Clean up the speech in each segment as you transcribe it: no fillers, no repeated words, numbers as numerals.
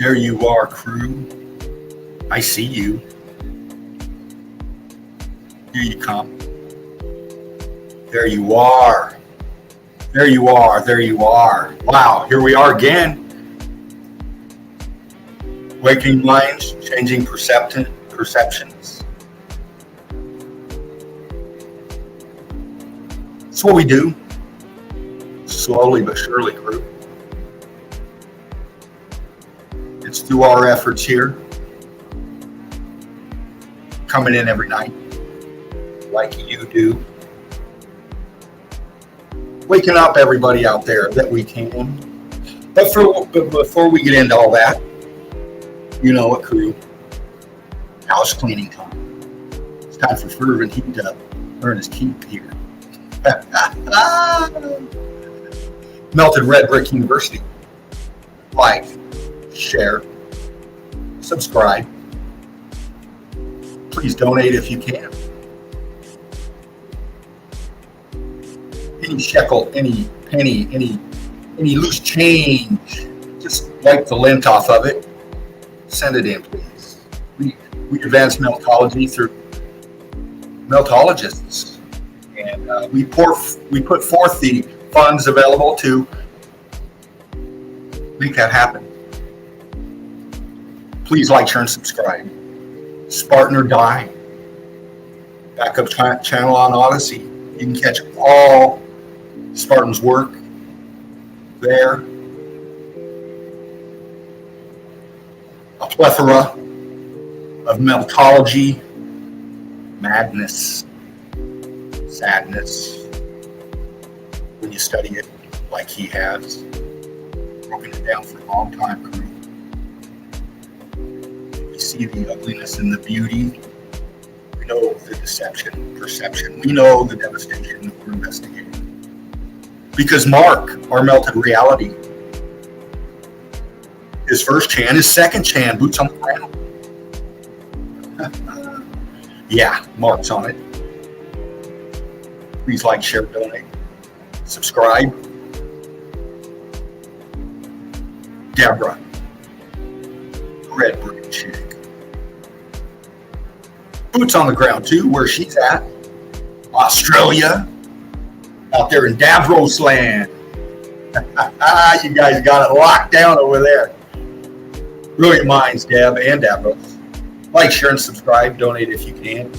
There you are, crew. I see you. Here you come. There you are. There you are. There you are. Wow, here we are again. Waking minds, changing perceptions. That's what we do. Slowly but surely, crew. It's through our efforts here. Coming in every night, like you do. Waking up everybody out there that we can. But before we get into all that, you know what, crew? House cleaning time. It's time for fervent heat to earn his keep here. Melted Red Brick University. Like, share, subscribe. Please donate if you can. Any shekel, any penny, any loose change, just wipe the lint off of it. Send it in, please. We advance meltology through meltologists, and we put forth the funds available to make that happen. Please like, share, and subscribe. Spartan or Die. Backup channel on Odyssey. You can catch all Spartan's work there. A plethora of meltology, madness, sadness, when you study it like he has. Broken it down for a long time, crew. We see the ugliness and the beauty. We know the deception, perception. We know the devastation that we're investigating. Because Mark, our melted reality, his first chan, his second chan, boots on the ground. Yeah, Mark's on it. Please like, share, donate, subscribe. Deborah, Red Brick chick. Boots on the ground too, where she's at. Australia, out there in Davros land. You guys got it locked down over there. Brilliant minds, Deb and Davros. Like, share, and subscribe. Donate if you can.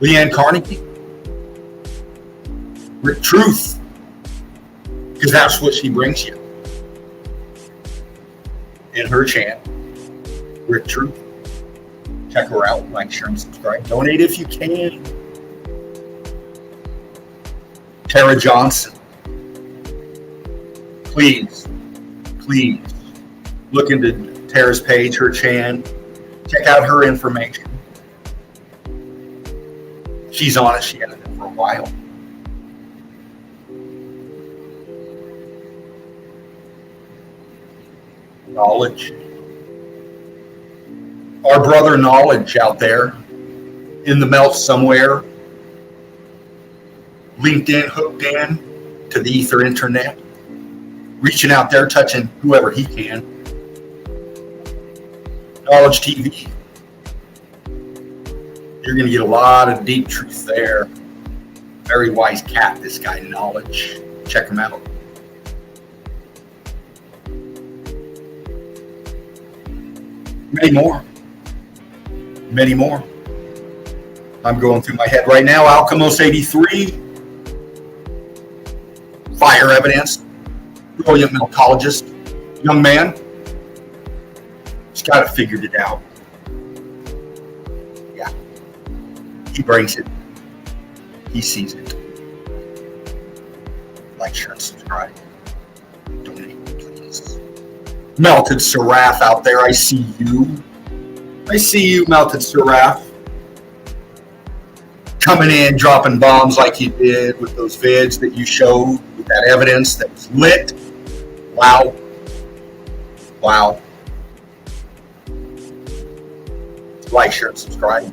Leanne Carnegie. Rick Truth. Because that's what she brings you. In her chant. Rick Truth. Check her out. Like, share, and subscribe. Donate if you can. Tara Johnson. Please look into Tara's page, her chan. Check out her information. She's on it. She had it for a while. Knowledge. Our brother Knowledge out there in the melt somewhere. LinkedIn hooked in to the ether internet. Reaching out there, touching whoever he can. Knowledge TV. You're going to get a lot of deep truth there. Very wise cat, this guy, Knowledge. Check him out. Many more. Many more. I'm going through my head right now. Alchemos 83. Fire evidence. Brilliant meltologist. Young man. He's got it figured it out. Yeah. He brings it. He sees it. Like, share, and subscribe. Donate, please. Melted Seraph out there. I see you. I see you, Melted Seraph. Coming in, dropping bombs like you did with those vids that you showed, with that evidence that was lit. Wow. Wow. Like, share, and subscribe.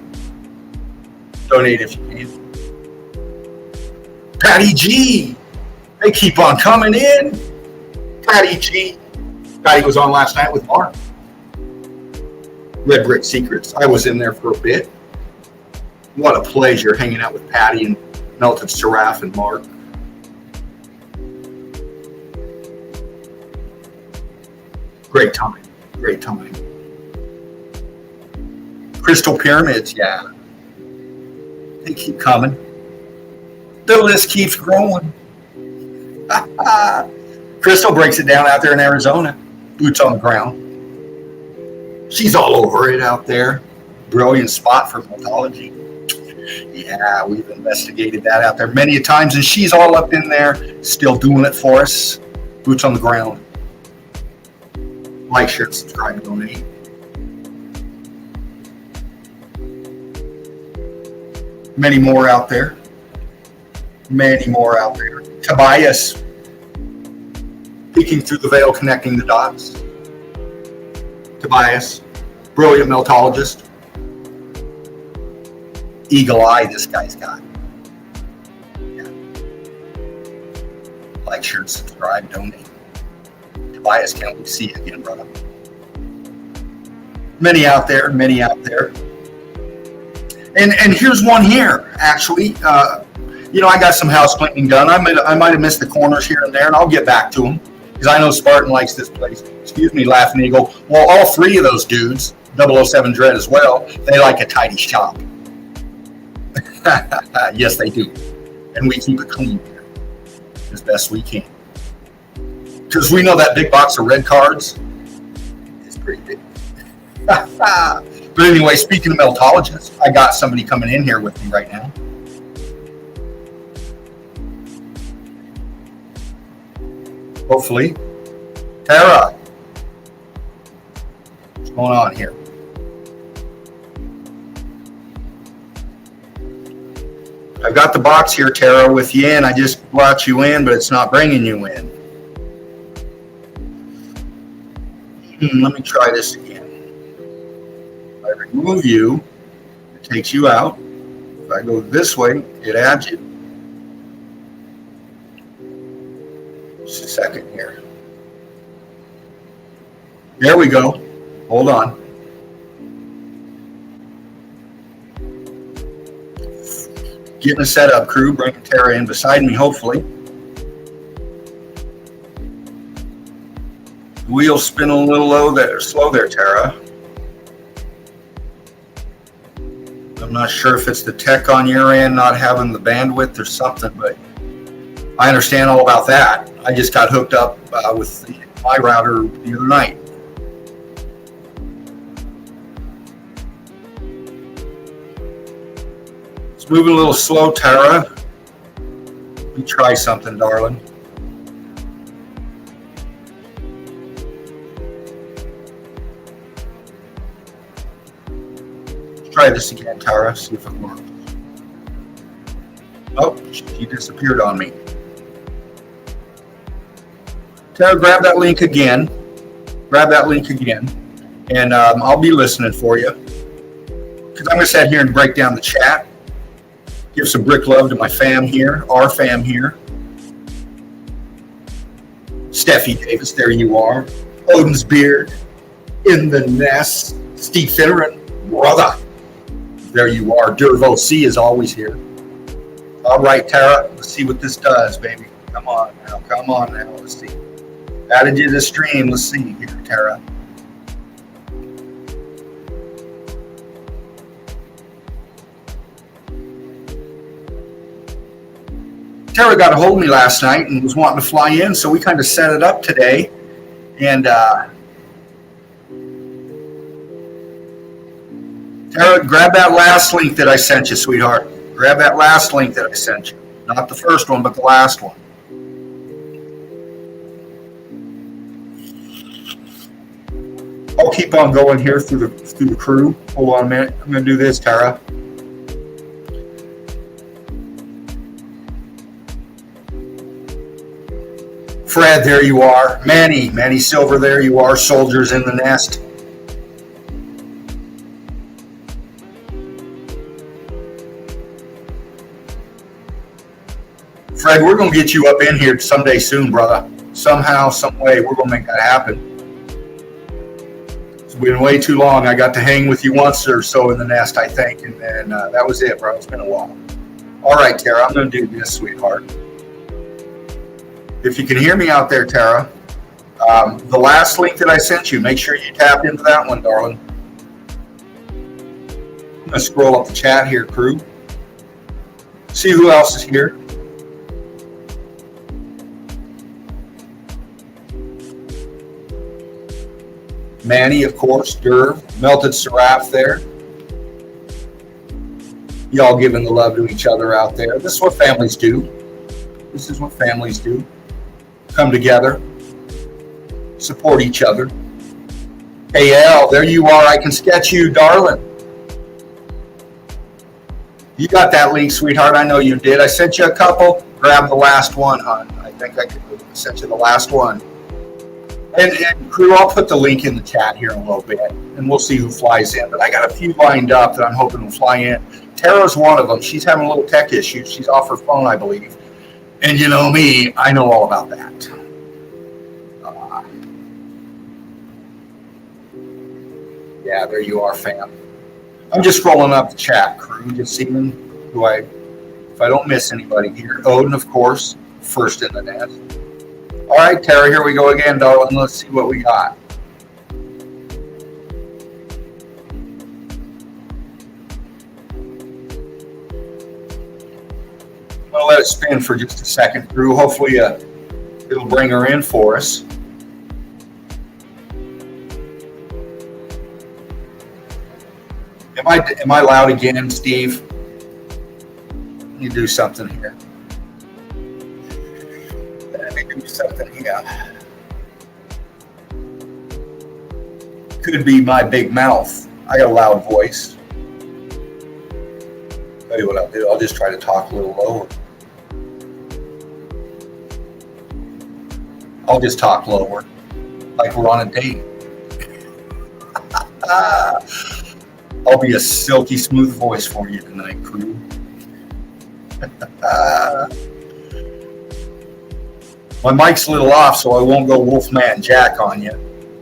Donate if you can. Patty G. They keep on coming in. Patty G. Patty was on last night with Mark. Red Brick Secrets. I was in there for a bit. What a pleasure hanging out with Patty and Melted Seraph and Mark. Great time. Great time. Crystal Pyramids, yeah. They keep coming. The list keeps growing. Crystal breaks it down out there in Arizona. Boots on the ground. She's all over it out there. Brilliant spot for Meltology. Yeah, we've investigated that out there many a times, and she's all up in there, still doing it for us. Boots on the ground. Like, share, subscribe, and donate. Many more out there. Many more out there. Tobias, peeking through the veil, connecting the dots. Tobias, brilliant meltologist. Eagle eye, this guy's got. Yeah. Like, share, subscribe, donate. Tobias, can't we see you again, brother? Many out there, many out there. And here's one here, actually. I got some house cleaning done. I might have missed the corners here and there, and I'll get back to them because I know Spartan likes this place. Excuse me, Laughing Eagle. Well, all three of those dudes, 007 Dread as well, they like a tidy shop. Yes, they do. And we keep it clean here as best we can. Because we know that big box of red cards is pretty big. But anyway, speaking of meltologists, I got somebody coming in here with me right now. Hopefully. Tara. What's going on here? I've got the box here, Tara, with you in. I just brought you in, but it's not bringing you in. Let me try this again. If I remove you, it takes you out. If I go this way, it adds you. Just a second here. There we go. Hold on. Getting a setup, crew. Bringing Tara in beside me, hopefully. Wheels spinning a little slow there, Tara. I'm not sure if it's the tech on your end not having the bandwidth or something, but I understand all about that. I just got hooked up with my router the other night. It's moving a little slow, Tara. Let me try something, darling. Try this again, Tara. See if it works. Oh, she disappeared on me. Tara, grab that link again. And I'll be listening for you. Because I'm going to sit here and break down the chat. Give some brick love to my fam here, our fam here. Steffi Davis, there you are. Odin's Beard, in the nest. Steve Finneran, brother. There you are. Dervo C is always here. All right, Tara, let's see what this does, baby. Come on now. Let's see. Added you to the stream. Let's see here, Tara. Tara got a hold of me last night and was wanting to fly in, so we kind of set it up today. And Tara, grab that last link that I sent you, sweetheart. Grab that last link that I sent you. Not the first one, but the last one. I'll keep on going here through the crew. Hold on a minute. I'm going to do this, Tara. Fred, there you are. Manny Silver, there you are. Soldiers in the nest. Fred, we're going to get you up in here someday soon, brother. somehow, some way, we're going to make that happen. It's been way too long. I got to hang with you once or so in the nest, I think, and then that was it, bro. It's been a while. All right, Tara, I'm going to do this, sweetheart. If you can hear me out there, Tara, the last link that I sent you, make sure you tap into that one, darling. I'm going to scroll up the chat here, crew. See who else is here. Manny, of course, Derv, Melted Seraph there. Y'all giving the love to each other out there. This is what families do. This is what families do. Come together. Support each other. Hey, Al, there you are. I can sketch you, darling. You got that link, sweetheart. I know you did. I sent you a couple. Grab the last one, hon. I think I sent you the last one. And crew, I'll put the link in the chat here in a little bit, and we'll see who flies in. But I got a few lined up that I'm hoping will fly in. Tara's one of them. She's having a little tech issue. She's off her phone, I believe. And you know me, I know all about that. Yeah, there you are, fam. I'm just scrolling up the chat, crew, just seeing if I don't miss anybody here. Odin, of course, first in the nest. All right, Tara, here we go again, darling. Let's see what we got. I'm going to let it spin for just a second, crew. Hopefully it'll bring her in for us. Am I loud again, Steve? Let me do something here. Something here. Could be my big mouth. I got a loud voice. Tell you what I'll do. I'll just try to talk a little lower. I'll just talk lower, like we're on a date. I'll be a silky smooth voice for you tonight, crew. My mic's a little off, so I won't go Wolfman Jack on you.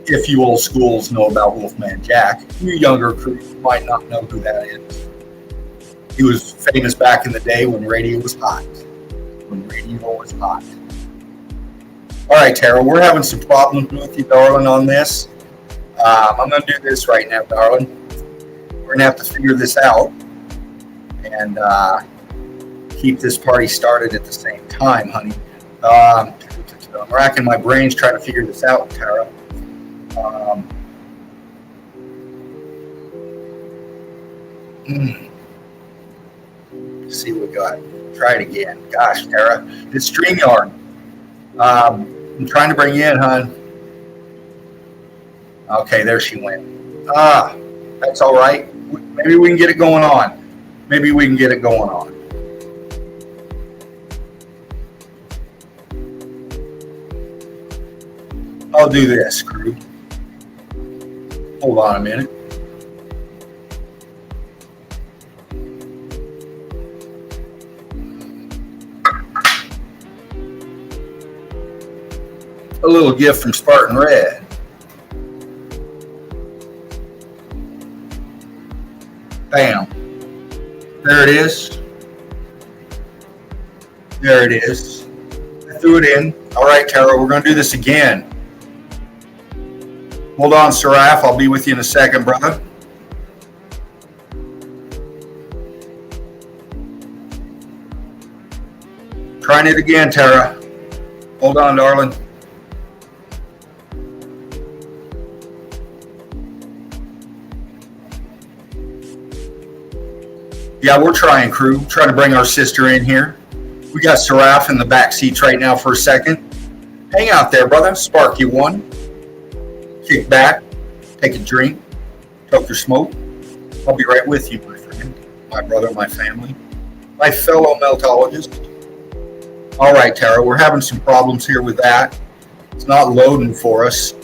If you old schools know about Wolfman Jack, you younger crew might not know who that is. He was famous back in the day when radio was hot. When radio was hot. All right, Tara, we're having some problems with you, darling, on this. I'm going to do this right now, darling. We're going to have to figure this out and keep this party started at the same time, honey. I'm racking my brains trying to figure this out, Tara. See what we got. Try it again. Gosh, Tara. It's StreamYard. I'm trying to bring you in, hon. Okay, there she went. That's all right. Maybe we can get it going on. Maybe we can get it going on. I'll do this, crew. Hold on a minute. A little gift from Spartan Red. Bam. There it is. There it is. I threw it in. All right, Tara, we're going to do this again. Hold on, Seraph. I'll be with you in a second, brother. Trying it again, Tara. Hold on, darling. Yeah, we're trying, crew. Trying to bring our sister in here. We got Seraph in the back seats right now for a second. Hang out there, brother. Spark you one. Kick back. Take a drink. Toke your smoke. I'll be right with you, my friend. My brother, my family. My fellow meltologist. All right, Tara, we're having some problems here with that. It's not loading for us.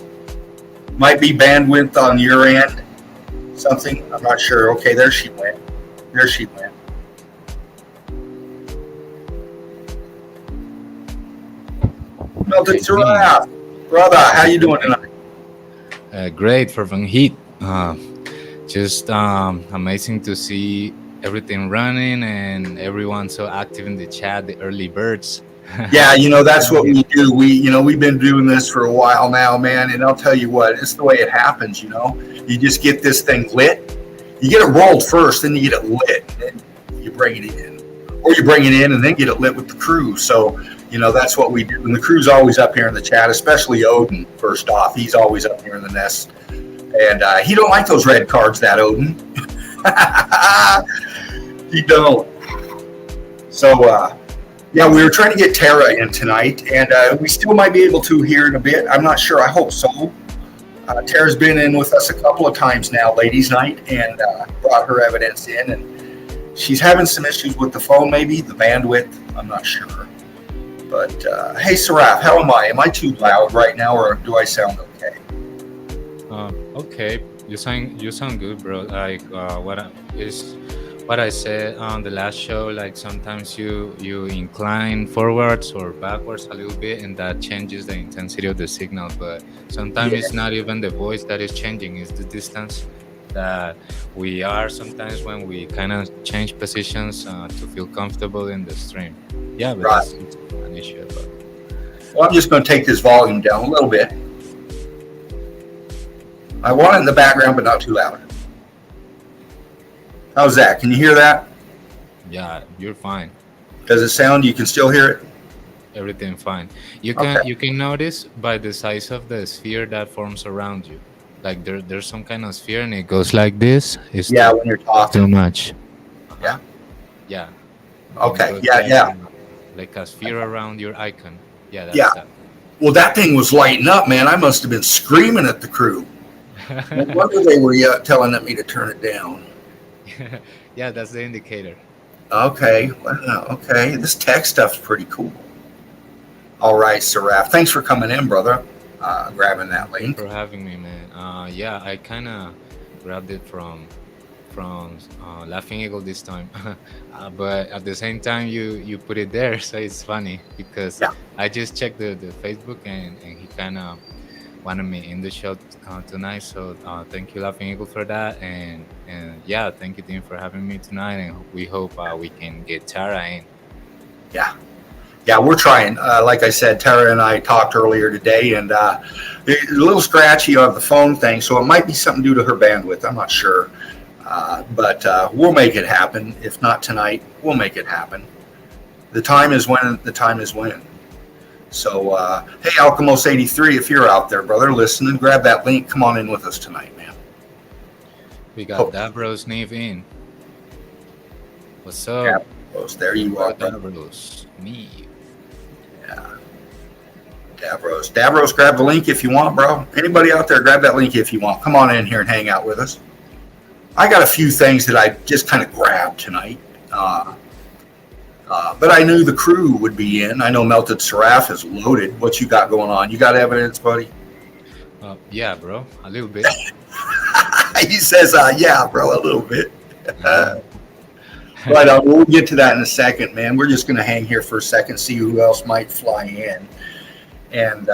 Might be bandwidth on your end. Something. I'm not sure. Okay, there she went. There she went. Melted Hey, Jimmy. Saraf, brother, how How's you it doing going? tonight? Great for Van Heat. Just amazing to see everything running and everyone so active in the chat, the early birds. Yeah, that's Doing what it. we do. We've been doing this for a while now, man. And I'll tell you what, it's the way it happens. You just get this thing lit. You get it rolled first, then you get it lit, and then you bring it in, or you bring it in and then get it lit with the crew. So, that's what we do. And the crew's always up here in the chat, especially Odin. First off, he's always up here in the nest, and he don't like those red cards. That Odin, he don't. So, yeah, we were trying to get Tara in tonight, and we still might be able to here in a bit. I'm not sure. I hope so. Tara's been in with us a couple of times now, ladies' night, and brought her evidence in. And she's having some issues with the phone, maybe the bandwidth. I'm not sure. But hey, Saraf, how am I? Am I too loud right now, or do I sound okay? Okay, you sound good, bro. Like what I said on the last show. Like sometimes you incline forwards or backwards a little bit, and that changes the intensity of the signal. But sometimes Yeah, it's not even the voice that is changing; it's the distance that we are sometimes when we kind of change positions to feel comfortable in the stream. Yeah, but right. it's an issue. But Well, I'm just going to take this volume down a little bit. I want it in the background, but not too loud. How's that? Can you hear that? yeah, you're fine. Does it sound? You can still hear it? Everything fine. You Okay. can notice by the size of the sphere that forms around you. Like there's some kind of sphere and it goes like this. It's Yeah, when you're too talking. much. Yeah. Uh-huh. Yeah. And it Okay. goes Yeah, yeah. like a sphere around your icon. Yeah, Yeah. that's that. Well, that thing was lighting up, man. I must have been screaming at the crew. No wonder they were telling me to turn it down. Yeah, that's the indicator. Okay. Wow. Okay. This tech stuff's pretty cool. All right, Saraf. Thanks for coming in, brother. Grabbing that Thanks link. for having me, man. Yeah, I kind of grabbed it from Laughing Eagle this time, but at the same time you put it there, so it's funny because Yeah. I just checked the Facebook and he kind of wanted me in the show tonight. So thank you, Laughing Eagle, for that, and yeah, thank you, Dean, for having me tonight, and we hope we can get Tara in. Yeah. Yeah, we're trying. Like I said, Tara and I talked earlier today, and it's a little scratchy on the phone thing, so it might be something due to her bandwidth. I'm not sure. But we'll make it happen. If not tonight, we'll make it happen. The time is when the time is when. So, hey, Alchemos83, if you're out there, brother, listening, grab that link. Come on in with us tonight, man. We got Oh, Dabros Neve in. What's yeah, up, there you are, brother. Dabros Neve? Yeah, Davros. Davros, grab the link if you want, bro. Anybody out there, grab that link if you want. Come on in here and hang out with us. I got a few things that I just kind of grabbed tonight. But I knew the crew would be in. I know Melted Seraph is loaded. What you got going on? You got evidence, buddy? Yeah, bro, a little bit. He says, yeah, bro, a little bit. Uh-huh. But we'll get to that in a second, man. We're just going to hang here for a second, see who else might fly in. And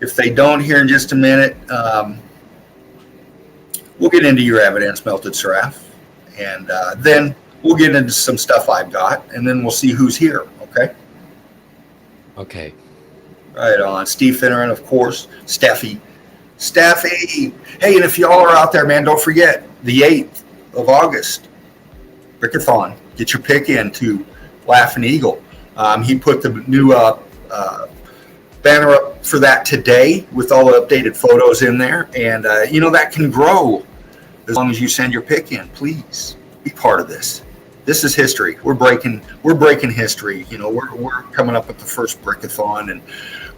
if they don't here in just a minute, we'll get into your evidence, Melted Seraph. And then we'll get into some stuff I've got, and then we'll see who's here, okay? Okay. Right on. Steve Finneran, of course. Steffi. Steffi! Hey, and if y'all are out there, man, don't forget the 8th of August, Brickathon. Get your pick in to Laughing Eagle. He put the new banner up for that today with all the updated photos in there. And, that can grow as long as you send your pick in. Please be part of this. This is history. We're breaking history. We're coming up with the first Brickathon, and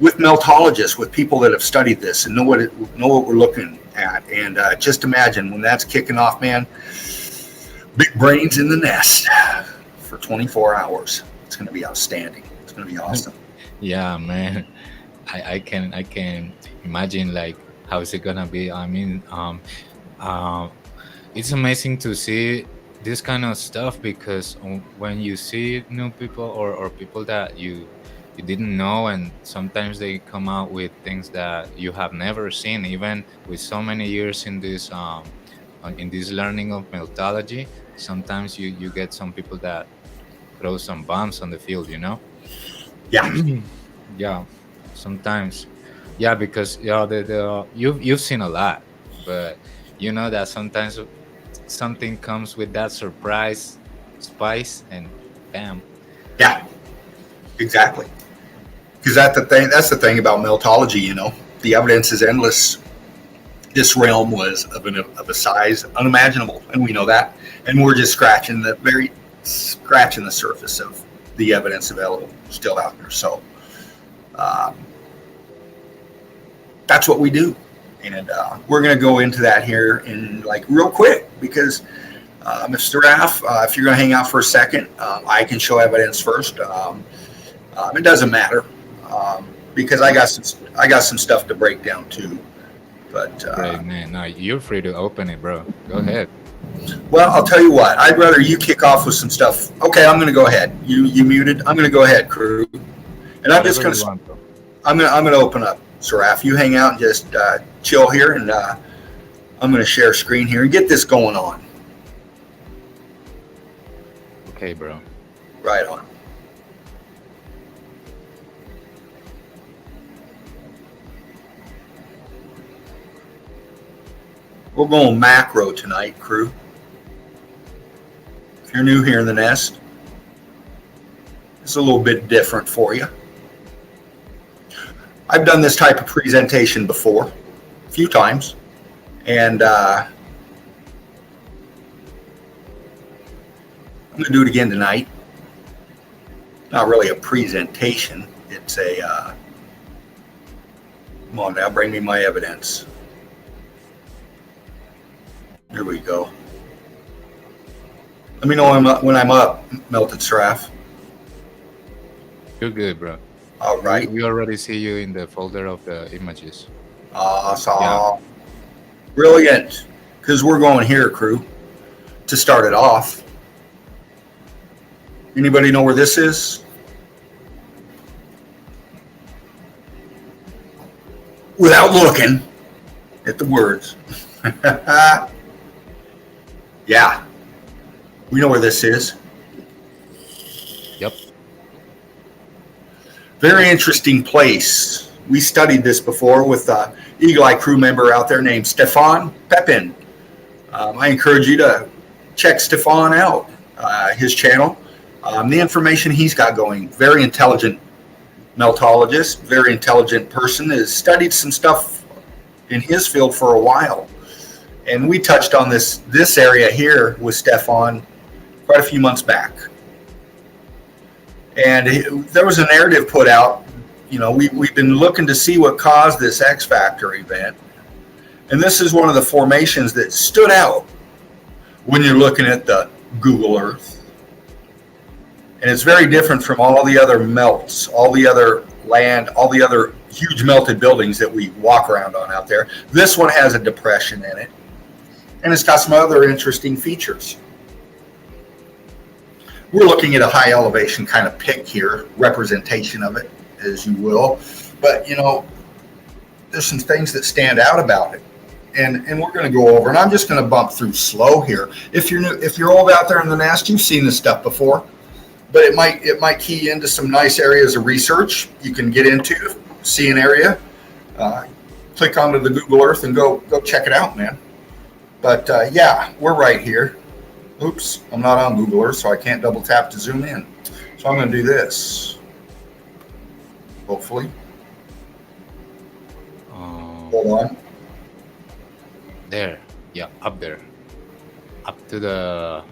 with meltologists, with people that have studied this and know what we're looking at. And just imagine when that's kicking off, man. Big brains in the nest for 24 hours. It's going to be outstanding. It's going to be awesome. Yeah, man. I can imagine like how is it gonna be. I mean, it's amazing to see this kind of stuff because when you see new people or people that you didn't know, and sometimes they come out with things that you have never seen, even with so many years in this learning of methodology. Sometimes you get some people that throw some bombs on the field, you know. Yeah, Yeah, sometimes. Yeah, because you've seen a lot, but you know that sometimes something comes with that surprise spice, and bam. yeah, exactly. Because that's the thing about meltology. The evidence is endless. This realm was of a size unimaginable, and we know that. And we're just scratching the surface of the evidence available still out there. So um, that's what we do, and we're going to go into that here in like real quick because Mr. Raff, if you're going to hang out for a second, I can show evidence first. It doesn't matter because I got some stuff to break down too. But Great, man. No, you're free to open it, bro. Go ahead. well, I'll tell you what. I'd rather you kick off with some stuff. Okay, I'm going to go ahead. You muted. I'm going to go ahead, crew, and I'm just Whatever going you to want, bro. I'm going to open up. Saraf, you hang out and just chill here, and I'm going to share screen here and get this going on. Okay, bro. Right on. We're going macro tonight, crew. If you're new here in the nest, it's a little bit different for you. I've done this type of presentation before, a few times, and I'm going to do it again tonight. Not really a presentation. It's a, come on now, bring me my evidence. Here we go. Let me know when I'm up, Melted Seraph. You're good, bro. All right. We already see you in the folder of the images. Awesome. Yeah. Brilliant. Because we're going here, crew, to start it off. Anybody know where this is? Without looking at the words. Yeah. We know where this is. Yep. Very interesting place. We studied this before with an Eagle Eye crew member out there named Stefan Pepin. I encourage you to check Stefan out, his channel. The information he's got going, very intelligent meltologist, very intelligent person, has studied some stuff in his field for a while. And we touched on this area here with Stefan quite a few months back. And there was a narrative put out, we've been looking to see what caused this X Factor event. And this is one of the formations that stood out when you're looking at the Google Earth. And it's very different from all the other melts, all the other land, all the other huge melted buildings that we walk around on out there. This one has a depression in it. And it's got some other interesting features. We're looking at a high elevation kind of pic here, representation of it, as you will. But, there's some things that stand out about it. And we're going to go over, and I'm just going to bump through slow here. If you're new, if you're old out there in the nest, you've seen this stuff before, but it might key into some nice areas of research you can get into, see an area, click onto the Google Earth and go check it out, man. But yeah, we're right here. Oops, I'm not on Google Earth, so I can't double tap to zoom in. So I'm going to do this. Hopefully. Hold on. There. Yeah, up there. Up to the...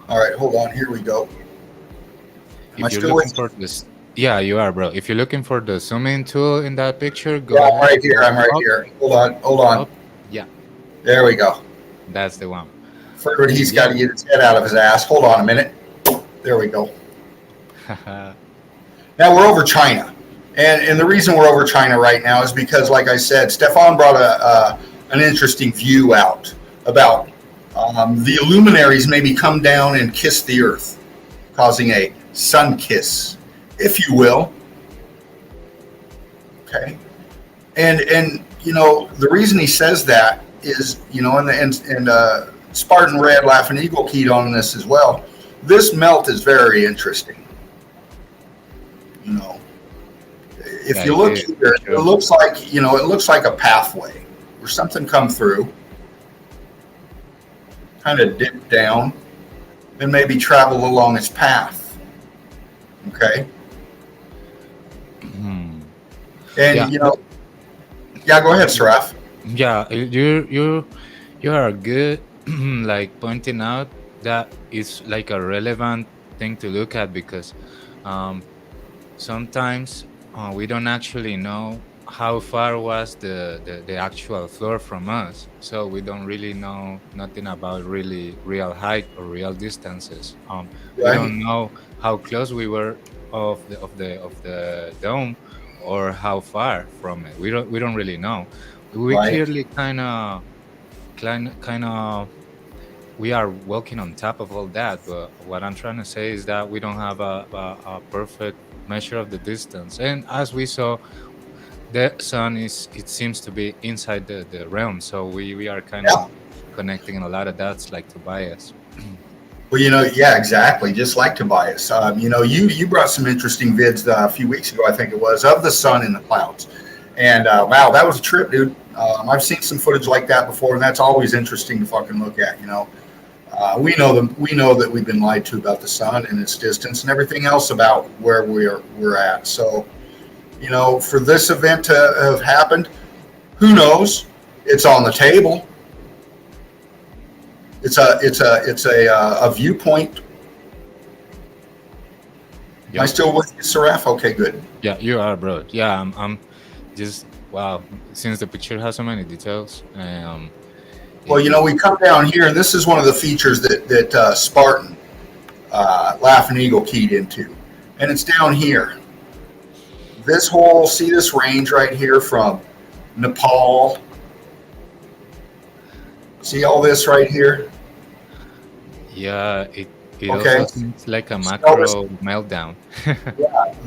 All right, hold on. Here we go. Am I If you're still looking with for this... Yeah, you are, bro. If you're looking for the zoom in tool in that picture, go Yeah, I'm ahead. right here. I'm right Up, here. Hold on. up. Yeah, There we go. that's the one. Further, he's got to get his head out of his ass. Hold on a minute. There we go. Now we're over China. And the reason we're over China right now is because, like I said, Stefan brought an interesting view out about The luminaries maybe come down and kiss the earth, causing a sun kiss, if you will. Okay, and the reason he says that is and Spartan Red, Laughing Eagle keyed on this as well. This melt is very interesting. You know, if Yeah, you it look is here, for it sure. looks like it looks like a pathway where something come through, kind of dip down, and maybe travel along its path. Okay, Hmm. Yeah, and yeah, go ahead, Saraf. yeah. You are good, like pointing out that it's like a relevant thing to look at because um, sometimes we don't actually know how far was the actual floor from us, so we don't really know nothing about really real height or real distances. We Right, don't know how close we were of the dome or how far from it. We don't really know. We right. clearly kind of we are walking on top of all that, but what I'm trying to say is that we don't have a perfect measure of the distance. And as we saw, the sun it seems to be inside the realm, so we are kind Yeah. of connecting a lot of dots like Tobias. Well, yeah, exactly. Just like Tobias, you brought some interesting vids a few weeks ago, I think it was, of the sun in the clouds, and wow, that was a trip, dude. I've seen some footage like that before, and that's always interesting to fucking look at. We know that we've been lied to about the sun and its distance and everything else about where we're at. So, for this event to have happened, who knows? It's on the table. It's a viewpoint. Am I Yep. still with you, Seraph? Okay, good. Yeah, you are, bro. Yeah, I'm just wow. Since the picture has so many details, Well, it we come down here, and this is one of the features that Spartan Laughing Eagle keyed into, and it's down here. See this range right here from Nepal. See all this right here? yeah, it Okay. also seems like a See all this, macro meltdown.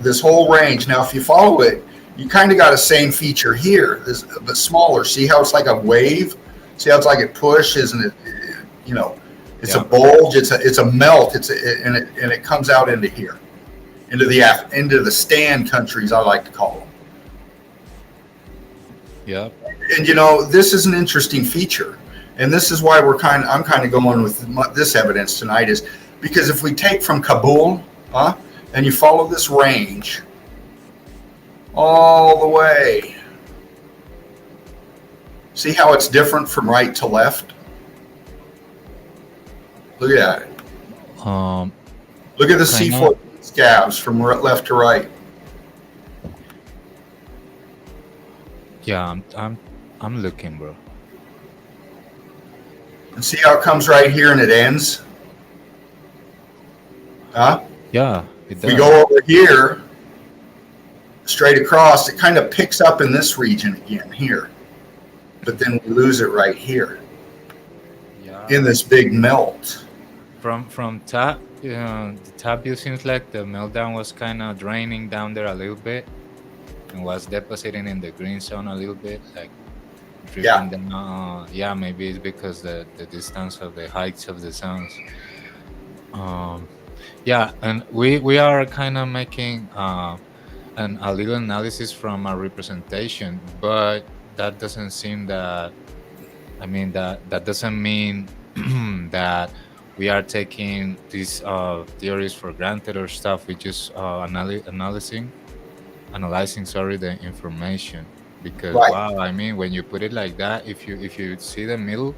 this whole range. Now, if you follow it, you kind of got a same feature here, but smaller. See how it's like a wave? See how it's like it pushes and you know, it's a Yeah, bulge. It's a melt. And it comes out into here, into the stand countries, I like to call them. yeah. And this is an interesting feature, and this is why I'm kind of going with this evidence tonight is because if we take from Kabul, and you follow this range all the way, see how it's different from right to left. Look at it. Um, Look at the kind of. C4 scabs from left to right. Yeah, I'm looking, bro. And see how it comes right here and it ends? Huh? Yeah, it If we does. go over here, straight across, it kind of picks up in this region again here. But then we lose it right here in Yeah. this big melt. From top, the top view seems like the meltdown was kind of draining down there a little bit and was depositing in the green zone a little bit, like Yeah, dripping down. Yeah, maybe it's because the distance of the heights of the zones. Um, yeah, and we are kind of making a little analysis from a representation, but that doesn't seem that. I mean that doesn't mean that we are taking these theories for granted or stuff. We just analyzing, sorry, the information, because right. wow, I mean, when you put it like that, if you see the middle,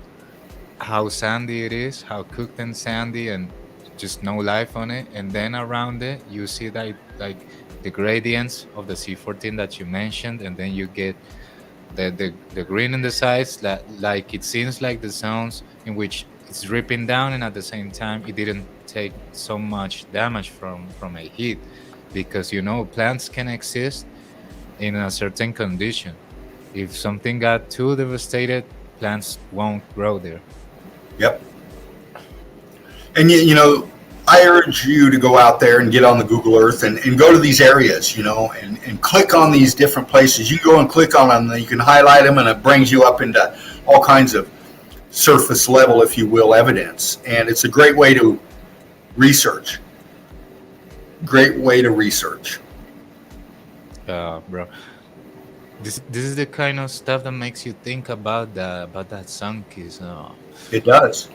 how sandy it is, how cooked and sandy, and just no life on it, and then around it you see that like the gradients of the C14 that you mentioned, and then you get the green in the sides, that like it seems like the zones in which it's dripping down, and at the same time it didn't take so much damage from a heat, because plants can exist in a certain condition. If something got too devastated, plants won't grow there. Yep. And I urge you to go out there and get on the Google Earth and go to these areas, and click on these different places. You go and click on them, and you can highlight them, and it brings you up into all kinds of surface level, if you will, evidence. And it's a great way to research. Great way to research. Bro. This is the kind of stuff that makes you think about that song. Is It does.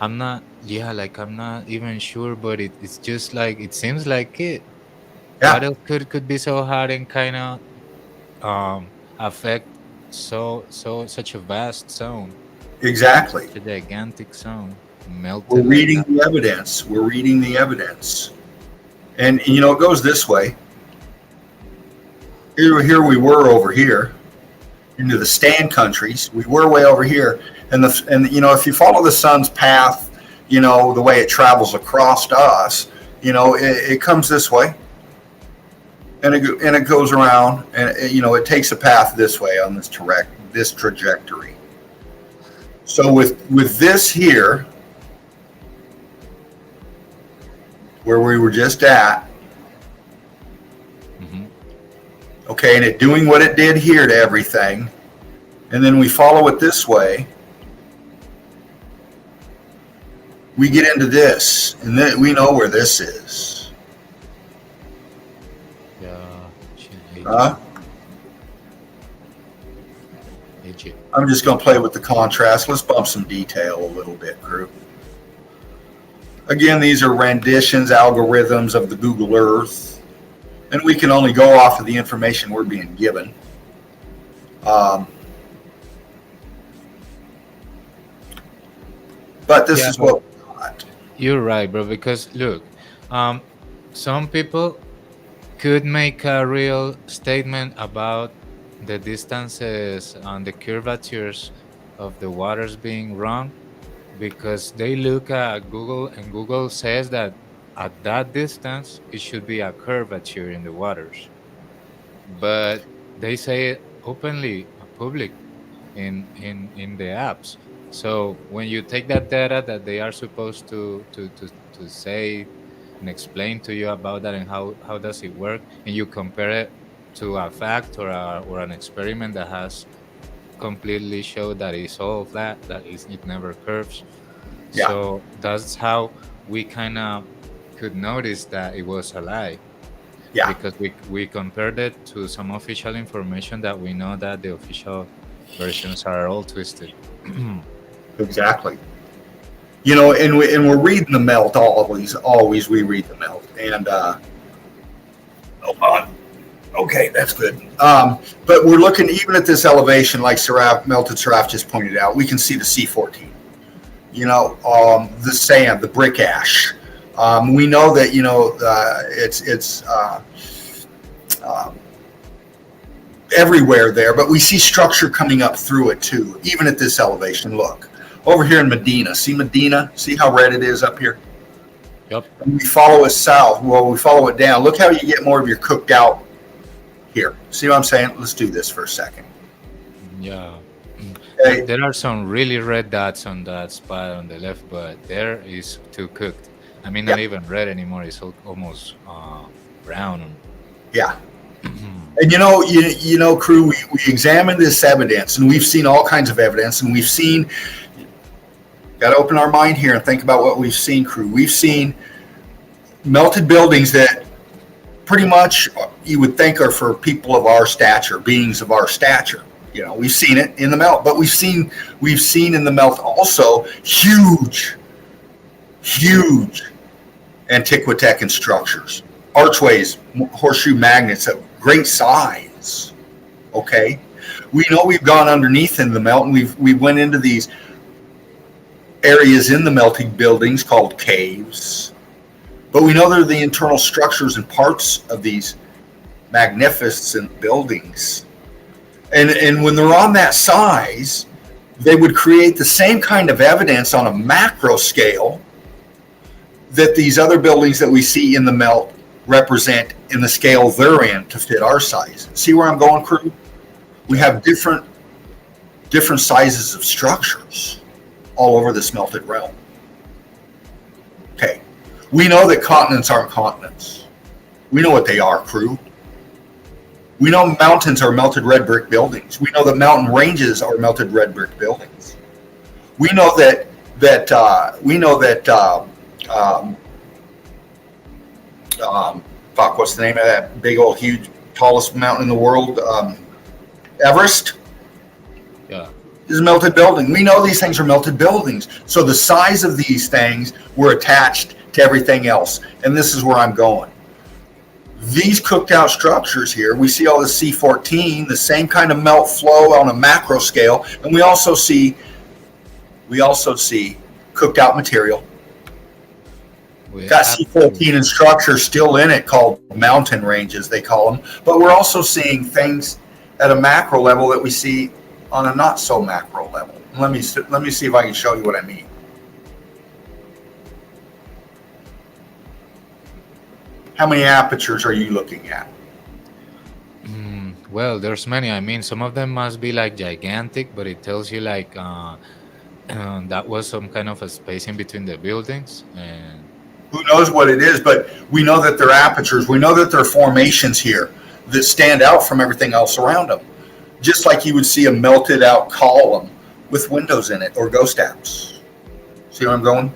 I'm not, yeah, like I'm not even sure, but it's just like it seems like it. What Yeah, else could be so hard and kind of affect such a vast zone, exactly. such a gigantic zone, We're melted like reading that? the evidence. We're reading the evidence. And it goes this way. Here we were over here into the stand countries. We were way over here, and if you follow the sun's path, the way it travels across to us, it comes this way, and it goes around, and it takes a path this way on this trajectory. So with this here, where we were just at, Hmm. okay, and it doing what it did here to everything, and then we follow it this way, we get into this, and then we know where this is. Yeah, Huh? Egypt. I'm just going to play with the contrast. Let's bump some detail a little bit, crew. Again, these are renditions, algorithms of the Google Earth, and we can only go off of the information we're being given. But this Yeah, is but what we got. you're right, bro. Because look, um, some people could make a real statement about the distances and the curvatures of the waters being wrong because they look at Google and Google says that at that distance it should be a curvature in the waters, but they say it openly, public in the apps. So when you take that data that they are supposed to say and explain to you about that and how does it work, and you compare it to a fact or an experiment that has completely showed that it's all flat, that it never curves. Yeah, So that's how we kind of could notice that it was a lie yeah, because we compared it to some official information that we know that the official versions are all twisted. exactly. And we're reading the melt always. Always we read the melt, and hold on. Okay, that's good. But we're looking even at this elevation, like Melted Seraph just pointed out. We can see the C14. The sand, the brick ash. We know that it's everywhere there, but we see structure coming up through it too, even at this elevation. Look over here in Medina. See Medina? See how red it is up here? Yep. And we follow it south. Well, we follow it down. Look how you get more of your cooked out here. See what I'm saying? Let's do this for a second. Yeah. Okay. There are some really red dots on that spot on the left, but there is too cooked. I mean, Yeah. not even red anymore. It's almost brown. Yeah. And crew, we examined this evidence, and we've seen all kinds of evidence, and we've seen. Got to open our mind here and think about what we've seen, crew. We've seen melted buildings that pretty much you would think are for people of our stature, beings of our stature. We've seen it in the melt, but we've seen in the melt also huge Antiquitecan structures, archways, horseshoe magnets of great size. Okay, we know we've gone underneath in the melt, and we went into these areas in the melting buildings called caves, but we know they're the internal structures and parts of these magnificent buildings. And when they're on that size, they would create the same kind of evidence on a macro scale that these other buildings that we see in the melt represent in the scale they're in to fit our size. See where I'm going, crew? We have different sizes of structures all over this melted realm. Okay. We know that continents aren't continents. We know what they are, crew. We know mountains are melted red brick buildings. We know that mountain ranges are melted red brick buildings. We know that fuck, what's the name of that big old huge tallest mountain in the world? Everest Yeah. is a melted building. We know these things are melted buildings. So the size of these things were attached to everything else. And this is where I'm going. These cooked out structures here, we see all the C14, the same kind of melt flow on a macro scale, and we also see cooked out material. Got C14 and structure still in it called mountain ranges, they call them. But we're also seeing things at a macro level that we see on a not so macro level. Let me see if I can show you what I mean. How many apertures are you looking at? Well, there's many. I mean, some of them must be like gigantic, but it tells you like that was some kind of a space in between the buildings. And who knows what it is, but we know that they're apertures. We know that there are formations here that stand out from everything else around them. Just like you would see a melted out column with windows in it or ghost apps. See where I'm going?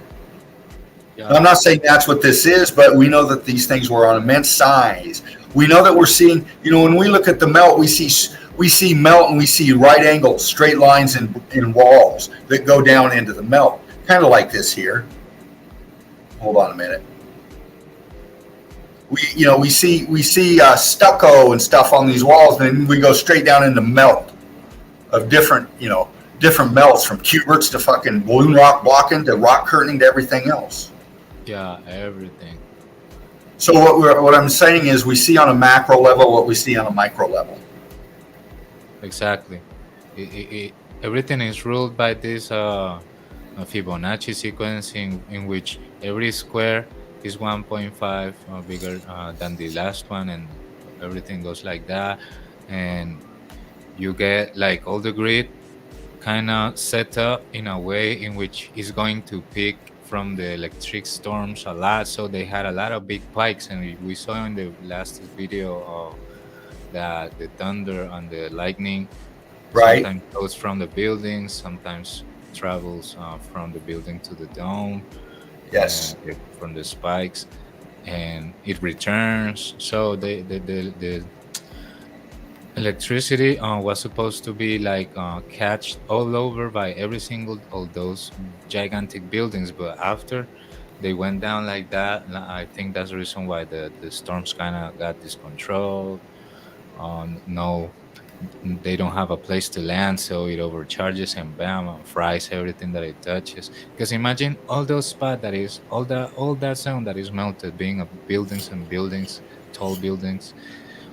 Yeah. I'm not saying that's what this is, but we know that these things were on immense size. We know that we're seeing, when we look at the melt, we see melt and we see right angles, straight lines in walls that go down into the melt. Kind of like this here. Hold on a minute. We see stucco and stuff on these walls, and then we go straight down into melt of different melts, from cuberts to fucking balloon rock blocking to rock curtaining to everything else. Yeah, everything. So what I'm saying is, we see on a macro level what we see on a micro level. Exactly. Everything is ruled by this Fibonacci sequence in which every square is 1.5 bigger than the last one, and everything goes like that, and you get like all the grid kind of set up in a way in which is going to pick from the electric storms a lot. So they had a lot of big spikes, and we saw in the last video that the thunder and the lightning sometimes goes from the buildings, sometimes travels from the building to the dome. Yes. From the spikes, and it returns. So the electricity was supposed to be like catched all over by every single of those gigantic buildings, but after they went down like that, I think that's the reason why the storms kind of got discontrolled. No, they don't have a place to land, so it overcharges and bam, fries everything that it touches. Because imagine all those spots, that is all that sound that is melted, being of buildings and buildings, tall buildings.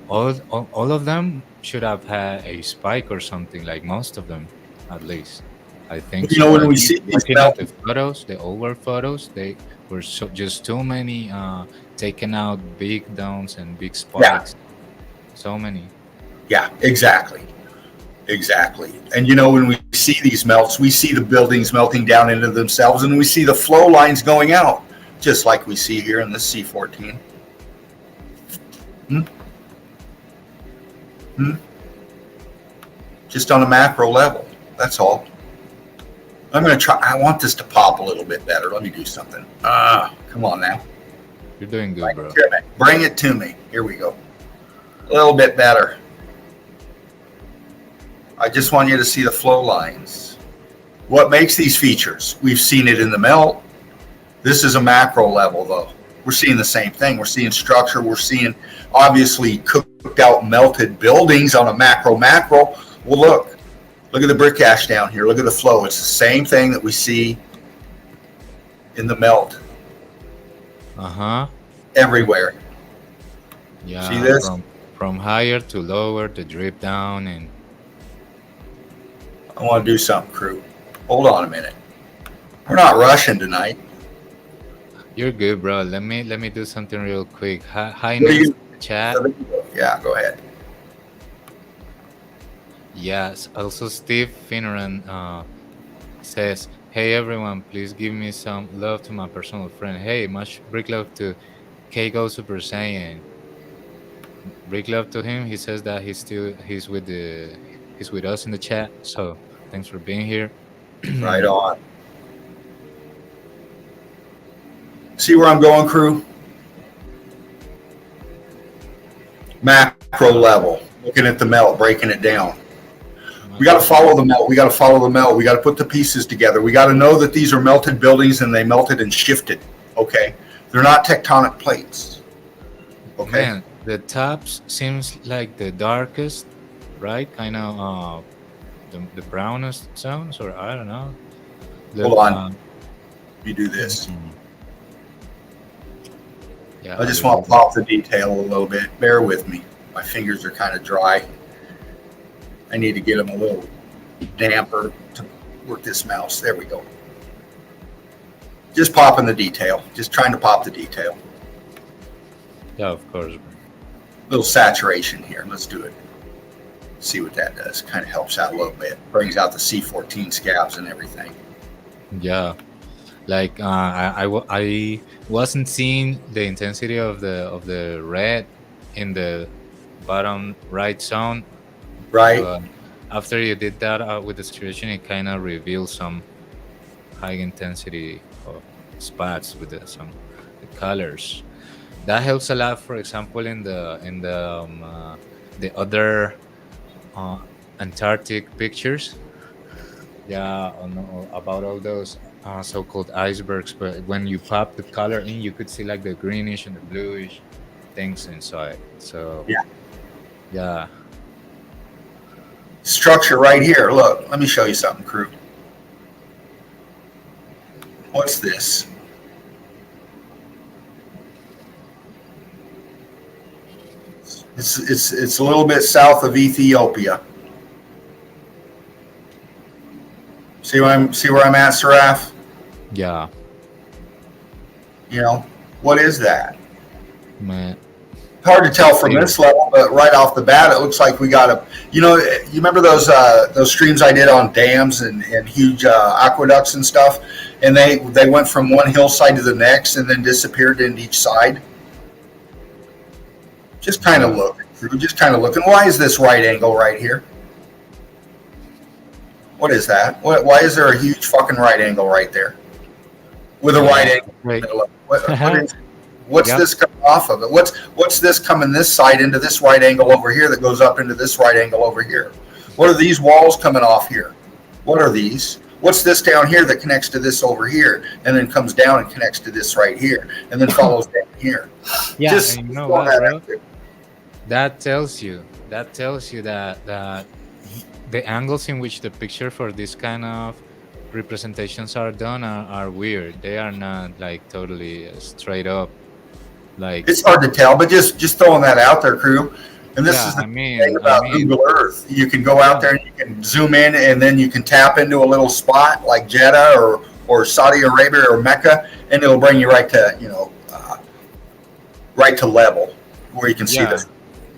All of them should have had a spike or something, like most of them, at least. I think so. When we see these the photos, the older photos, they were just too many taken out big downs and big spikes. Yeah. So many. Yeah, exactly. And when we see these melts, we see the buildings melting down into themselves, and we see the flow lines going out, just like we see here in the C14. Just on a macro level. That's all. I'm going to try. I want this to pop a little bit better. Let me do something. Come on now. You're doing good, bro. Bring it to me. Here we go. A little bit better. I just want you to see the flow lines. What makes these features? We've seen it in the melt. This is a macro level, though. We're seeing the same thing. We're seeing structure. We're seeing, obviously, cooked out melted buildings on a macro. Well, look at the brick ash down here. Look at the flow. It's the same thing that we see in the melt. Everywhere. Yeah. See this? From higher to lower, to drip down, and I want to do something, crew. Hold on a minute. We're not rushing tonight. You're good, bro. Let me do something real quick. Hi, Nancy, chat. Yeah, go ahead. Yes. Also, Steve Finneran says, Hey everyone, please give me some love to my personal friend. Hey, much big love to Keiko Super Saiyan. Big love to him. He says that he's with us in the chat. So thanks for being here. Right on. See where I'm going, crew? Macro level, looking at the melt, breaking it down. We got to follow the melt. We got to follow the melt. We got to put the pieces together. We got to know that these are melted buildings and they melted and shifted. Okay, they're not tectonic plates. Okay. Man, the tops seems like the darkest, right? Kind of the brownest zones, or I don't know. Hold on. You do this. Yeah. I just want to pop the detail a little bit. Bear with me. My fingers are kind of dry. I need to get them a little damper to work this mouse. There we go. Just popping the detail. Just trying to pop the detail. Yeah, of course. Little saturation here. Let's do it. See what that does. Kind of helps out a little bit. Brings out the C14 scabs and everything. Yeah, like I wasn't seeing the intensity of the red in the bottom right zone. Right. After you did that with the saturation, it kind of reveals some high intensity of spots with the colors. That helps a lot. For example, in the other Antarctic pictures. Yeah, about all those so-called icebergs. But when you pop the color in, you could see like the greenish and the bluish things inside. So yeah. Structure right here. Look, let me show you something, crew. What's this? It's a little bit south of Ethiopia. See where I'm at, Seraph? Yeah. You know, what is that? Man. Hard to tell from this level, but right off the bat, it looks like we got a. You know, you remember those streams I did on dams and huge aqueducts and stuff, and they went from one hillside to the next and then disappeared into each side. Just kind of looking. Just kind of looking. Why is this right angle right here? What is that? Why is there a huge fucking right angle right there? With a right angle. Wait. What's this coming off of it? What's this coming this side into this right angle over here that goes up into this right angle over here? What are these walls coming off here? What are these? What's this down here that connects to this over here and then comes down and connects to this right here and then follows down here? Yeah, just and you know what, bro? That tells you that the angles in which the picture for this kind of representations are done are weird. They are not like totally straight up. Like, it's hard to tell, but just throwing that out there, crew. And this is the thing about Google Earth. You can go out there and you can zoom in, and then you can tap into a little spot like Jeddah or Saudi Arabia or Mecca, and it'll bring you right to right to level where you can see the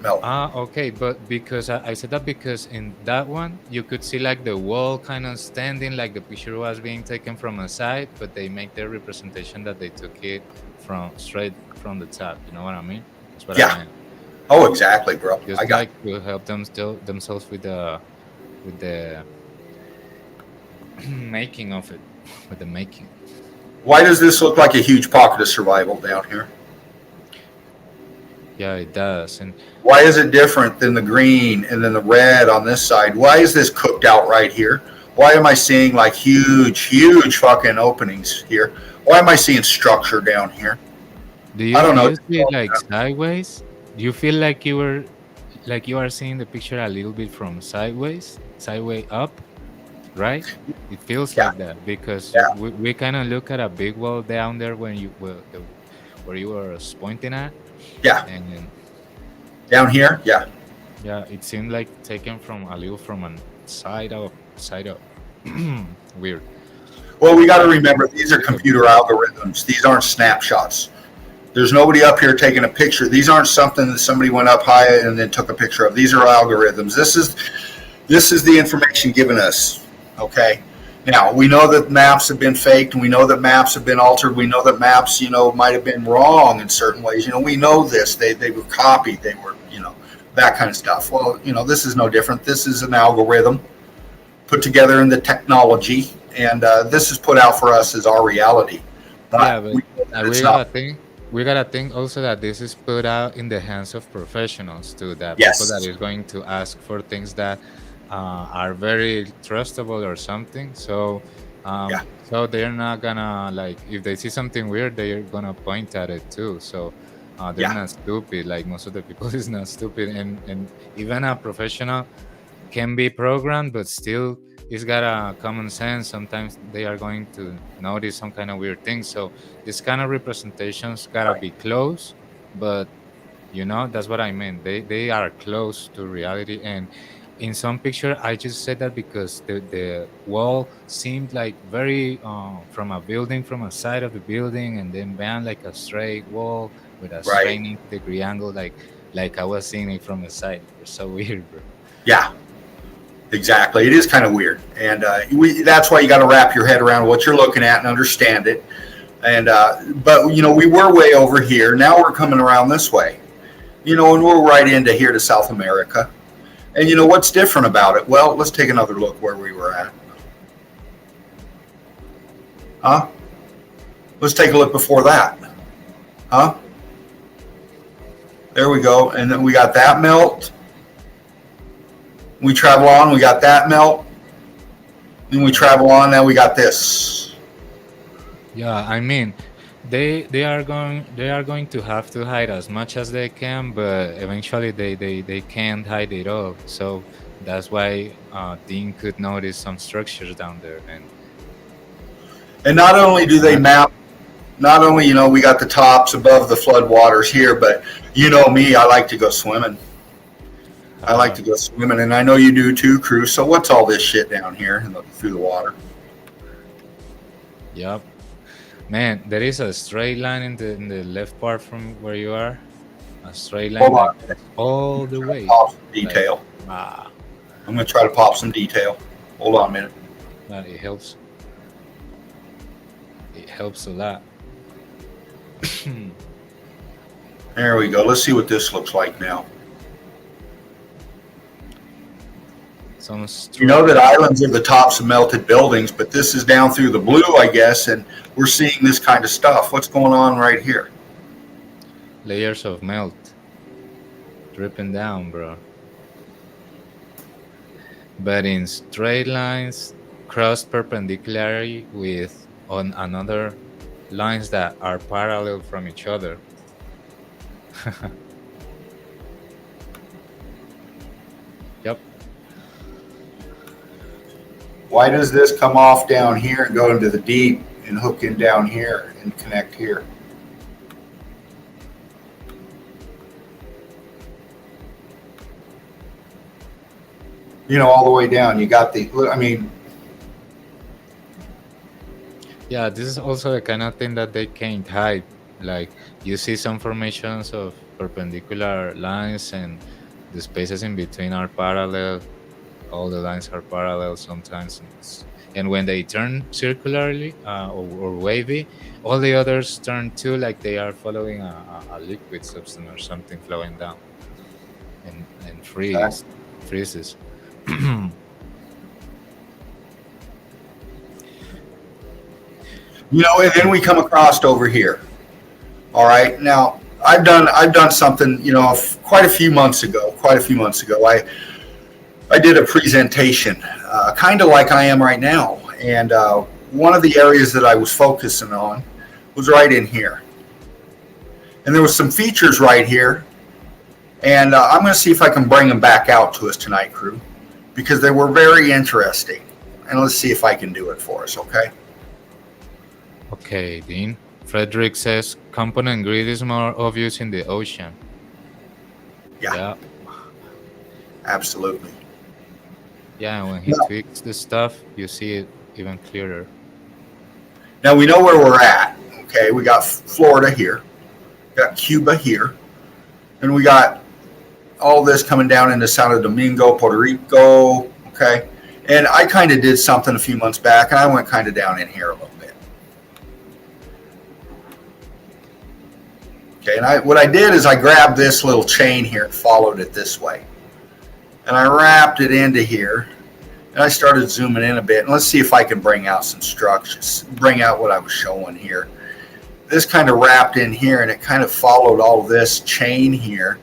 melt. Okay, but because I said that because in that one you could see like the wall kind of standing, like the picture was being taken from a side, but they make their representation that they took it from straight from the top. You know what I mean? That's what I meant. Oh, exactly, bro. Just to help themselves with the making of it, with the making. Why does this look like a huge pocket of survival down here? Yeah, it does. And why is it different than the green and then the red on this side? Why is this cooked out right here? Why am I seeing like huge fucking openings here? Why am I seeing structure down here? I don't know. Do you see it like sideways? Do you feel like you are seeing the picture a little bit from sideways up, right? It feels like that because we kind of look at a big wall down there where you were pointing at. Yeah. And then, down here, yeah. Yeah, it seemed like taken from a little from a side up. Weird. Well, we got to remember these are computer algorithms. These aren't snapshots. There's nobody up here taking a picture. These aren't something that somebody went up high and then took a picture of. These are algorithms. This is the information given us. Okay. Now, we know that maps have been faked, and we know that maps have been altered. We know that maps, might have been wrong in certain ways. We know this. They were copied. They were, that kind of stuff. Well, this is no different. This is an algorithm put together in the technology, and this is put out for us as our reality. Yeah, But but we know that we it's gotta not. think. We gotta think also that this is put out in the hands of professionals too. That people that Yes. is going to ask for things that are very trustable or something. Yeah. So they're not gonna like if they see something weird, they're gonna point at it too. So they're Yeah. not stupid. Like most of the people is not stupid, and even a professional can be programmed, but still it's got a common sense. Sometimes they are going to notice some kind of weird things. So this kind of representations gotta Right. be close, but that's what I meant. They are close to reality, and in some picture, I just said that because the wall seemed like very from a building, from a side of the building, and then band like a straight wall with a Right. straight 90-degree angle, like I was seeing it from the side. It was so weird, bro. Yeah. Exactly. It is kind of weird, and that's why you got to wrap your head around what you're looking at and understand it. And but we were way over here. Now we're coming around this way. And we're right into here to South America. And what's different about it? Well, let's take another look where we were at. Huh? Let's take a look before that. Huh? There we go. And then we got that melt. We travel on, we got that melt. Then we travel on, now we got this. Yeah, I mean, they are going to have to hide as much as they can, but eventually they can't hide it all. So that's why Dean could notice some structures down there, and And not only do they that, map, not only, we got the tops above the flood waters here, but me, I like to go swimming. I like uh, to go swimming, and I know you do too, crew. So what's all this shit down here through the water? yep, man, there is a straight line in the left part from where you are, a straight line Hold that on. goes all the Try to way, pop some like detail. ah, I'm going to try to pop some detail. Hold on a minute. but it helps. It helps a lot. There we go. Let's see what this looks like now. Some You know that islands are the tops of melted buildings, but this is down through the blue, I guess, and we're seeing this kind of stuff. What's going on right here? layers of melt dripping down, bro. But in straight lines crossed perpendicularly with on another lines that are parallel from each other. Yep. Why does this come off down here and go into the deep and hook in down here and connect here? All the way down. You got Yeah, this is also the kind of thing that they can't hide. Like you see some formations of perpendicular lines and the spaces in between are parallel. All the lines are parallel sometimes. And when they turn circularly or wavy, all the others turn too, like they are following a liquid substance or something flowing down and freezes. and then we come across over here. All right. Now, I've done something, quite a few months ago. I did a presentation, kind of like I am right now. And one of the areas that I was focusing on was right in here. And there was some features right here. And I'm going to see if I can bring them back out to us tonight, crew, because they were very interesting. And let's see if I can do it for us, okay? Okay, Dean. Frederick says component grid is more obvious in the ocean. Yeah, Yeah, absolutely. yeah. And when he Now, tweaks the stuff, you see it even clearer. now we know where we're at, okay? We got Florida here, got Cuba here, and we got all this coming down into Santo Domingo, Puerto Rico, okay? And I kind of did something a few months back, and I went kind of down in here a little bit. Okay, and what I did is I grabbed this little chain here and followed it this way. And I wrapped it into here, and I started zooming in a bit. And let's see if I can bring out some structures, bring out what I was showing here. This kind of wrapped in here, and it kind of followed all of this chain here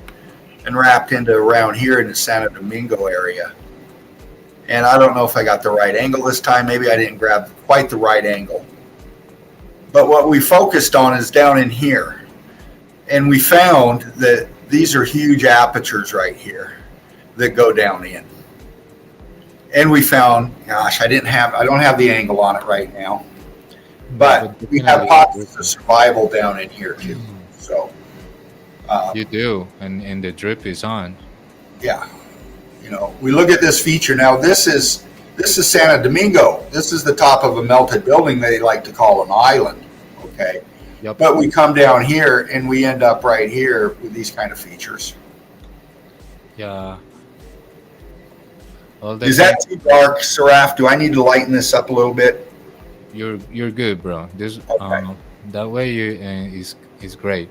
and wrapped into around here in the Santo Domingo area. And I don't know if I got the right angle this time. Maybe I didn't grab quite the right angle. But what we focused on is down in here. And we found that these are huge apertures right here that go down in. And we found, gosh, I don't have the angle on it right now. But we have pockets of survival down in here too. So you do, and the drip is on. Yeah. You know, we look at this feature now. This is Santo Domingo. This is the top of a melted building they like to call an island. Okay. Yep. But we come down here and we end up right here with these kind of features. Yeah. Is that too dark, Seraph? Do I need to lighten this up a little bit? You're good, bro. This Okay. That way is great.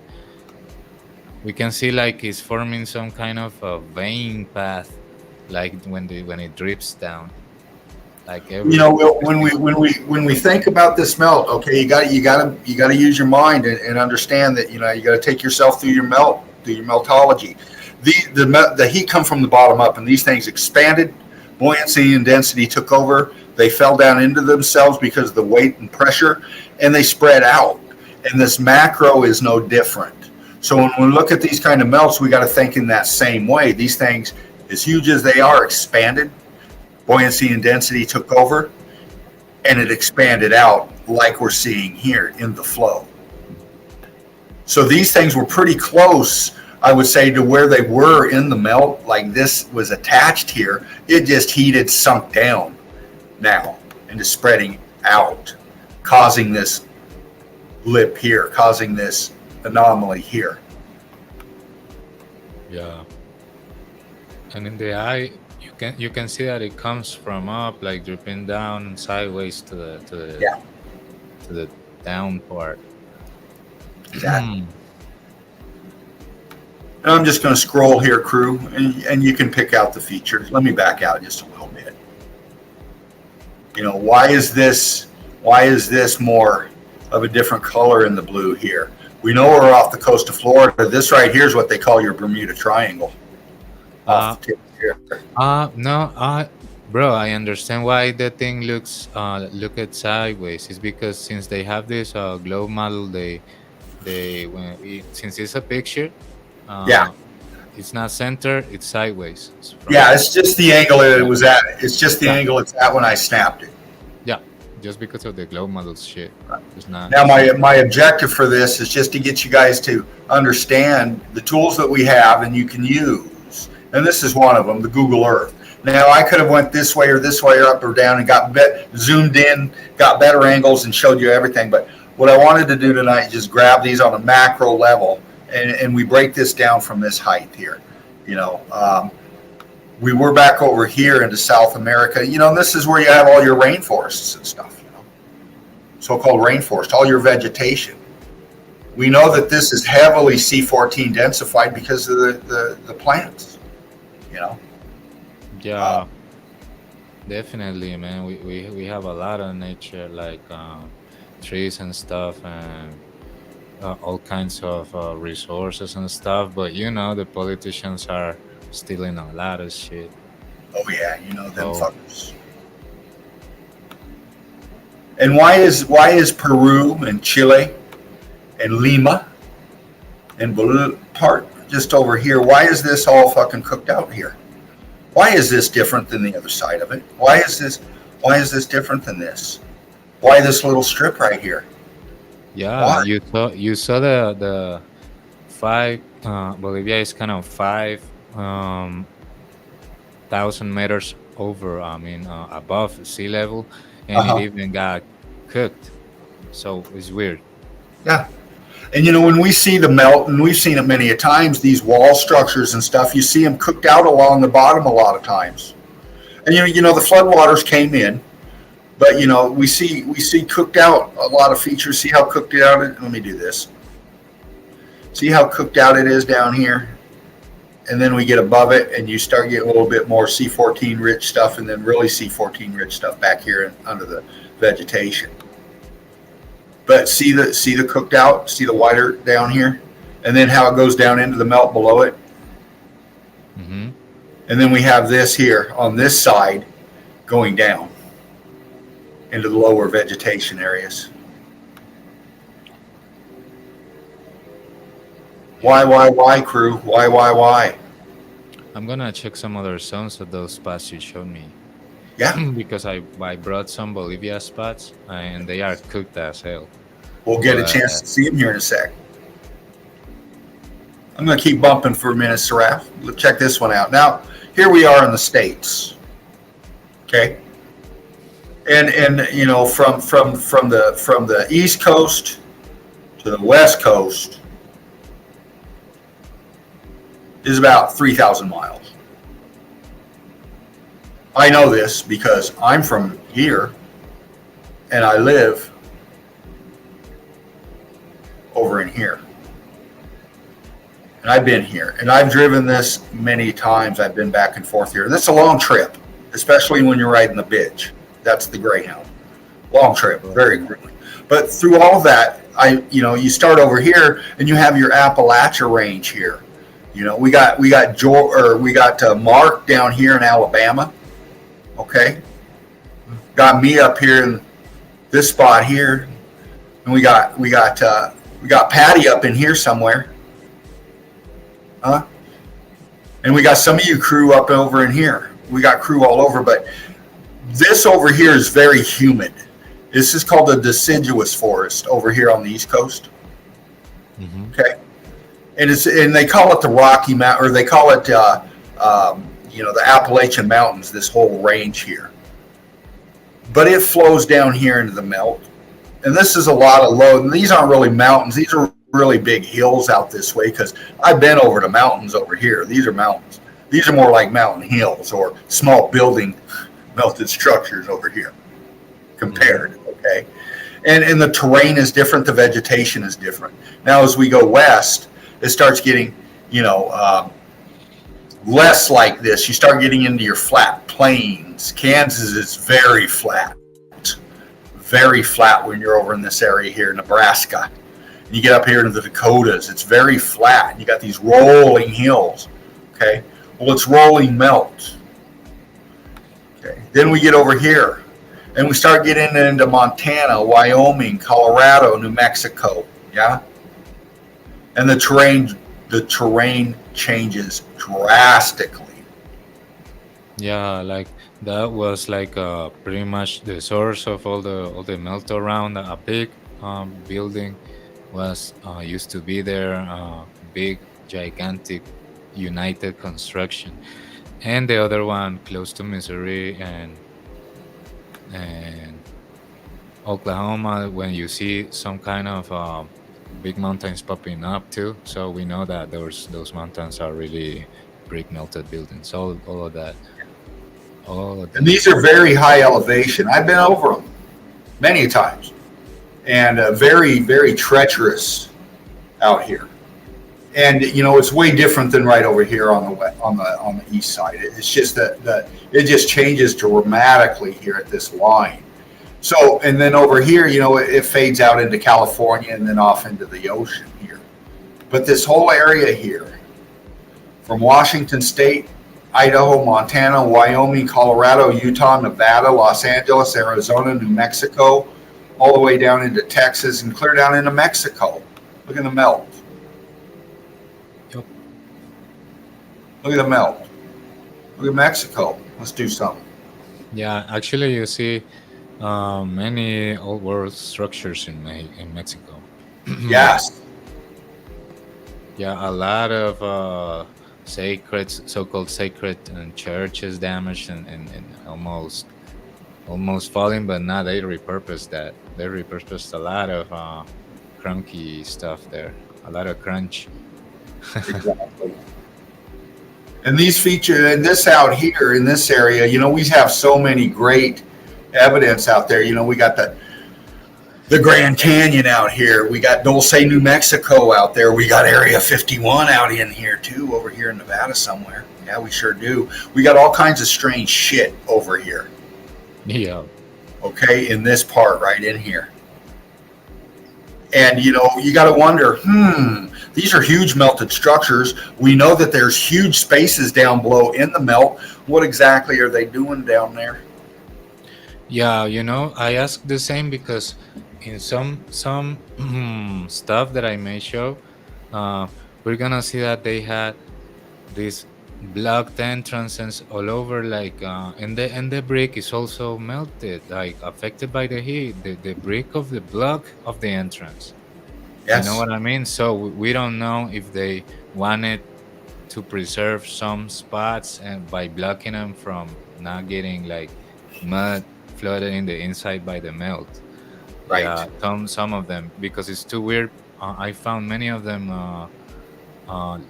We can see like it's forming some kind of a vein path, like when it drips down. Like You know, when we think about this melt, okay, you got to use your mind and understand that, you know, you got to take yourself through your meltology. The heat come from the bottom up, and these things expanded, buoyancy and density took over. They fell down into themselves because of the weight and pressure, and they spread out. And this macro is no different. So when we look at these kind of melts, we got to think in that same way. These things, as huge as they are, expanded, buoyancy and density took over, and it expanded out like we're seeing here in the flow. So these things were pretty close, I would say, to where they were in the melt. Like this was attached here. It just heated, sunk down now into spreading out, causing this lip here, causing this anomaly here. Yeah. And in the eye, you can see that it comes from up, like dripping down and sideways to the down part. Exactly. And I'm just going to scroll here, crew, and you can pick out the features. Let me back out just a little bit. You know, why is this more of a different color in the blue here? We know we're off the coast of Florida. This right here is what they call your Bermuda Triangle. No, bro, I understand why the thing looks look at sideways. It's because since they have this globe model, since it's a picture, it's not centered, it's sideways. It's just the angle it was at. It's just the angle it's at when I snapped it. Yeah, just because of the globe model shit. It's not. Now, my objective for this is just to get you guys to understand the tools that we have and you can use. And this is one of them, the Google Earth. Now, I could have went this way or up or down and got zoomed in, got better angles and showed you everything. But what I wanted to do tonight is just grab these on a macro level, and we break this down from this height here. You know, we were back over here into South America. You know, and this is where you have all your rainforests and stuff, you know, so-called rainforest, all your vegetation. We know that this is heavily C14 densified because of the plants, you know. Yeah, definitely, man. We have a lot of nature, like trees and stuff, and all kinds of resources and stuff. But you know, the politicians are stealing a lot of shit. Oh yeah, you know them fuckers. And why is Peru and Chile and Lima and part just over here? Why is this all fucking cooked out here? Why is this different than the other side of it? Why is this different than this? Why this little strip right here? Yeah, why? you saw the 5 Bolivia is kind of 5,000 meters over. I mean, above sea level, and it even got cooked. So it's weird. Yeah. And, you know, when we see the melt, and we've seen it many a times, these wall structures and stuff, you see them cooked out along the bottom a lot of times. And the floodwaters came in, but we see cooked out a lot of features. See how cooked out it. Let me do this. See how cooked out it is down here, and then we get above it, and you start getting a little bit more C14 rich stuff, and then really C14 rich stuff back here under the vegetation. But see the cooked out, see the whiter down here, and then how it goes down into the melt below it. Mm-hmm. And then we have this here on this side going down into the lower vegetation areas. Why, crew? Why? I'm gonna check some other zones of those spots you showed me. Yeah, Because I brought some Bolivia spots and they are cooked as hell. we'll get a chance to see them here in a sec. I'm going to keep bumping for a minute, Seraph. Let's check this one out. Now, here we are in the States. Okay. And from the East Coast to the West Coast is about 3,000 miles. I know this because I'm from here and I live over in here. And I've been here and I've driven this many times. I've been back and forth here. That's a long trip, especially when you're riding the bitch. That's the Greyhound. Long trip, very grueling. But through all of that, you start over here and you have your Appalachia range here. We got Mark down here in Alabama. Okay, got me up here in this spot here, and we got Patty up in here somewhere, and we got some of you crew up over in here. We got crew all over, but this over here is very humid. This is called the deciduous forest over here on the East Coast. Okay, and they call it the Rocky Mountain, or they call it the Appalachian Mountains, this whole range here. But it flows down here into the melt. And this is a lot of low. And these aren't really mountains. These are really big hills out this way because I've been over the mountains over here. These are mountains. These are more like mountain hills or small building melted structures over here compared. Okay. And the terrain is different. The vegetation is different. Now, as we go west, it starts getting, less like this. You start getting into your flat plains. Kansas is very flat when you're over in this area here, Nebraska. And you get up here into the Dakotas, it's very flat. You got these rolling hills. Okay, well, it's rolling melt. Okay, then we get over here and we start getting into Montana, Wyoming, Colorado, New Mexico. Yeah, and the terrain changes drastically. Yeah, like that was like pretty much the source of all the melt around. A big building was used to be there, big, gigantic, united construction, and the other one close to Missouri and Oklahoma. When you see some kind of big mountains popping up too, so we know that those mountains are really brick melted buildings. All of that. And these are very high elevation. I've been over them many times, and very, very treacherous out here. And it's way different than right over here on the east side. It's just that it just changes dramatically here at this line. So, and then over here, it fades out into California and then off into the ocean here. But this whole area here, from Washington State, Idaho, Montana, Wyoming, Colorado, Utah, Nevada, Los Angeles, Arizona, New Mexico, all the way down into Texas and clear down into Mexico. Look at the melt. Yep. Look at the melt. Look at Mexico. Let's do something. Yeah, actually, you see many old world structures in Mexico. Yes. Yeah, a lot of so-called sacred churches damaged and almost falling, but now they repurposed that. They repurposed a lot of crunky stuff there, a lot of crunch. Exactly. And these feature and this out here in this area, we have so many great evidence out there. We got the Grand Canyon out here. We got Dulce, New Mexico out there. We got Area 51 out in here too, over here in Nevada somewhere. Yeah, we sure do. We got all kinds of strange shit over here. Yeah. Okay, in this part right in here. And you got to wonder, these are huge melted structures. We know that there's huge spaces down below in the melt. What exactly are they doing down there? Yeah, I ask the same because in some stuff that I may show, we're gonna see that they had these blocked entrances all over, like and the brick is also melted, like affected by the heat. The brick of the block of the entrance. You know Yes, what I mean? So we don't know if they wanted to preserve some spots and by blocking them from not getting like mud flooded in the inside by the melt. Yeah, right. some of them because it's too weird. I found many of them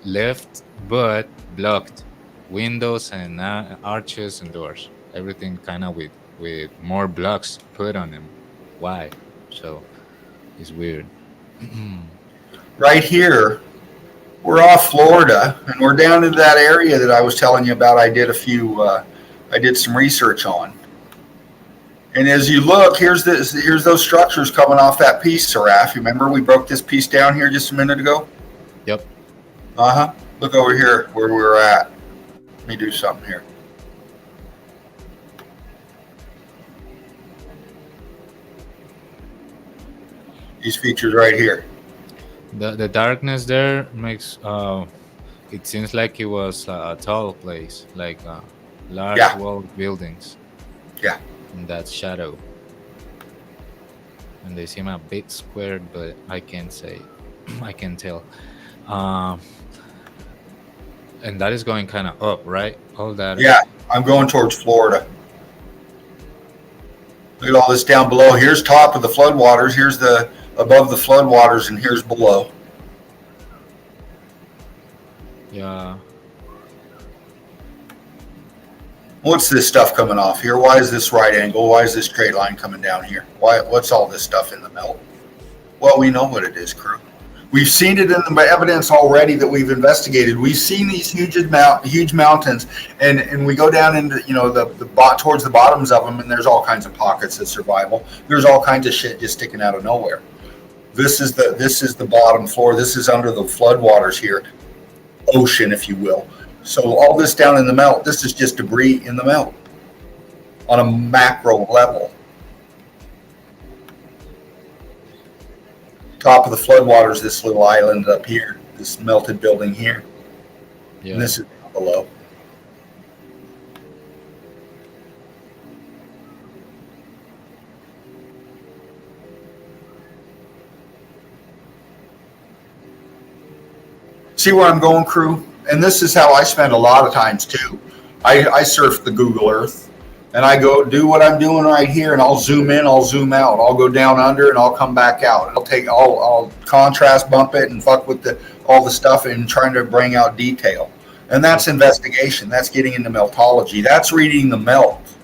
left but blocked windows and arches and doors. Everything kind of with more blocks put on them. Why? So it's weird. Right here, we're off Florida, and we're down in that area that I was telling you about. I did some research on. And as you look, here's those structures coming off that piece, Seraph. You remember we broke this piece down here just a minute ago? Yep. Uh-huh. Look over here where we were at. Let me do something here. These features right here. The darkness there makes it seems like it was a tall place, like large Yeah, walled buildings yeah. in that shadow, and they seem a bit squared, but I can't say. I can tell. Um, and that is going kind of up, right? All that. Yeah, I'm going towards Florida. Look at all this down below. Here's top of the floodwaters. Here's the above the floodwaters, and here's below. Yeah. What's this stuff coming off here? Why is this right angle? Why is this straight line coming down here? What's all this stuff in the melt? Well, we know what it is, crew. We've seen it in the evidence already that we've investigated. We've seen these huge mountains, and we go down into towards the bottoms of them, and there's all kinds of pockets of survival. There's all kinds of shit just sticking out of nowhere. This is the bottom floor. This is under the floodwaters here, ocean, if you will. So all this down in the melt, this is just debris in the melt on a macro level. Top of the floodwaters, this little island up here, this melted building here, Yeah. and this is down below. See where I'm going, crew? And this is how I spend a lot of times too. I surf the Google Earth, and I go do what I'm doing right here, and I'll zoom in, I'll zoom out, I'll go down under, and I'll come back out. I'll contrast bump it and fuck with all the stuff and trying to bring out detail. And that's investigation. That's getting into meltology. That's reading the melt.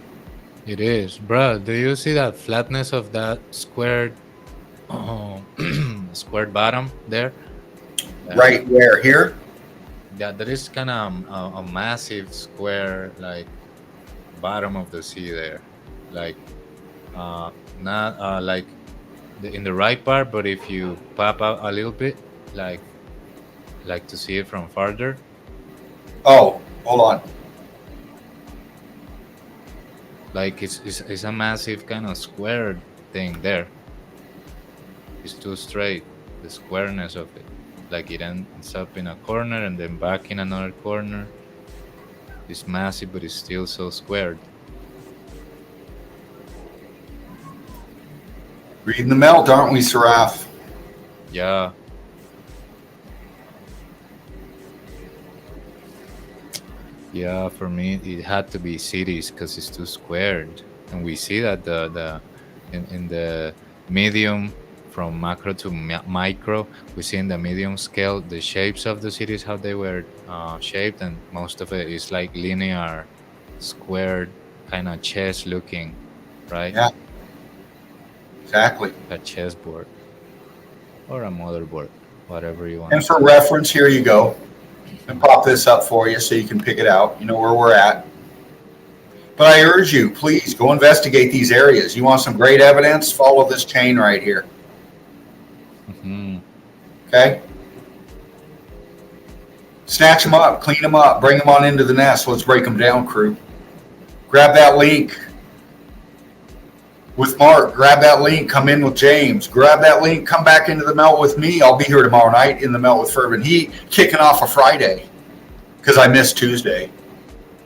It is, bro. Do you see that flatness of that squared, oh, squared bottom there? Right where? Here? Yeah, there is kind of a massive square like bottom of the sea there, like not like in the right part, but if you pop out a little bit, like to see it from farther. Oh, hold on. Like it's a massive kind of squared thing there. It's too straight, the squareness of it. Like it ends up in a corner and then back in another corner. It's massive, but it's still so squared. Reading the melt, aren't we, Seraph? Yeah. Yeah, for me it had to be cities because it's too squared, and we see that the in the medium from macro to micro. We see in the medium scale the shapes of the cities, how they were shaped, and most of it is like linear, squared, kind of chess looking, right? Yeah, exactly. A chessboard or a motherboard, whatever you want to And for call it. reference, here you go. And pop this up for you so you can pick it out. You know where we're at. But I urge you, please go investigate these areas. You want some great evidence? Follow this chain right here. Mhm. Okay? Snatch them up, clean them up, bring them on into the nest. Let's break them down, crew. Grab that link with Mark. Grab that link. Come in with James. Grab that link. Come back into the melt with me. I'll be here tomorrow night in the melt with Fervent Heat, kicking off a Friday because I missed Tuesday.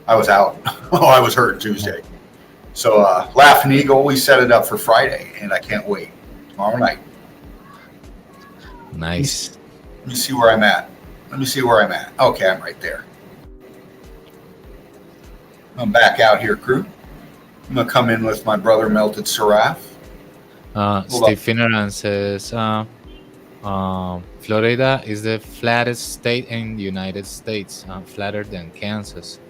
I was out. Oh, I was hurt Tuesday. So Laughing Eagle, we set it up for Friday, and I can't wait. Tomorrow night. Nice. Let me see where I'm at. Okay, I'm right there. I'm back out here, crew. I'm going to come in with my brother, Melted Seraph. Steve Finneran says Florida is the flattest state in the United States, flatter than Kansas.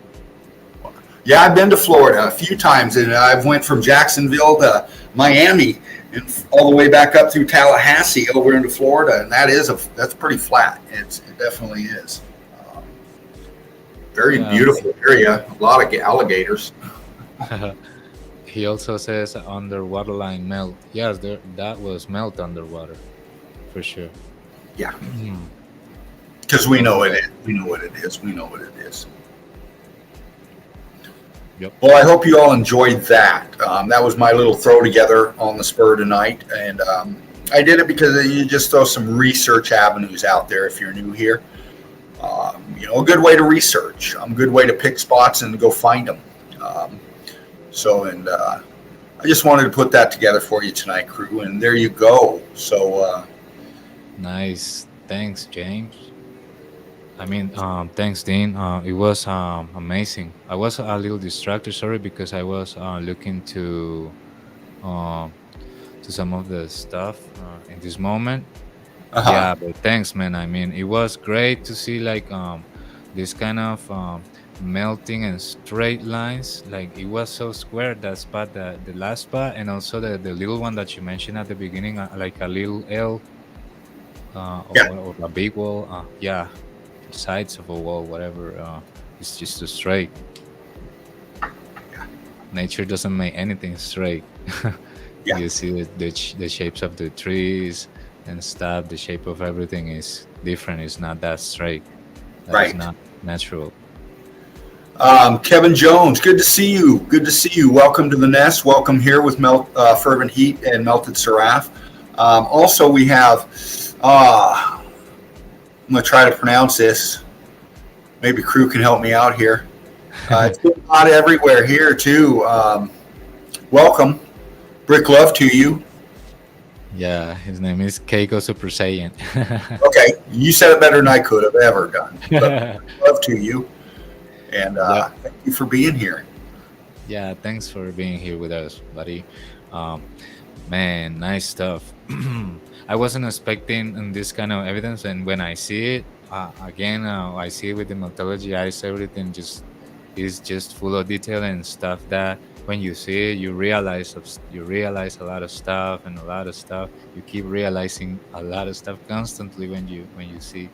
Yeah, I've been to Florida a few times, and I've went from Jacksonville to Miami and all the way back up through Tallahassee over into Florida, and that's pretty flat. It definitely is. Very beautiful area. A lot of alligators. He also says underwater line melt. Yes, that was melt underwater, for sure. Yeah, because we know it is. We know what it is. Yep. Well, I hope you all enjoyed that. That was my little throw together on the spur tonight. And I did it because you just throw some research avenues out there if you're new here. A good way to research, a good way to pick spots and go find them. I just wanted to put that together for you tonight, crew. And there you go. So nice. Thanks, James. I mean, thanks, Dean. It was amazing. I was a little distracted, sorry, because I was looking to some of the stuff in this moment. Yeah, but thanks, man. I mean, it was great to see like this kind of melting and straight lines. Like it was so square, that spot, the last spot, and also the little one that you mentioned at the beginning, like a little L or a big wall. Yeah. Sides of a wall, whatever, it's just too straight. Nature doesn't make anything straight. You see the shapes of the trees and stuff. The shape of everything is different. It's not that straight. That's not natural. Kevin Jones, good to see you. Welcome to the nest. Welcome here with Fervent Heat and Melted Seraph. Also, we have I'm going to try to pronounce this. Maybe crew can help me out here. It's been hot everywhere here, too. Welcome. Brick love to you. Yeah, his name is Keiko Super Saiyan. Okay, you said it better than I could have ever done. But love to you. And thank you for being here. Yeah, thanks for being here with us, buddy. Man, nice stuff. I wasn't expecting this kind of evidence, and when I see it again, I see it with the Meltology eyes. Everything is just full of detail and stuff that when you see it, you realize a lot of stuff and a lot of stuff. You keep realizing a lot of stuff constantly when you see.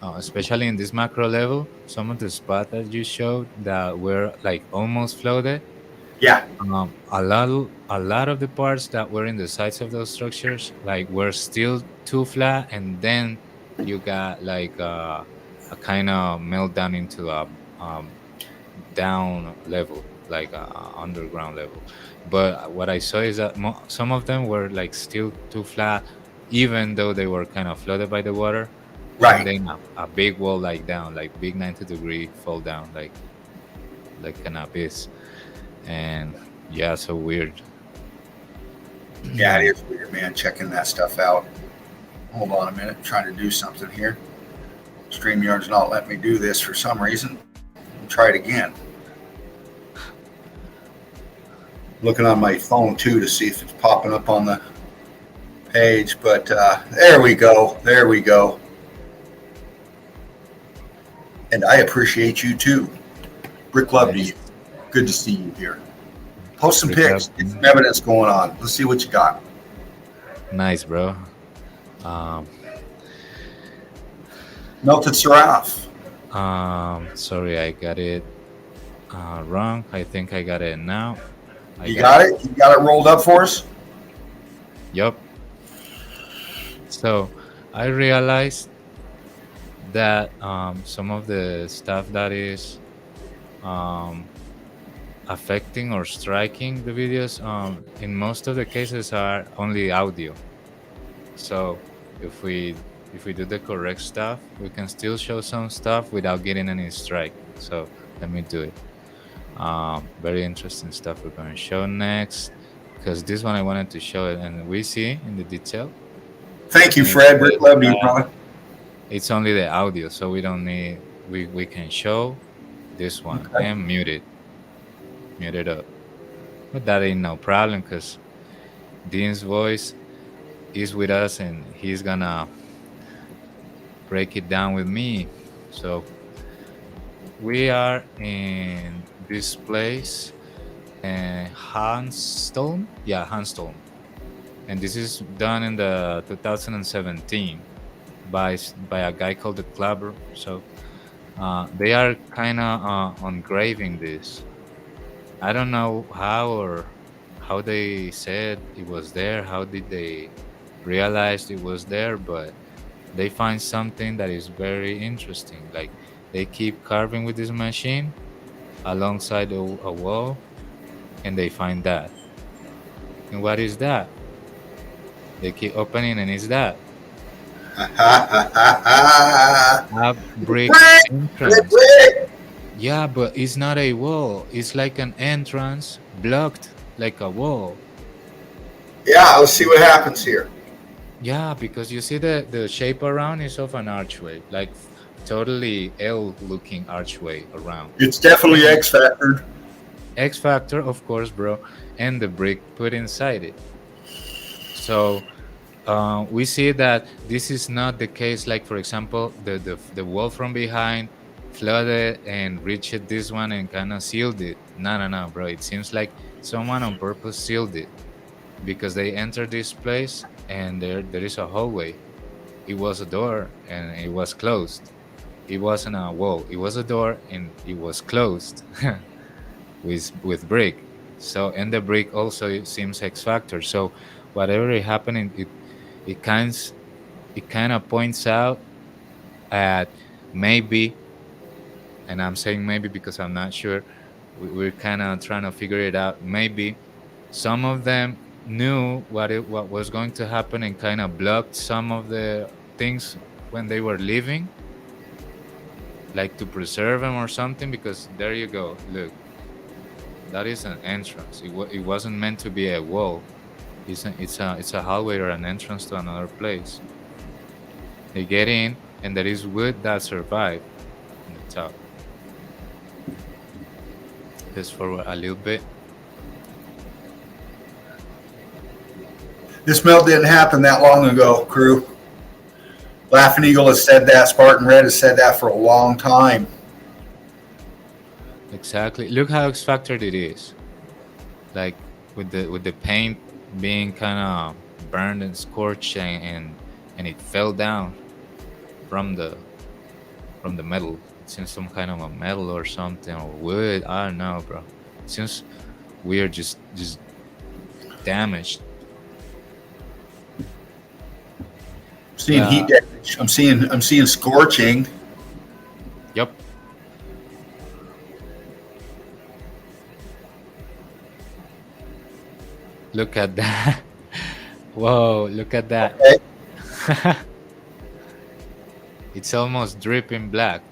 Especially in this macro level, some of the spots that you showed that were like almost floated. Yeah. A lot of the parts that were in the sides of those structures like were still too flat, and then you got like a kind of melt down into a down level, like a underground level. But what I saw is that some of them were like still too flat, even though they were kind of flooded by the water. Right. And then a big wall like down, like big 90-degree fall down, like an abyss. And yeah, so weird. Yeah, it is weird, man. Checking that stuff out. Hold on a minute. I'm trying to do something here. StreamYard's not letting me do this for some reason. I'll try it again. Looking on my phone too to see if it's popping up on the page, but there we go. There we go. And I appreciate you too. Brick love to you. Nice. Good to see you here. Post some Break up. pics. Get some evidence going on. Let's see what you got. Nice, bro. Um, Melted Seraph. Sorry, I got it wrong. I think I got it now. You got it? You got it rolled up for us? Yup. So I realized that some of the stuff that is um, affecting or striking the videos, in most of the cases are only audio. So if we do the correct stuff, we can still show some stuff without getting any strike. So let me do it. Very interesting stuff we're going to show next, because this one I wanted to show it, and we see in the detail. Thank you, Fred. Brick love to you, brother. It's only the audio, so we don't need. We can show this one and mute it up. But that ain't no problem, because Dean's voice is with us, and he's gonna break it down with me. So we are in this place, Handstone. Yeah, Handstone. And this is done in the 2017 by a guy called the Clubber. So they are kind of engraving this. I don't know how they said it was there. How did they realize it was there? But they find something that is very interesting. Like, they keep carving with this machine alongside a wall, and they find that. And what is that? They keep opening, and it's that a brick entrance. Yeah, but it's not a wall. It's like an entrance blocked like a wall. Yeah, let's see what happens here. Yeah, because you see the shape around is of an archway, like totally L-looking archway around. It's definitely X Factor. X Factor, of course, bro, and the brick put inside it. So we see that this is not the case. Like, for example, the wall from behind flooded and reached this one and kind of sealed it. No, bro. It seems like someone on purpose sealed it, because they entered this place and there is a hallway. It was a door and it was closed. It wasn't a wall. It was a door and it was closed with brick. So, and the brick also, it seems X Factor. So whatever is happening, it kind of points out at maybe, and I'm saying maybe because I'm not sure. We're kind of trying to figure it out. Maybe some of them knew what was going to happen and kind of blocked some of the things when they were leaving, like to preserve them or something. Because there you go, look, that is an entrance. It wasn't meant to be a wall. It's a hallway or an entrance to another place. They get in, and there is wood that survived on the top. Just forward a little bit. This melt didn't happen that long ago, crew. Laughing Eagle has said that. Spartan Red has said that for a long time. Exactly. Look how X Factored it is. Like, with the paint being kind of burned and scorched, and it fell down from the metal. It seems some kind of a metal or something, or wood. I don't know, bro. It seems weird, just damaged. I'm seeing heat damage. I'm seeing scorching. Yep. Look at that. Whoa, look at that. Okay. It's almost dripping black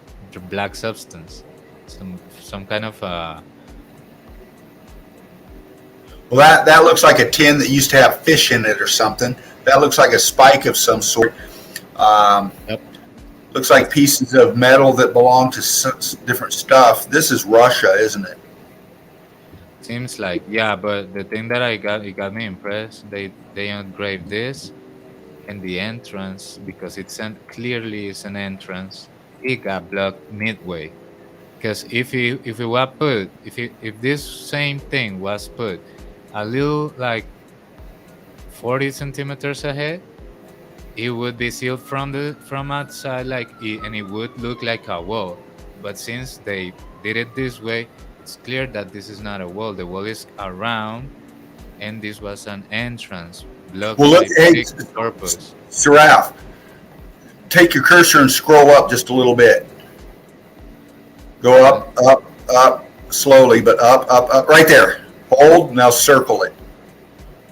substance. Some kind of Well, that looks like a tin that used to have fish in it or something. That looks like a spike of some sort. Yep. Looks like pieces of metal that belong to different stuff. This is Russia, isn't it? Seems like, yeah, but the thing that it got me impressed. They engraved this and the entrance, because clearly is an entrance, it got blocked midway. Because if this same thing was put a little like 40 centimeters ahead, it would be sealed from outside, and it would look like a wall. But since they did it this way, it's clear that this is not a wall. The wall is around, and this was an entrance blocked Well, look, by hey, fixed purpose. Seraph, take your cursor and scroll up just a little bit. Go up, up, up, slowly, but up, up, up. Right there. Hold, now circle it.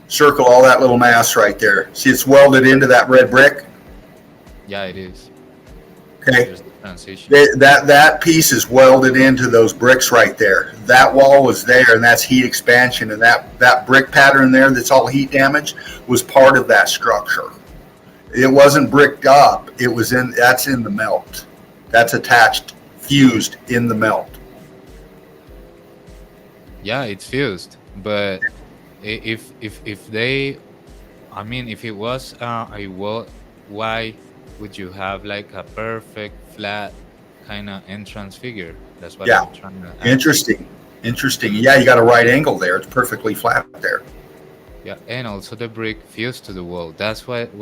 Circle all that little mass right there. See, it's welded into that red brick? Yeah, it is. Okay. There's the transition. That piece is welded into those bricks right there. That wall was there, and that's heat expansion, and that brick pattern there that's all heat damage was part of that structure. It wasn't bricked up. That's in the melt. That's attached, fused in the melt. Yeah, it's fused, but if they, I mean, if it was a wall, why would you have like a perfect flat kind of entrance figure? That's what Yeah. I'm trying to ask. Interesting. Yeah, you got a right angle there. It's perfectly flat there. Yeah, and also the brick fused to the wall. That's what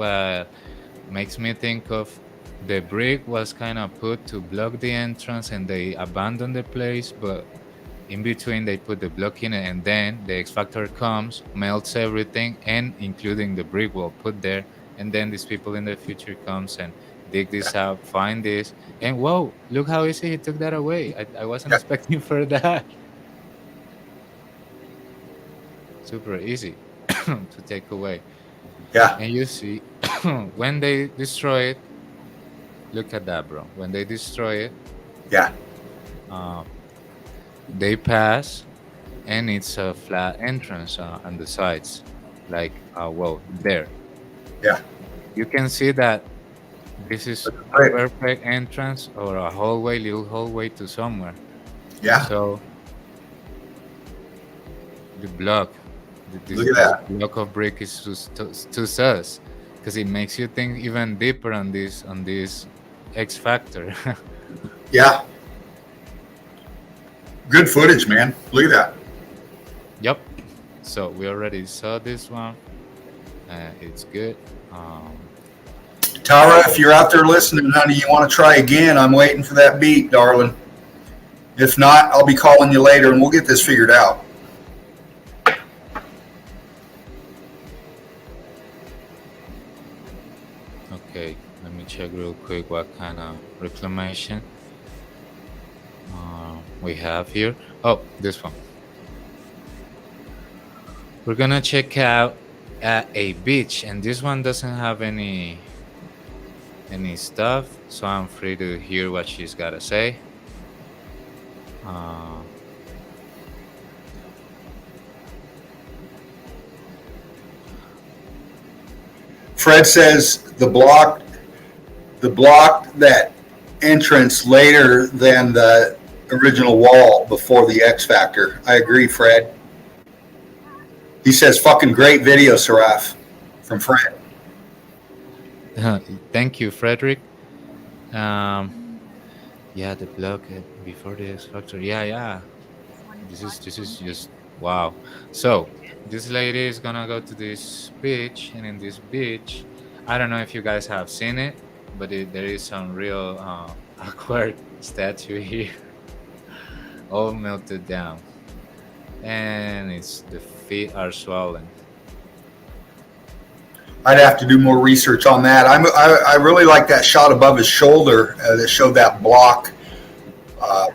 makes me think of the brick was kind of put to block the entrance, and they abandoned the place, but in between they put the block in it, and then the X Factor comes, melts everything, and including the brick wall put there, and then these people in the future comes and dig this out, find this, and whoa, look how easy he took that away. I wasn't Yeah. expecting for that. Super easy to take away. Yeah. And you see, when they destroy it, look at that, bro. When they destroy it, Yeah. they pass, and it's a flat entrance on the sides, like whoa, there. Yeah. You can see that this is a Right. perfect entrance or a little hallway to somewhere. Yeah. So the block, Look at that. block of brick is too sus, because it makes you think even deeper on this X Factor. Yeah. Good footage, man. Look at that. Yep. So we already saw this one. It's good. Tara, if you're out there listening, honey, you want to try again? I'm waiting for that beat, darling. If not, I'll be calling you later and we'll get this figured out. Okay, let me check real quick what kind of reclamation we have here. Oh, this one. We're gonna check out a beach, and this one doesn't have any stuff, so I'm free to hear what she's gotta say. Fred says the block that entrance later than the original wall before the X Factor. I agree, Fred. He says, fucking great video, Seraph, from Fred. Thank you, Frederick. Yeah, the block before the X Factor. Yeah. This is just wow. So this lady is gonna go to this beach, and in this beach, I don't know if you guys have seen it, but there is some real awkward statue here, all melted down, and the feet are swollen. I'd have to do more research on that. I really like that shot above his shoulder that showed that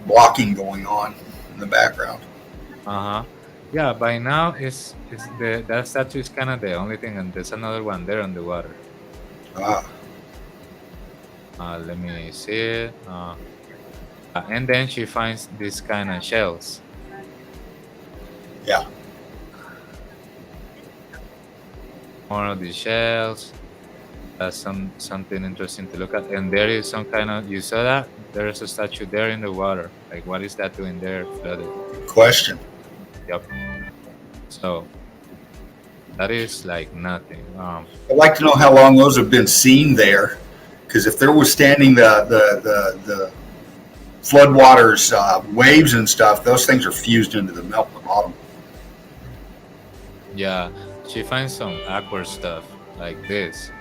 blocking going on in the background. Yeah, by now that statue is kind of the only thing, and there's another one there on the water. Let me see it. And then she finds these kind of shells. Yeah. More of these shells. That's something interesting to look at. And there is some kind of, you saw that? There's a statue there in the water. Like, what is that doing there flooded? Question. Yep. So That is like nothing. I'd like to know how long those have been seen there, because if they're withstanding the floodwaters, waves and stuff, those things are fused into the melt in the bottom. Yeah, she finds some awkward stuff like this.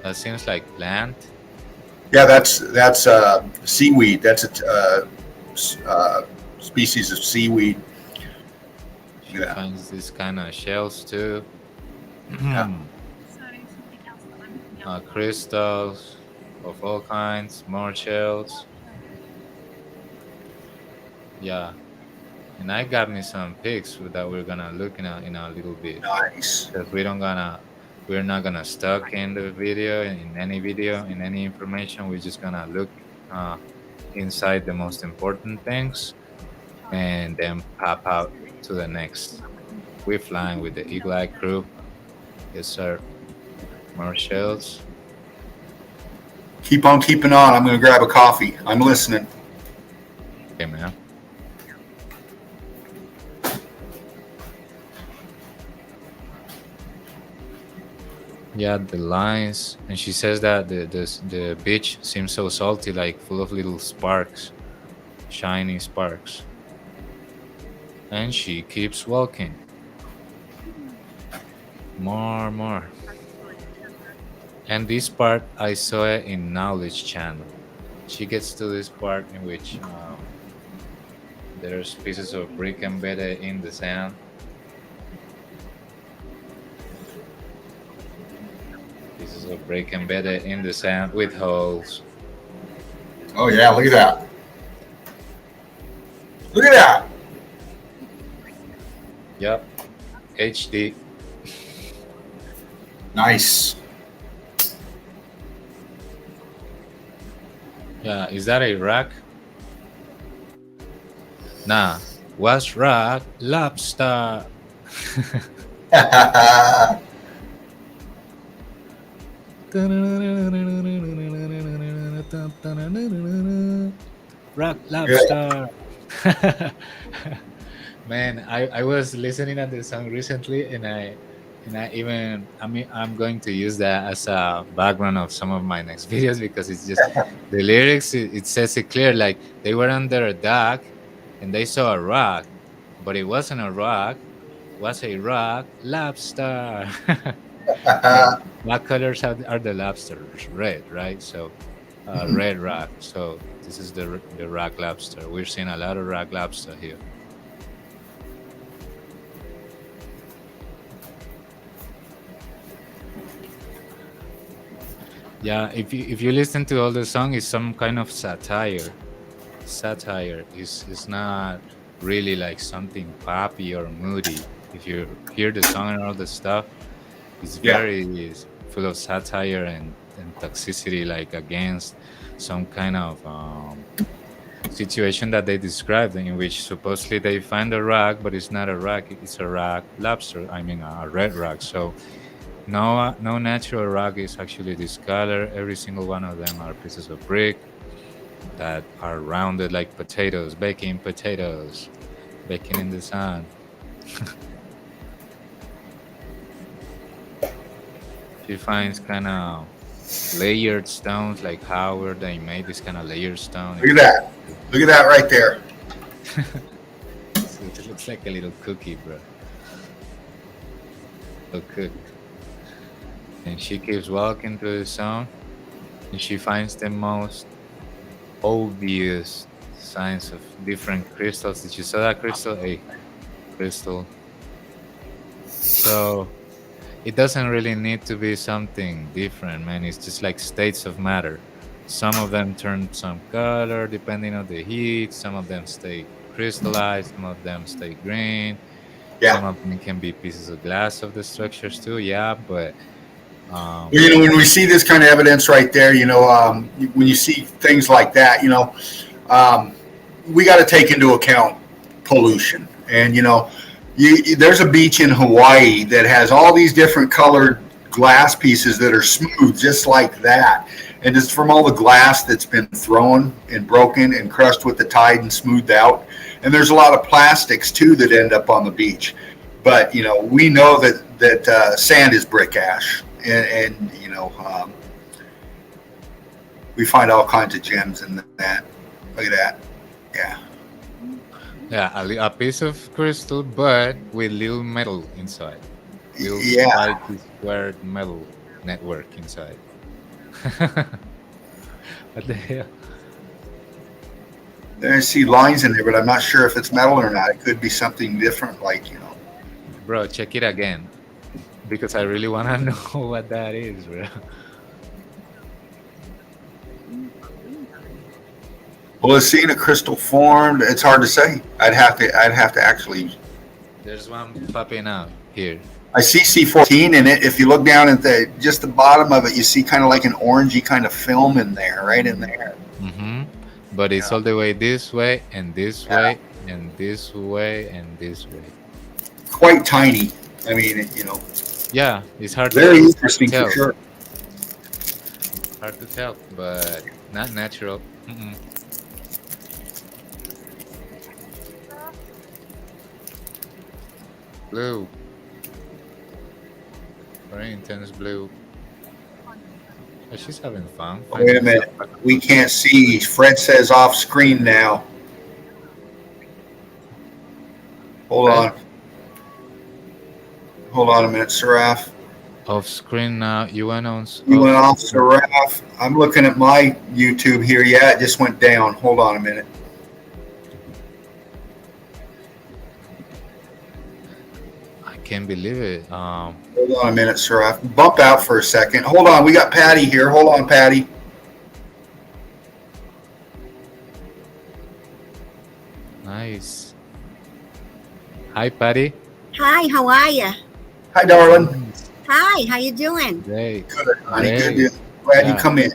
That seems like plant. Yeah, that's seaweed. That's a species of seaweed. She Yeah, finds this kind of shells too. yeah. Crystals of all kinds, more shells. Yeah, and I got me some pics that we're gonna look in a little bit Nice. because we're not gonna stuck in the video in any information. We're just gonna look uh, inside the most important things and then pop out to the next. We're flying with the Eagle Eye crew. Yes, sir. More shells. Keep on keeping on. I'm going to grab a coffee. I'm listening. Okay, man. Yeah, the lines, and she says that the beach seems so salty, like full of little sparks, shiny sparks. And she keeps walking. More. And this part I saw it in Knowledge Channel. She gets to this part in which there's pieces of brick embedded in the sand. Pieces of brick embedded in the sand with holes. Oh, yeah. Look at that. Look at that. Yep. HD. Nice. Yeah, is that a rock? Nah. What's rock? Lobster. Rock Good. lobster. Man, I was listening at the song recently, and I mean I'm going to use that as a background of some of my next videos because it's just the lyrics. It says it clear, like they were under a dock and they saw a rock, but it wasn't a rock. It was a rock lobster. And what colors are the lobsters? Red, right? So red rock. So this is the rock lobster. We're seeing a lot of rock lobster here. Yeah, if you listen to all the song, it's some kind of satire. Satire is not really like something poppy or moody. If you hear the song and all the stuff, it's Yeah. very full of satire and toxicity, like against some kind of situation that they described, in which supposedly they find a rock, but it's not a rock; it's a rock lobster. I mean, a red rock. So no natural rock is actually this color. Every single one of them are pieces of brick that are rounded like potatoes, baking in the sun. She finds kind of layered stones, like how were they made this kind of layered stone? Look at that. Look at that right there. It looks like a little cookie, bro. So cooked. And she keeps walking through the zone, and she finds the most obvious signs of different crystals. Did you saw that crystal? A crystal. So it doesn't really need to be something different, man. It's just like states of matter. Some of them turn some color depending on the heat. Some of them stay crystallized. Some of them stay green. Some Yeah. of them can be pieces of glass of the structures too. Yeah, but Well, when we see this kind of evidence right there, when you see things like that, um, we got to take into account pollution. And there's a beach in Hawaii that has all these different colored glass pieces that are smooth, just like that. And it's from all the glass that's been thrown and broken and crushed with the tide and smoothed out. And there's a lot of plastics too that end up on the beach. But we know that sand is brick ash, and we find all kinds of gems in that. Look at that. Yeah. Yeah, a piece of crystal, but with little metal inside. Little Yeah. spiky squared metal network inside. What the hell? I see lines in there, but I'm not sure if it's metal or not. It could be something different, Bro, check it again. Because I really want to know what that is, bro. Well, is seeing a crystal formed? It's hard to say. I'd have to actually. There's one popping out here. I see C14 in it. If you look down at just the bottom of it, you see kind of like an orangey kind of film in there, right in there. Mm-hmm. But it's all the way this way and this way and this way and this way. Quite tiny. I mean, Yeah, it's hard. Very to interesting tell. for sure. Hard to tell, but not natural. Mm-mm. Blue. Very intense blue. Oh, she's having fun. Wait a minute. We can't see. Fred says off screen now. Hold on. Hold on a minute, Seraph. Off screen now. You went on. You went off, Seraph. I'm looking at my YouTube here. Yeah, it just went down. Hold on a minute. I can't believe it. Hold on a minute, Seraph. Bump out for a second. Hold on. We got Patty here. Hold on, Patty. Nice. Hi, Patty. Hi, how are you? Hi, darling. Hi, how you doing? Great. Good, honey. Great. Good. Glad you Yeah. come in.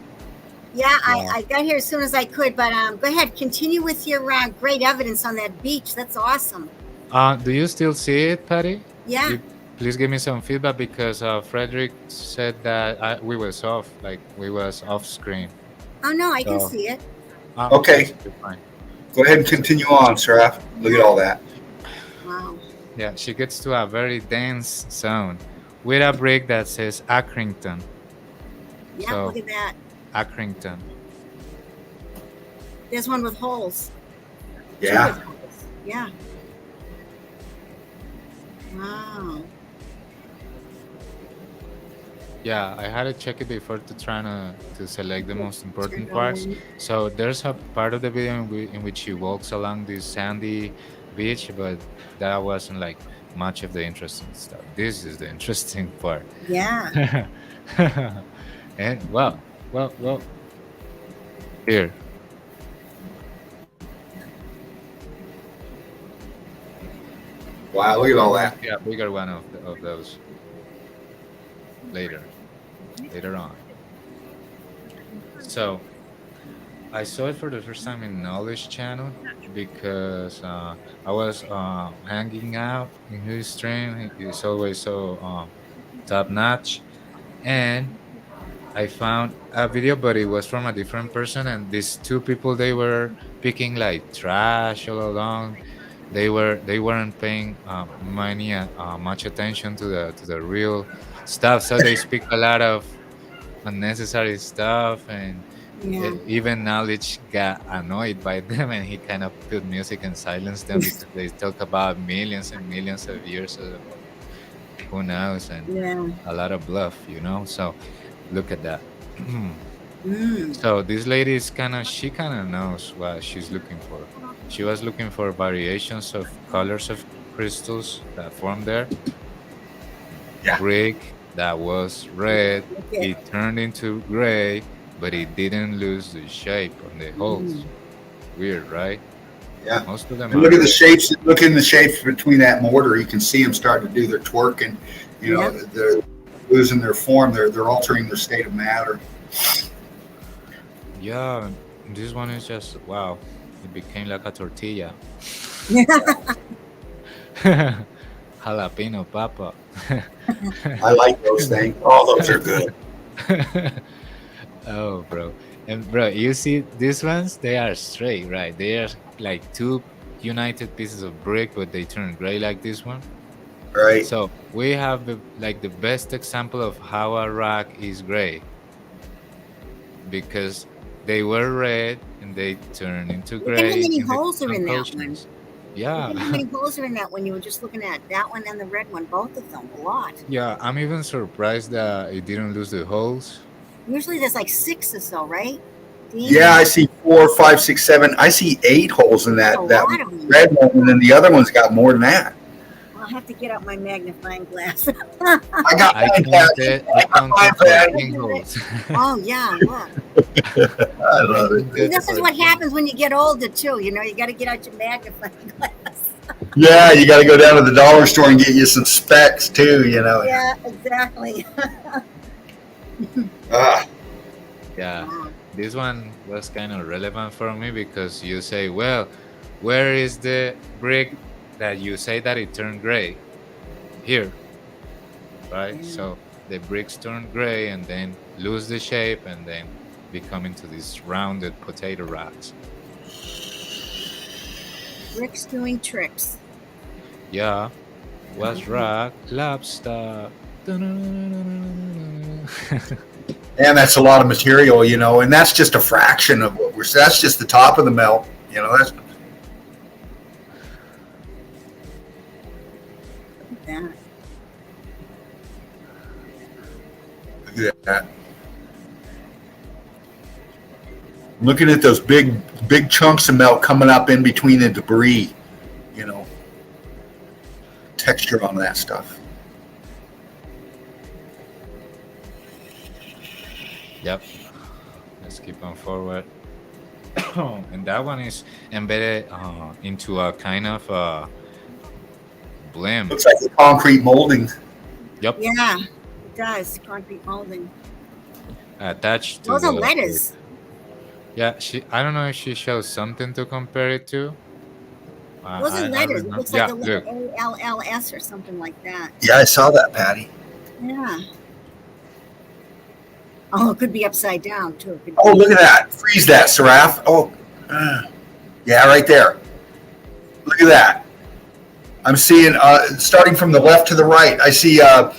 Yeah, I got here as soon as I could, but go ahead, continue with your great evidence on that beach. That's awesome. Do you still see it, Patty? Yeah. Please give me some feedback because Frederick said that we was off, like we was off screen. Oh no, I can So- see it. Okay. you're fine. Go ahead and continue on, Seraph. Look at all that. Wow. Yeah, she gets to a very dense zone with a brick that says Accrington. Yeah, So- look at that. Accrington. There's one with holes. Two Yeah. with holes. Yeah. Wow. Yeah, I had to check it before to try to select the most important parts. So there's a part of the video in which she walks along this sandy beach, but that wasn't like much of the interesting stuff. This is the interesting part. Yeah. And well. Here. Wow, look at all that. Yeah, bigger one of those later on. So I saw it for the first time in Knowledge Channel because I was hanging out in his stream. He's always so top notch, and I found a video, but it was from a different person. And these two people, they were picking like trash all along. They weren't paying much attention to the real stuff. So they speak a lot of unnecessary stuff, and Yeah. even Knowledge got annoyed by them, and he kind of put music and silenced them because they talk about millions and millions of years of who knows, and Yeah. a lot of bluff, So look at that. Mm. So this lady is she kind of knows what she's looking for. She was looking for variations of colors of crystals that formed there. Yeah. Brick that was red, Okay. it turned into gray, but it didn't lose the shape on the holes. Weird, right? Yeah. Most of them. And look at the shapes. Look in the shapes between that mortar. You can see them starting to do their twerk, and they're losing their form. They're altering their state of matter. Yeah, this one is just wow. It became like a tortilla. jalapeno papa. I like those things. Oh, those are good. Oh, bro. And bro, you see these ones? They are straight, right? They are like two united pieces of brick, but they turn gray like this one. Right. So we have the best example of how a rock is gray because they were red and they turn into Look at how gray many in the holes are in that one. decompositions. Look Yeah. at how many holes are in that one you were just looking at. That one and the red one, both of them, a lot. Yeah, I'm even surprised that it didn't lose the holes. Usually there's like 6 or so, right? Dean? Yeah, I see 4, 5, 6, 7. I see 8 holes in that A that lot of them. red one, and then the other one's got more than that. I'll have to get out my magnifying glass. I got I mine, counted, I counted Patty. 14 holes. Oh yeah, look. I love it. See, this is what happens when you get older too. You know, you got to get out your magnifying glass. Yeah, you got to go down to the dollar store and get you some specs too. You know. Yeah, exactly. Ah, Yeah, this one was kind of relevant for me because you say, well, where is the brick that you say that it turned gray? Here, right? So the bricks turn gray and then lose the shape and then become into these rounded potato rocks. Rick's doing tricks. Yeah, was rock, lobster. and that's a lot of material, you know, and that's just a fraction of what we're. That's just the top of the melt, you know. That's Yeah. look at that. Looking at those big chunks of melt coming up in between the debris, you know, texture on that stuff. Yep. Let's keep on forward. And that one is embedded into a kind of blimp. Looks like a concrete molding. Yep. Yeah, it does. Concrete molding. Attached to Those are the letters. Yeah, I don't know if she shows something to compare it to. Those are letters. It remember- looks yeah, like the letter look. ALLS or something like that. Yeah, I saw that, Patty. Yeah. Oh, it could be upside down too. It could Oh, be- look at that. Freeze that, Seraph. Oh, yeah, right there. Look at that. I'm seeing, starting from the left to the right, I see an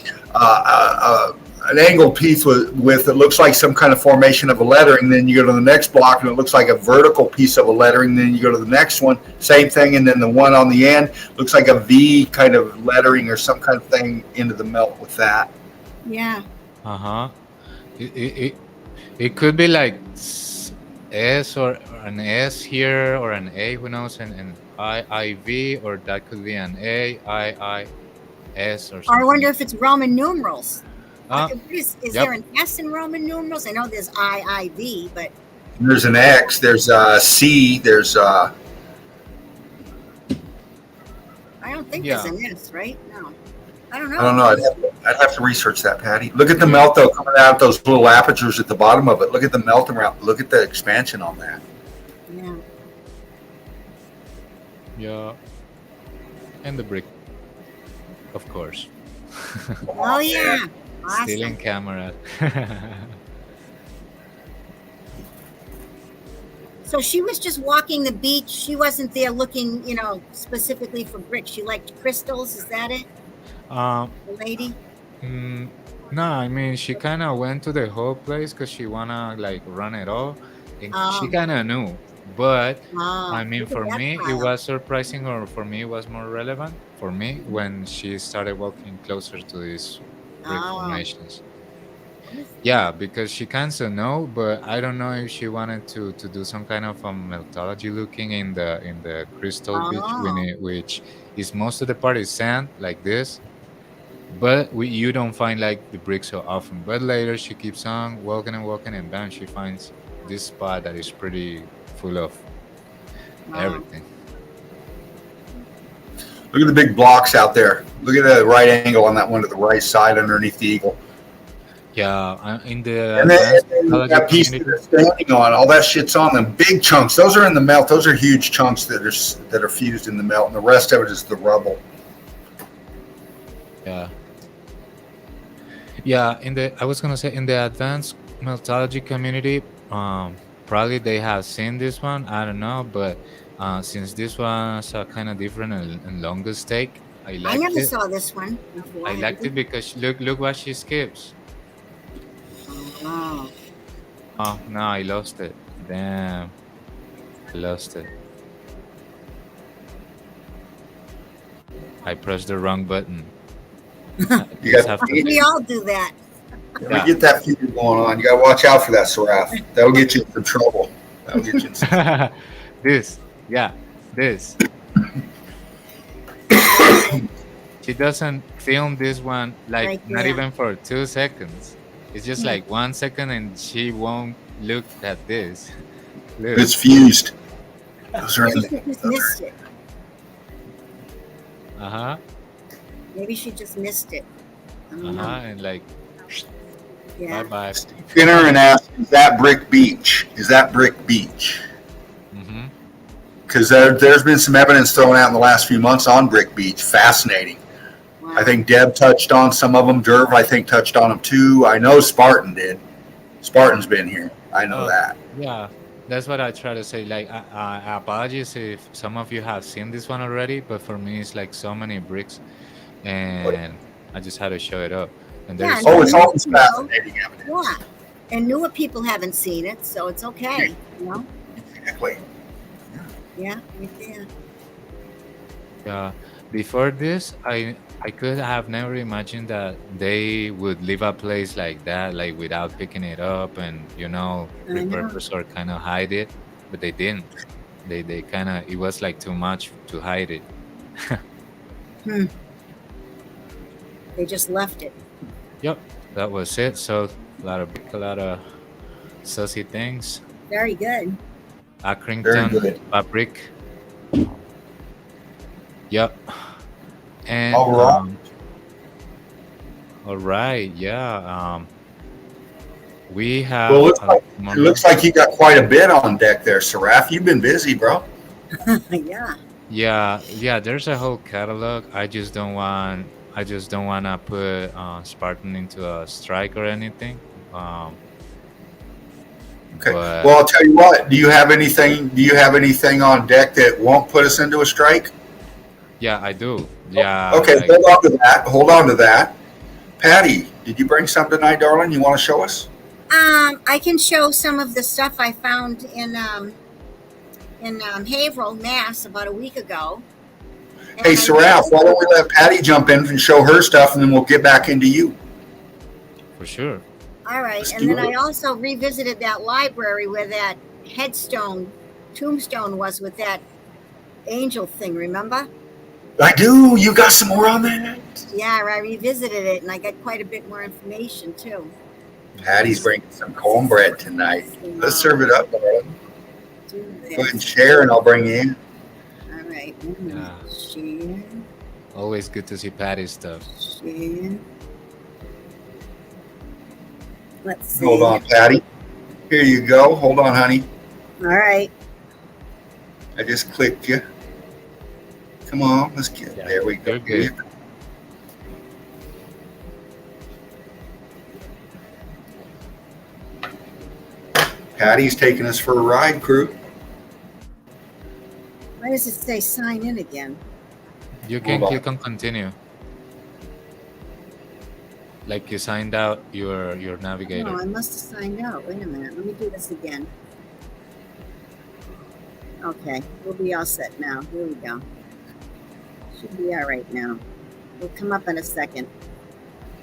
angled piece with it looks like some kind of formation of a lettering. Then you go to the next block and it looks like a vertical piece of a lettering. Then you go to the next one, same thing. And then the one on the end looks like a V kind of lettering or some kind of thing into the melt with that. Yeah. Uh-huh. It could be like S or an S here or an A, who knows, and IV, or that could be an A, I, S or something. Or I wonder if it's Roman numerals. Uh, Is yep. there an S in Roman numerals? I know there's IIV, but There's an X, there's a C, there's I don't think Yeah. there's an S, right? No. I don't know. I don't know. I'd have to research that, Patty. Look at the melt though coming out those little apertures at the bottom of it. Look at the melt around. Look at the expansion on that. Yeah. Yeah. And the brick, of course. Oh yeah. Still in Awesome. camera. So she was just walking the beach. She wasn't there looking, you know, specifically for bricks. She liked crystals. Is that it, the lady? No, I mean, she kind of went to the whole place because she wanna like run it all, and she Oh. kind of knew. But Oh, I mean, look at for that me, it pile. was surprising, or for me, it was more relevant for me when she started walking closer to these brick Oh. formations. Yeah, because she kind of know, but I don't know if she wanted to do some kind of meltology looking in the crystal beach, Oh. which is most of the part is sand like this, but you don't find like the brick so often. But later she keeps on walking and walking, and bam, she finds this spot that is pretty full of Wow. everything. Look at the big blocks out there. Look at the right angle on that one to the right side underneath the eagle. Yeah, in the And then advanced that meltology piece that community, they're standing on, all that shit's on them. Big chunks. Those are in the melt. Those are huge chunks that are fused in the melt, and the rest of it is the rubble. Yeah. Yeah, in the I was gonna say in the advanced meltology community, probably they have seen this one. I don't know, but since this was kind of different and longer take, I I liked never it. saw this one before. I Have liked you? it because look what she skips. Oh, Oh no, I lost it. Damn, I lost it. I pressed the wrong button. You Just got have the to feed? we fix. all do that. Let me Yeah. get that feeder going on. You got to watch out for that, Seraph. That'll get you in some trouble. That'll get you in some trouble. This, yeah, this. She doesn't film this one like Right not there. even for 2 seconds. It's just Hmm. like 1 second and she won't look at this. Look. It's fused. Those are in Maybe the, she just those missed it. Uh-huh. Maybe she just missed it. I don't Uh-huh. know. And like Yeah. bye-bye. Skinner and asked, is that Brick Beach? Is that Brick Beach? Mm-hmm. Because there's been some evidence thrown out in the last few months on Brick Beach. Fascinating. Wow. I think Deb touched on some of them. Derv, I think, touched on them too. I know Spartan did. Spartan's been here. I know Oh, that. yeah. That's what I try to say. Like, apologies if some of you have seen this one already, but for me, it's like so many bricks, and I just had to show it up. And Yeah. there's Oh, it's newer always people- fascinating evidence. Yeah. And newer people haven't seen it, so it's okay. You know? Exactly. Yeah. Right there. Yeah. Before this, I could have never imagined that they would leave a place like that, like without picking it up and I know. repurpose or kind of hide it, but they didn't. They kind of it was like too much to hide it. Hmm. They just left it. Yep, that was it. So a lot of sussy things. Very good. Very Accrington, good. Fabric. Yep. And All right. all right, yeah. We have. Well, it looks like you got quite a bit on deck there, Seraph. You've been busy, bro. Yeah. Yeah. There's a whole catalog. I just don't want. to put Spartan into a strike or anything. Okay. But Well, I'll tell you what. Do you have anything? Do you have anything on deck that won't put us into a strike? yeah, I do. Yeah. Okay. like- Hold on to that. Hold on to that. Patty, did you bring something tonight, darling? You want to show us? I can show some of the stuff I found in Haverhill, Mass, about a week ago. And Hey, I- Seraph, why don't we let Patty jump in and show her stuff, and then we'll get back into you. for sure. All right, Let's and do then it. I also revisited that library where that tombstone was with that angel thing. Remember? I do. You got some more on that? Yeah, I revisited it, and I got quite a bit more information too. Patty's bringing some cornbread tonight. Let's serve it up, darling. Do Go ahead and this. share, and I'll bring you in. All right, wait a minute. Share, Always good to see Patty's stuff. share. Let's see. Hold on, Patty. Here you go. Hold on, honey. All right. I just clicked you. Come on, let's get Yeah, there. We go. you're good. Patty's taking us for a ride, crew. Why does it say sign in again? You can Hold on. click on continue. Like you signed out your navigator. No, I must have signed out. Wait a minute. Let me do this again. Okay, we'll be all set now. Here we go. Should be all right now. We'll come up in a second.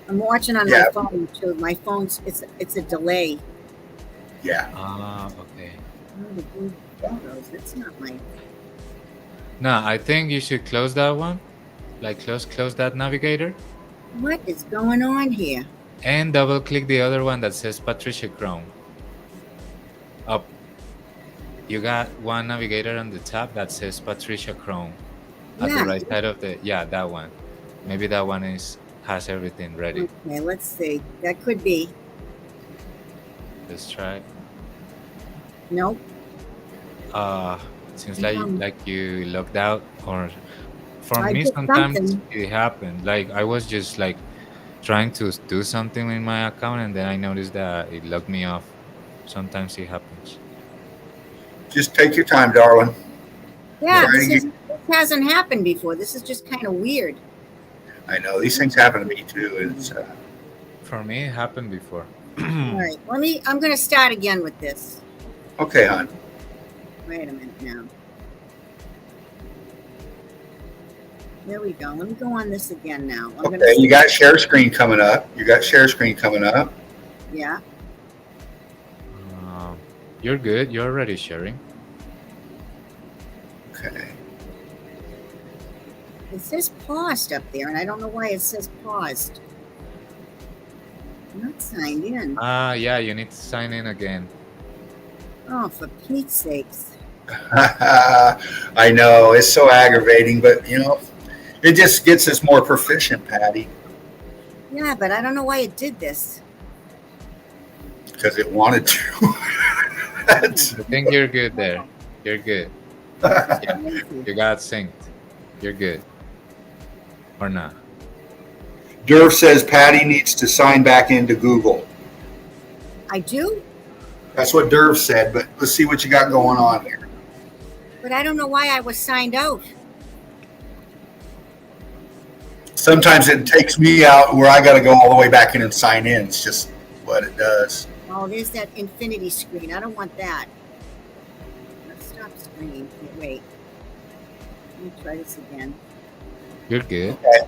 I'm watching on Yeah. my phone too. My phone's it's a delay. Yeah. Okay. Oh, the blue photos. That's not my. No, I think you should close that one. Like close that navigator. What is going on here? And double click the other one that says Patricia Chrome. Up. You got one navigator on the top that says Patricia Chrome. At Yeah. the right side of that one. Maybe that one has everything ready. Okay, let's see. That could be. Let's try. Nope. Seems like you logged out or For I me, did sometimes something. it happened. Like I was just like trying to do something in my account, and then I noticed that it logged me off. Sometimes it happens. Just take your time, darling. Yeah, Try to get. this hasn't happened before. This is just kind of weird. I know these things happen to me too. It's For me, it happened before. All right, I'm going to start again with this. okay, hon. Wait a minute now. There we go. Let me go on this again now. I'm Okay, you got share screen coming up. You got share screen coming up. Yeah. You're good. You're already sharing. Okay. It says paused up there, and I don't know why it says paused. I'm not signed in. Yeah, you need to sign in again. Oh, for Pete's sakes. I know it's so aggravating, but it just gets us more proficient, Patty, Yeah, but I don't know why it did this. because it wanted to. I think you're good there. You're good. Yeah, you got synced. You're good. Or not? Durf says Patty needs to sign back into Google. I do? That's what Durf said, but let's see what you got going on there. But I don't know why I was signed out. Sometimes it takes me out where I got to go all the way back in and sign in. It's just what it does. Oh, there's that infinity screen. I don't want that. Let's stop screen. Wait. Let me try this again. You're good. Okay.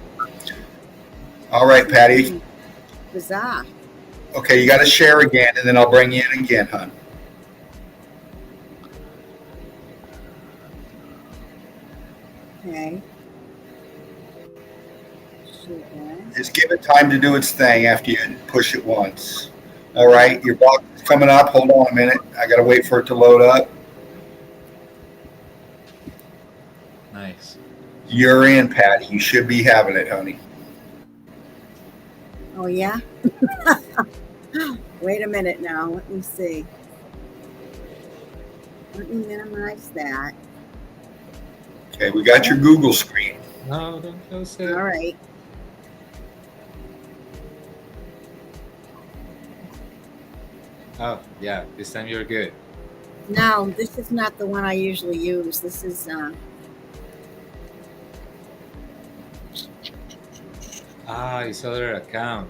All right, Patty. Bizarre. Okay, you got to share again, and then I'll bring you in again, hon. Okay. Just give it time to do its thing after you push it once. All right, your box is coming up. Hold on a minute. I got to wait for it to load up. Nice. You're in, Patty. You should be having it, honey. Oh, yeah? Wait a minute now. Let me see. Let me minimize that. Okay, we got your Google screen. No, don't close it. All right. Oh, yeah. This time you're good. No, this is not the one I usually use. This is It's other account.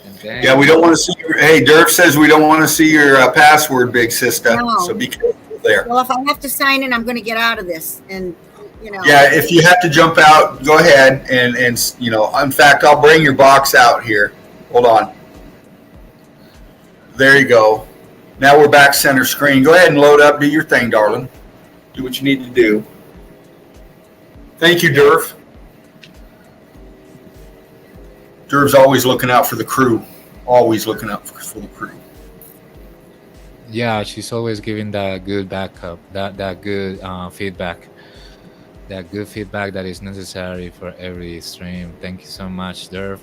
And then Yeah, we don't want to see your. Hey, Durf says we don't want to see your password, big sister. No. So be careful there. well, if I have to sign in, I'm going to get out of this, and Yeah, if you have to jump out, go ahead and in fact, I'll bring your box out here. Hold on. There you go. Now we're back center screen. Go ahead and load up. Do your thing, darling. Do what you need to do. Thank you, Durf. Durf's always looking out for the crew. Always looking out for the crew. Yeah, she's always giving that good backup, that good feedback, that good feedback that is necessary for every stream. Thank you so much, Derv.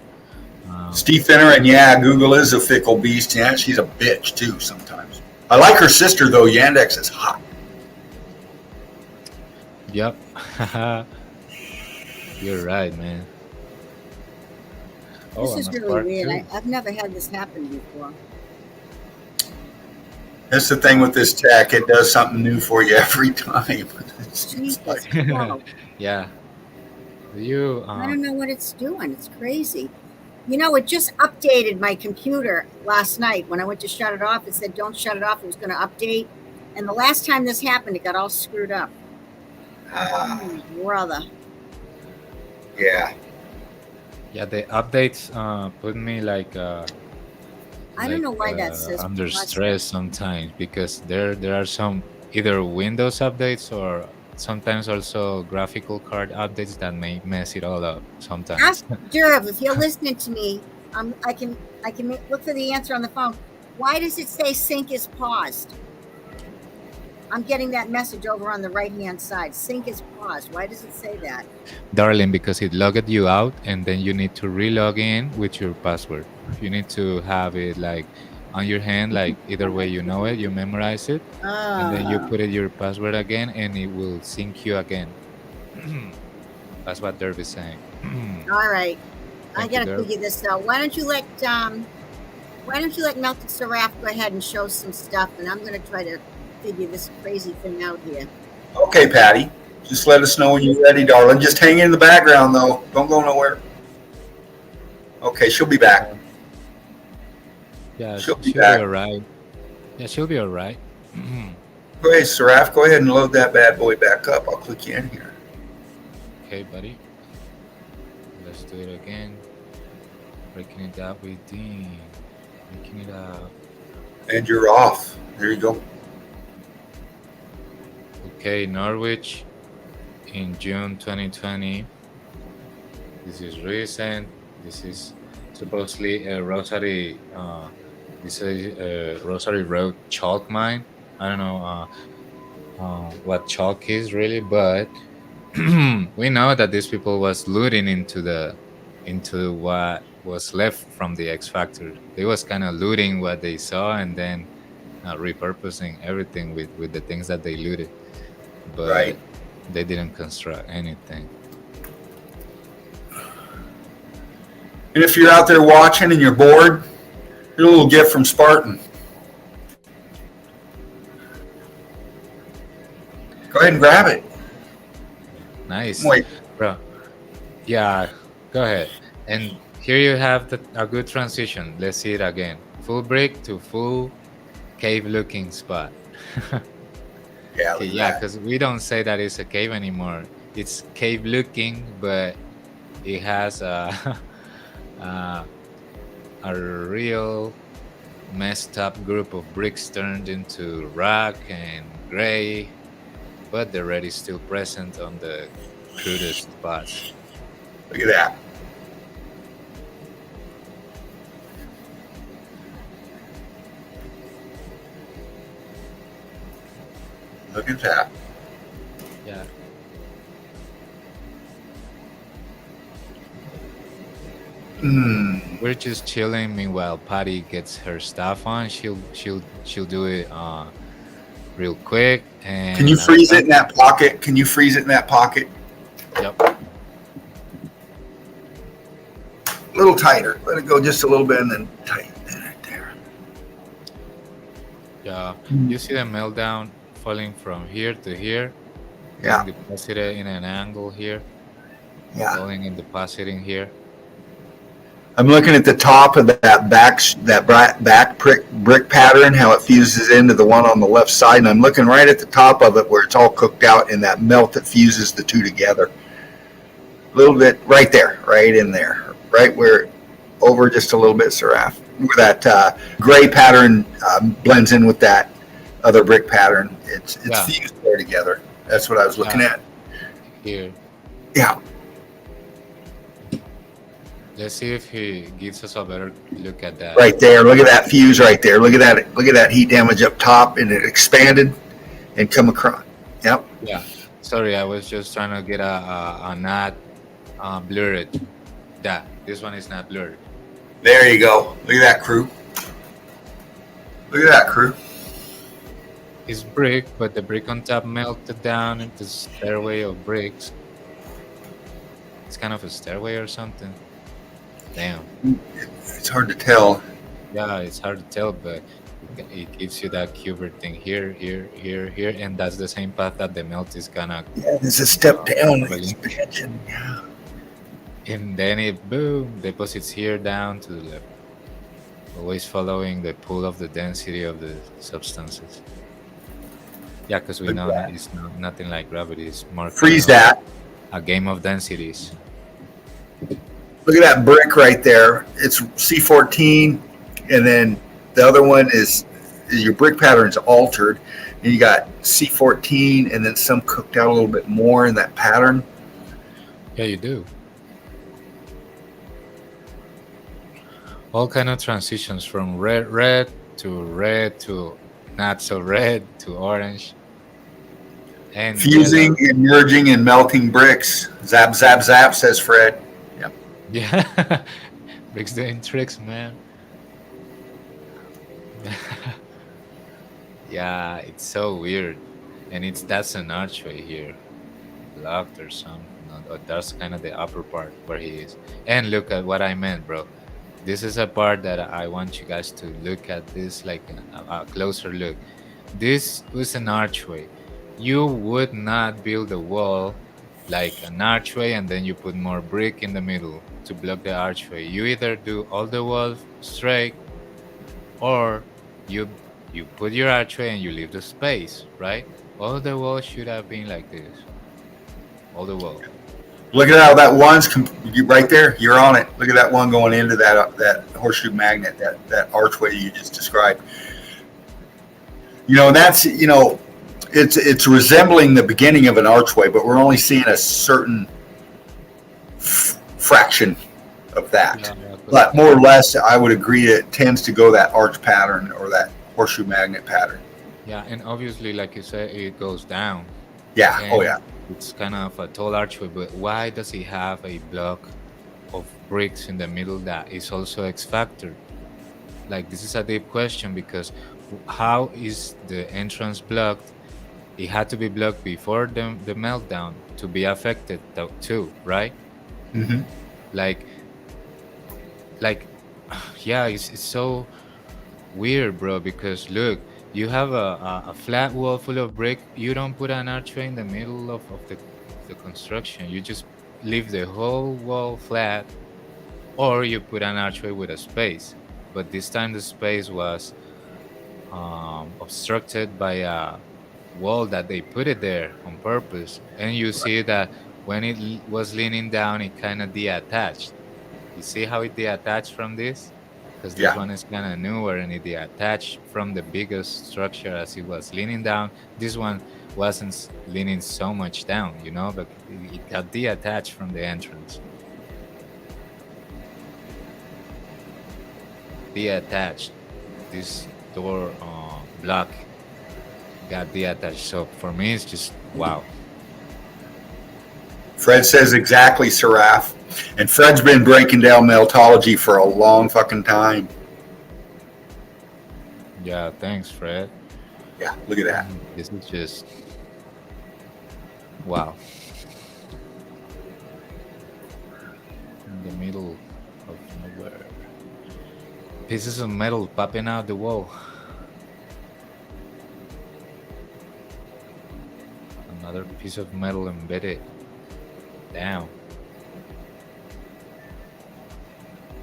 Steve Finner, and yeah, Google is a fickle beast. Yeah, she's a bitch too sometimes. I like her sister though. Yandex is hot. Yep. You're right, man. this is I'm a really part weird. two. I've never had this happen before. That's the thing with this tech. It does something new for you every time. It's Jesus, like, wow. Yeah. Do you? I don't know what it's doing. It's crazy. It just updated my computer last night. When I went to shut it off, it said, don't shut it off. It was going to update. And the last time this happened, it got all screwed up. Oh, brother. yeah. Yeah, the updates put me like I don't know why that says under plus. stress sometimes, because there are some either Windows updates or sometimes also graphical card updates that may mess it all up sometimes. Ask Derv, if you're listening to me, I can look for the answer on the phone. Why does it say sync is paused? I'm getting that message over on the right-hand side. Sync is paused. Why does it say that? Darling, because it logged you out and then you need to re-log in with your password. You need to have it like on your hand, like either way you know it, you memorize it, and then you put it your password again and it will sync you again. That's what Derby's saying. All right. I Thank you, gotta Derby. figure this out. Why don't you let Melted Seraph go ahead and show some stuff, and I'm gonna try to figure this crazy thing out here. Okay, Patty. Just let us know when you're ready, darling. Just hang in the background, though. Don't go nowhere. Okay, she'll be back. Yeah, She'll be she'll be back. all right. Yeah, she'll be all right. Go ahead, Seraph. Go ahead and load that bad boy back up. I'll click you in here. Okay, buddy. Let's do it again. Breaking it out with Dean. Breaking it out. And you're off. There you go. Okay, Norwich in June 2020. This is recent. This is supposedly a Rosary. This is a Rosary Road chalk mine. I don't know what chalk is really, but we know that these people was looting into what was left from the X Factor. They was kind of looting what they saw and then repurposing everything with the things that they looted, but Right. they didn't construct anything. And if you're out there watching and you're bored, here's a little gift from Spartan. Go ahead and grab it. Nice. Wait. Bro. Yeah, go ahead. And here you have a good transition. Let's see it again. Full brick to full cave-looking spot. Yeah, Okay, look at yeah, that. because we don't say that it's a cave anymore. It's cave-looking, but it has a real messed up group of bricks turned into rock and gray, but the red is still present on the crudest spots. Look at that. Look at that. Yeah. We're just chilling. Meanwhile, Patty gets her stuff on. She'll do it real quick. And Can you freeze it in that pocket? Can you freeze it in that pocket? Yep. A little tighter. Let it go just a little bit and then tighten it right there. Yeah. You see the meltdown falling from here to here. Yeah. Deposited in an angle here. Yeah. Falling and depositing here. I'm looking at the top of that back brick pattern, how it fuses into the one on the left side, and I'm looking right at the top of it where it's all cooked out in that melt that fuses the two together. A little bit right there, right in there, right where over just a little bit, Seraph, where that gray pattern blends in with that other brick pattern. It's fused there together. That's what I was looking at. Here. Yeah. Let's see if he gives us a better look at that. Right there. Look at that fuse right there. Look at that. Look at that heat damage up top, and it expanded and come across. Yep. Yeah. Sorry, I was just trying to get a not blurred. This one is not blurred. There you go. Look at that, crew. Look at that, crew. It's brick, but the brick on top melted down into stairway of bricks. It's kind of a stairway or something. Damn. It's hard to tell. Yeah, it's hard to tell, but it gives you that cubert thing here, and that's the same path that the melt is gonna. Yeah, there's a step down expansion. Yeah. And then it boom deposits here down to the left. Always following the pull of the density of the substances. Yeah, because we know that it's nothing like gravity. It's more. Freeze that. A game of densities. Look at that brick right there. It's C14, and then the other one is your brick pattern's altered, and you got C14, and then some cooked out a little bit more in that pattern. Yeah, you do. All kind of transitions from red to not so red to orange. And fusing and merging and melting bricks. Zap, zap, zap, says Fred. Yep. Yeah. Bricks doing tricks, man. Yeah, it's so weird. And that's an archway here. Locked or something. That's kind of the upper part where he is. And look at what I meant, bro. This is a part that I want you guys to look at this like a closer look. This was an archway. You would not build a wall like an archway and then you put more brick in the middle to block the archway. You either do all the wall straight, or you put your archway and you leave the space, right? All the walls should have been like this. All the wall. Look at how that one's right there. You're on it. Look at that one going into that horseshoe magnet, that archway you just described. That's it's resembling the beginning of an archway, but we're only seeing a certain fraction of that. Yeah, But more or less, I would agree it tends to go that arch pattern or that horseshoe magnet pattern. yeah, and obviously, like you said, it goes down. Yeah. And Oh yeah. it's kind of a tall archway, but why does it have a block of bricks in the middle that is also X factor? Like, this is a deep question, because how is the entrance blocked? It had to be blocked before the meltdown to be affected too, right? Mm-hmm. Like, yeah, it's so weird, bro, because look, you have a flat wall full of brick. You don't put an archway in the middle of the construction. You just leave the whole wall flat, or you put an archway with a space. But this time the space was obstructed by a wall that they put it there on purpose. And you see that when it was leaning down, it kind of detached. You see how it detached from this? Because this Yeah. one is kind of newer and it detached from the biggest structure as it was leaning down. This one wasn't leaning so much down, but it got detached from the entrance. Detached. This door block got detached. So for me, it's just wow. Fred says exactly, Seraph. And Fred's been breaking down meltology for a long fucking time. Yeah, thanks, Fred. Yeah, look at that. This is just wow. In the middle of nowhere. Pieces of metal popping out the wall. Another piece of metal embedded down.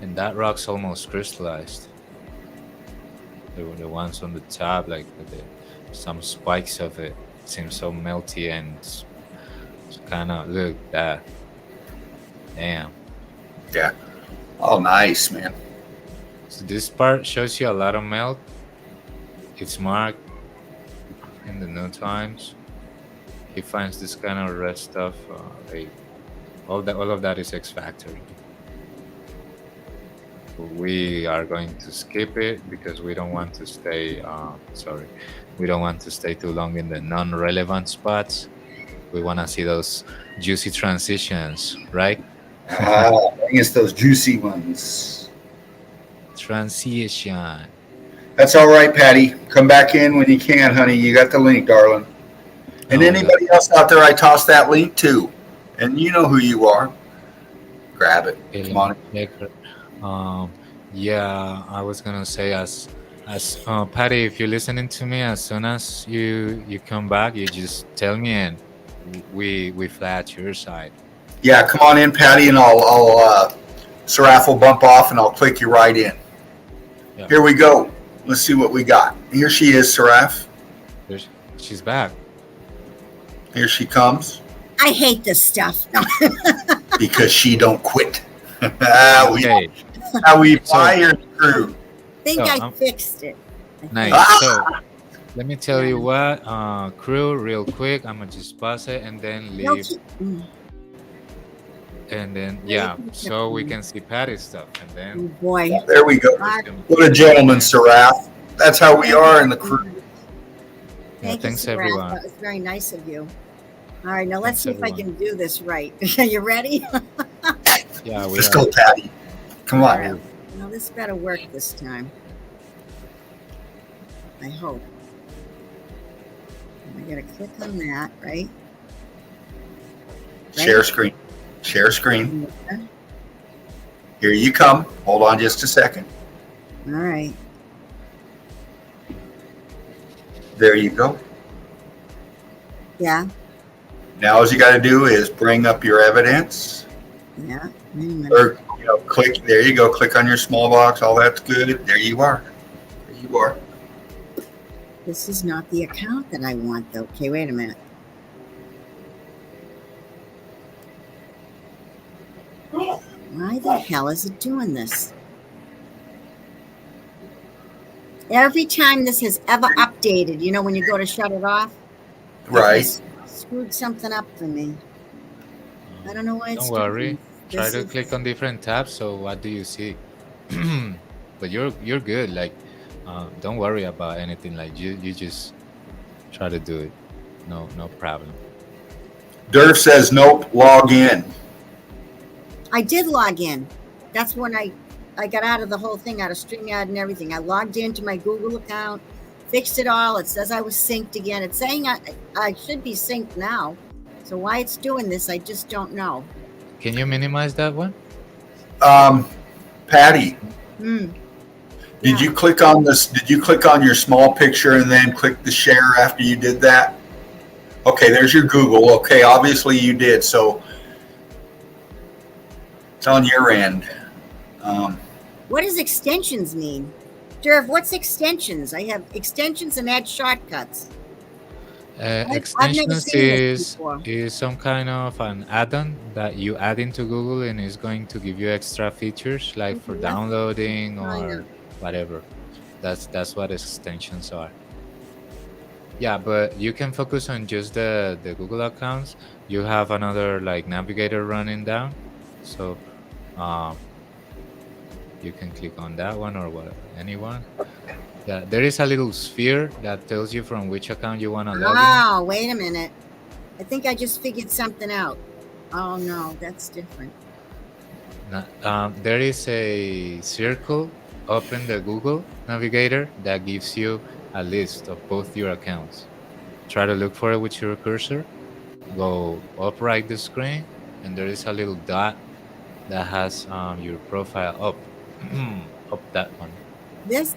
And that rock's almost crystallized. The ones on the top, like some spikes of it, seem so melty and it's kind of look that. Damn. Yeah. Oh, nice, man. So this part shows you a lot of melt. It's marked in the new times. He finds this kind of red stuff. All of that is X Factory. We are going to skip it because we don't want to stay. We don't want to stay too long in the non-relevant spots. We want to see those juicy transitions, right? Bring us those juicy ones. Transition. That's all right, Patty. Come back in when you can, honey. You got the link, darling. And Oh, anybody else out there, I tossed that link to. And you know who you are. Grab it. Come on. Yeah, I was gonna say as Patty, if you're listening to me, as soon as you come back, you just tell me and we fly at your side. Yeah, come on in, Patty, and I'll Seraph will bump off and I'll click you right in. Yeah. Here we go. Let's see what we got. Here she is, Seraph. She's back. Here she comes. I hate this stuff. Because she don't quit. Okay. How we fire through. I think I fixed it. Nice. So let me tell you what, crew, real quick. I'm gonna just pause it and then leave. And then so we can see Patty's stuff, and Oh then boy. There we go. What a gentleman, Seraph. That's how we are in the crew. thanks you, Seraph. everyone. That was very nice of you. All right, now let's Thanks, see if I can do this right. Are you ready? Yeah, Let's go, Patty. Come on. All right. Now this better work this time. I hope. I gotta click on that, right? Share screen. Share screen. Yeah. Here you come. Hold on just a second. All right. There you go. Yeah. Now all you got to do is bring up your evidence. Yeah. Wait a minute. Or click. There you go. Click on your small box. All that's good. There you are. There you are. This is not the account that I want, though. Okay, wait a minute. Why the hell is it doing this? Every time this has ever updated, when you go to shut it off, it Right. has screwed something up for me. I don't know why it's Don't worry. doing this. Try This to is- click on different tabs. So what do you see? But you're good. Like, don't worry about anything. Like you just try to do it. No problem. Durf says nope. Log in. I did log in. That's when I got out of the whole thing, out of StreamYard and everything. I logged into my Google account, fixed it all. It says I was synced again. It's saying I should be synced now. So why it's doing this, I just don't know. Can you minimize that one? Patty, Hmm. did you click on this? Did you click on your small picture and then click the share after you did that? Okay, there's your Google. Okay, obviously you did. So it's on your end. What does extensions mean? Derv, what's extensions? I have extensions and add shortcuts. I've never Extensions seen this before. is some kind of an add-on that you add into Google and it's going to give you extra features like for Mhm. downloading I know. or whatever. That's what extensions are. Yeah, but you can focus on just the Google accounts. You have another like navigator running down, so you can click on that one or anyone. Yeah, there is a little sphere that tells you from which account you want to log in. Oh, wait a minute. I think I just figured something out. Oh no, that's different. There is a circle up in the Google navigator that gives you a list of both your accounts. Try to look for it with your cursor. Go up right the screen, and there is a little dot that has your profile up. Up that one. This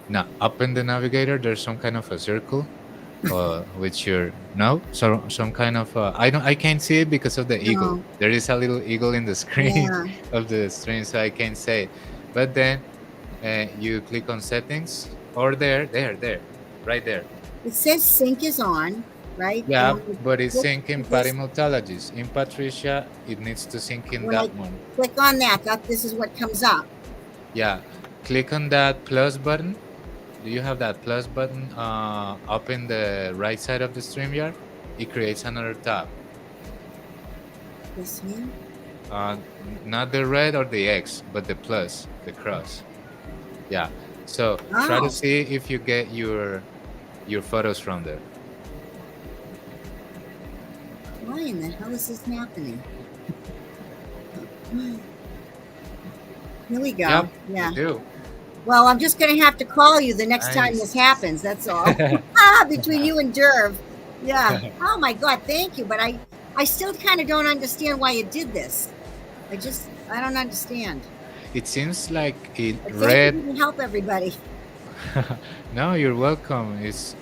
Now, up in the navigator, there's some kind of a circle with your so some kind of I can't see it because of the eagle. No. There is a little eagle in the screen Yeah. of the stream, so I can't say it. But then you click on settings or there, right there. It says sync is on, right? Yeah, And when but it's click syncing this- Patty Multologist. In Patricia, it needs to sync in When that I- one. click on that. This is what comes up. Yeah, click on that plus button. Do you have that plus button up in the right side of the StreamYard? It creates another tab. This here. Not the red or the X, but the plus, the cross. Yeah. So try Oh. to see if you get your photos from there. Why in the hell is this happening? Here we go. Yep, Yeah. you do. Well, I'm just going to have to call you the next time Nice. this happens. That's all. Between you and Derv. Yeah. Oh my God. Thank you. But I still kind of don't understand why it did this. I don't understand. It seems like it But thank you read. for help everybody. No, you're welcome. It's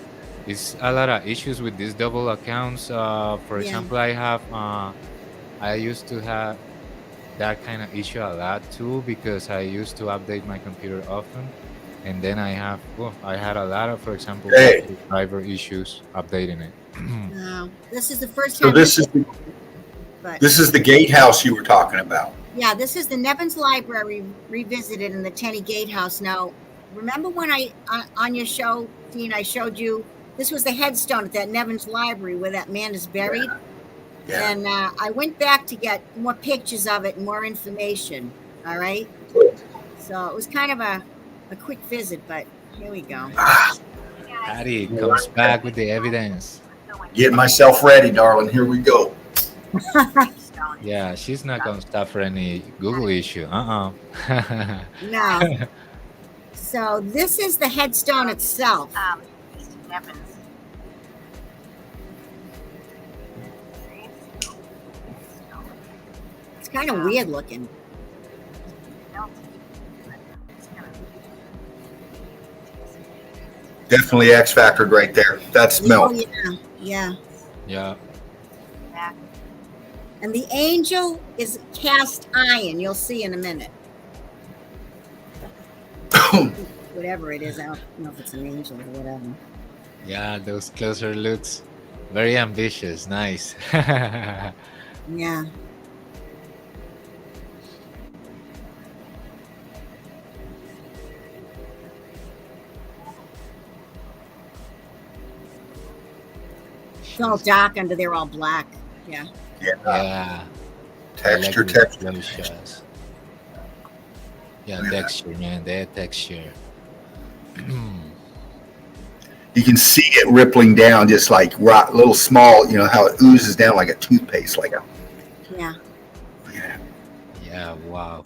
a lot of issues with these double accounts. For Yeah. example, I used to have that kind of issue a lot too because I used to update my computer often, and then I had a lot of, for example, Hey. driver issues updating it. No, this is the first So time. But this is the gatehouse you were talking about. yeah, this is the Nevins Library revisited in the Tenney Gatehouse. Now, remember when on your show, Dean, I showed you this was the headstone at that Nevins Library where that man is buried. Yeah. And I went back to get more pictures of it and more information. All right. So it was kind of a quick visit, but here we go. Patty comes back with the evidence. Getting myself ready, darling. Here we go. Yeah, she's not gonna stop for any Google issue. No. So this is the headstone itself. kind of weird looking. Definitely X factored right there. That's Oh, melt. yeah. Yeah. And the angel is cast iron. You'll see in a minute. Whatever it is, I don't know if it's an angel or whatever. Yeah, those closer looks. Very ambitious. Nice. Yeah. It's all dark under there, all black. Yeah. Yeah. Texture, I like the texture. close shots. Yeah, Look at that. texture, man. That texture. You can see it rippling down, just like little small. You know how it oozes down like a toothpaste, like a. Yeah. Yeah. Yeah, wow.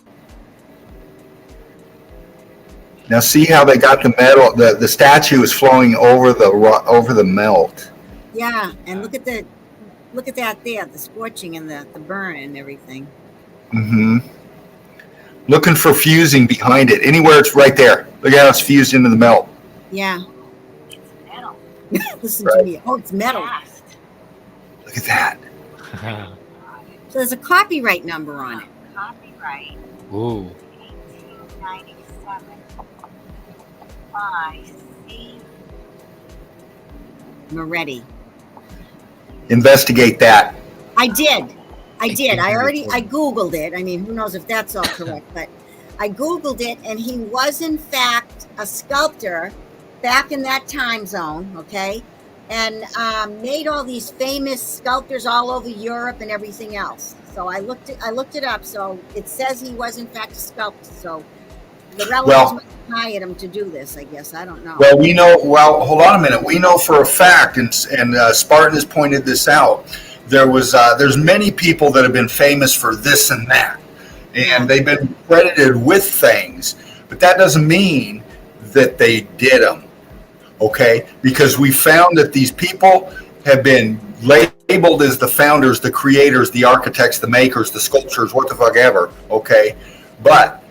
Now see how they got the metal. The statue is flowing over the melt. Yeah. And look at that there, the scorching and the burn and everything. Mm-hmm. Looking for fusing behind it. Anywhere it's right there. Look at how it's fused into the melt. Yeah. Listen Right. to me. Oh, it's metal. Look at that. So there's a copyright number on it. Copyright Ooh. 1897 by C. Moretti. Investigate that. I did. I Googled it. I mean, who knows if that's all correct, but I Googled it, and he was in fact a sculptor back in that time zone, okay? And made all these famous sculptors all over Europe and everything else. So I looked it up. So it says he was in fact a sculptor. So the relatives must have hired him to do this, I guess. I don't know. Well, we know. Well, hold on a minute. We know for a fact, and Spartan has pointed this out. There's many people that have been famous for this and that, and they've been credited with things, but that doesn't mean that they did them. Okay, because we found that these people have been labeled as the founders, the creators, the architects, the makers, the sculptors, what the fuck ever. Okay, but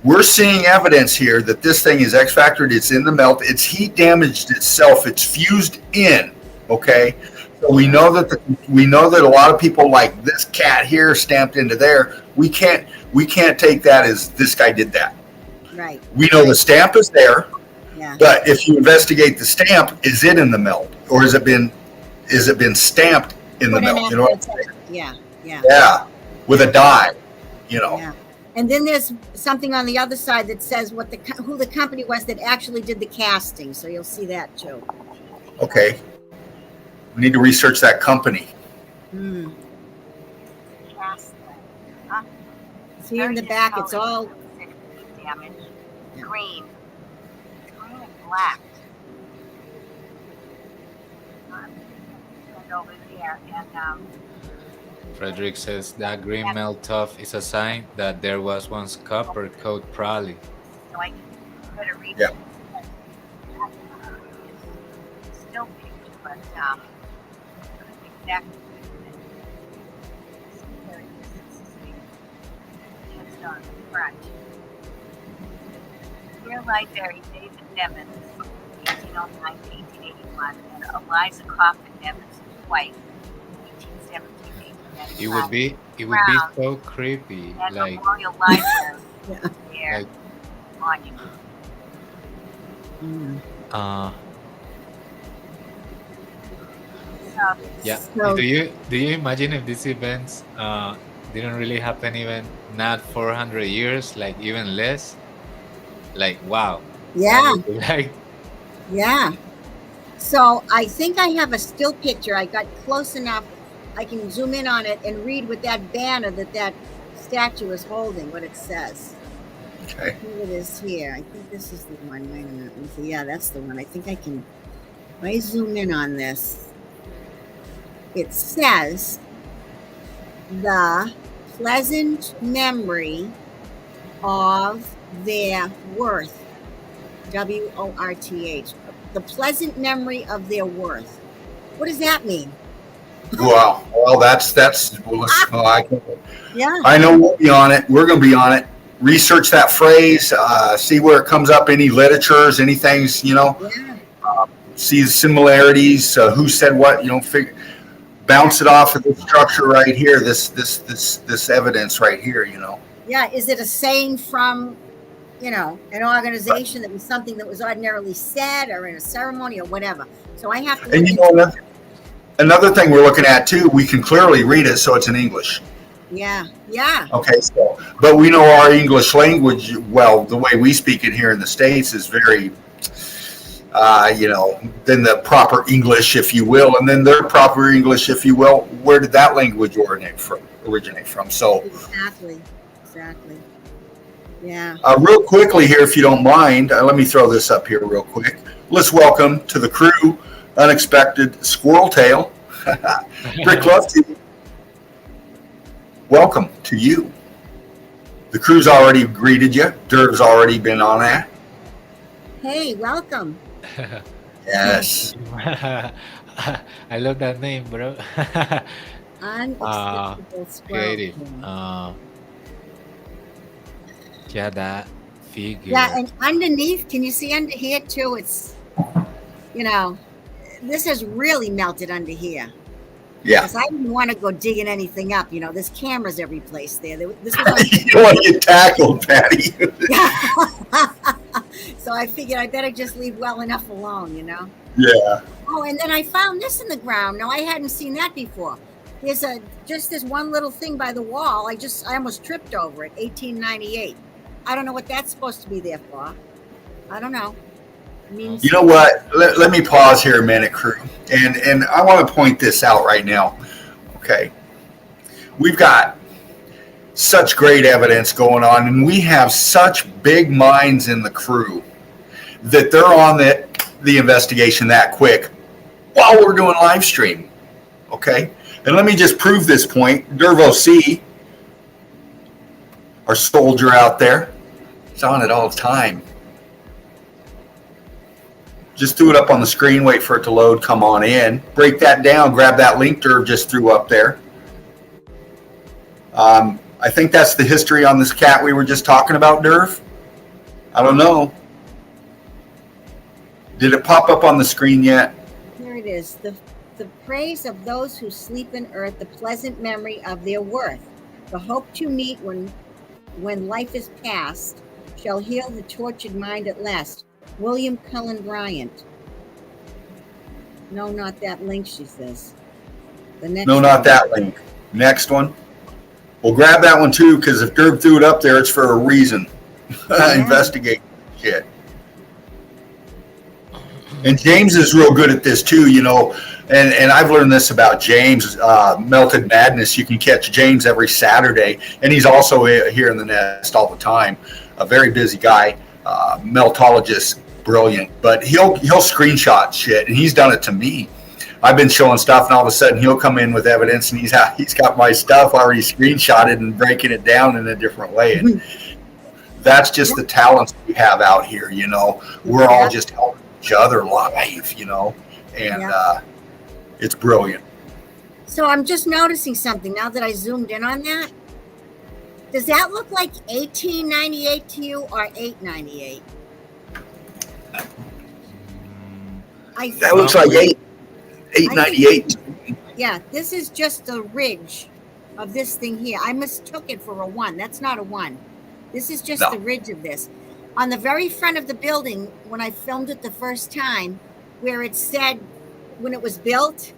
we're seeing evidence here that this thing is X factored. It's in the melt. It's heat damaged itself. It's fused in. Okay, so we know that a lot of people like this cat here stamped into there. We can't take that as this guy did that. Right. We know the stamp is there. Yeah. But if you investigate the stamp, is it in the melt, or has it been stamped in the melt? You know what I'm saying? Yeah. Yeah, with a die. You know. Yeah. And then there's something on the other side that says who the company was that actually did the casting. So you'll see that too. Okay. We need to research that company. Hmm. Cast. See in the back, it's all damage. Green. Green and black. And over there, and Frederick says that green melt tough is a sign that there was once copper coat probably. so I better read Yeah. it. Still picture, but exactly. Just on the front. Dear Library, David Nevins, 1809 to 1881, and Eliza Coffin Nevins, wife, 1817 to It would be so creepy, and like Memorial Library Yeah. there, Like- monument. So, yeah. So- Do you imagine if these events didn't really happen even not 400 years, like even less? Like wow. Yeah. That would be like Yeah. So I think I have a still picture. I got close enough. I can zoom in on it and read what that banner that statue is holding, what it says. Okay. Here it is here. I think this is the one. Wait a minute. Let me see. Yeah, that's the one. I think I can. If I zoom in on this, it says the pleasant memory of their worth. WORTH. The pleasant memory of their worth. What does that mean? Wow. Well, that's. Well, Yeah. I know we'll be on it. We're going to be on it. Research that phrase. See where it comes up. Any literatures, anything. Yeah. See the similarities. Who said what? Bounce it off of the structure right here. This evidence right here. Yeah. Is it a saying from, an organization that was something that was ordinarily said or in a ceremony or whatever? So I have to. And another thing we're looking at too. We can clearly read it, so it's in English. Yeah. Yeah. Okay, but we know our English language, well, the way we speak it here in the States is very, than the proper English, if you will, and then their proper English, if you will. Where did that language originate from? So Exactly. Yeah. Real quickly here, if you don't mind, let me throw this up here real quick. Let's welcome to the crew, Unexpected Squirrel Tail, Rick Lofty. Welcome to you. The crew's already greeted you. Derv's already been on that. Hey, welcome. Yes. I love that name, bro. Unacceptable squirrel. Creative. Yeah, that figure. Yeah, and underneath, can you see under here too? It's, this has really melted under here. Yeah. Because I didn't want to go digging anything up. There's cameras every place there. This was You don't want to get tackled, Patty. So I figured I better just leave well enough alone, Yeah. Oh, and then I found this in the ground. Now, I hadn't seen that before. There's just this one little thing by the wall. I almost tripped over it, 1898. I don't know what that's supposed to be there for. I don't know. You know what? Let me pause here a minute, crew. And I want to point this out right now. Okay. We've got such great evidence going on, and we have such big minds in the crew that they're on the investigation that quick while we're doing live stream. Okay. And let me just prove this point. Dervo C, our soldier out there, is on it all the time. Just threw it up on the screen, wait for it to load, come on in. Break that down, grab that link Derv just threw up there. I think that's the history on this cat we were just talking about, Derv. I don't know. Did it pop up on the screen yet? Here it is. The praise of those who sleep in earth, the pleasant memory of their worth, the hope to meet when life is past, shall heal the tortured mind at last. William Cullen Bryant. No, not that link, she says. The next No, not that link. Next one. We'll grab that one too, because if Derv threw it up there, it's for a reason. Investigate shit. And James is real good at this too, and I've learned this about James, Melted Madness. You can catch James every Saturday, and he's also here in the nest all the time. A very busy guy, meltologist, brilliant, but he'll screenshot shit, and he's done it to me. I've been showing stuff, and all of a sudden he'll come in with evidence, and he's got my stuff already screenshotted and breaking it down in a different way. And that's just the talents we have out here, We're all just helping each other live, and it's brilliant. So I'm just noticing something now that I zoomed in on that. Does that look like 1898 to you or 898? That looks like 898. Yeah, this is just the ridge of this thing here. I mistook it for a 1. That's not a 1. This is just the ridge of this. On the very front of the building, when I filmed it the first time, where it said when it was built,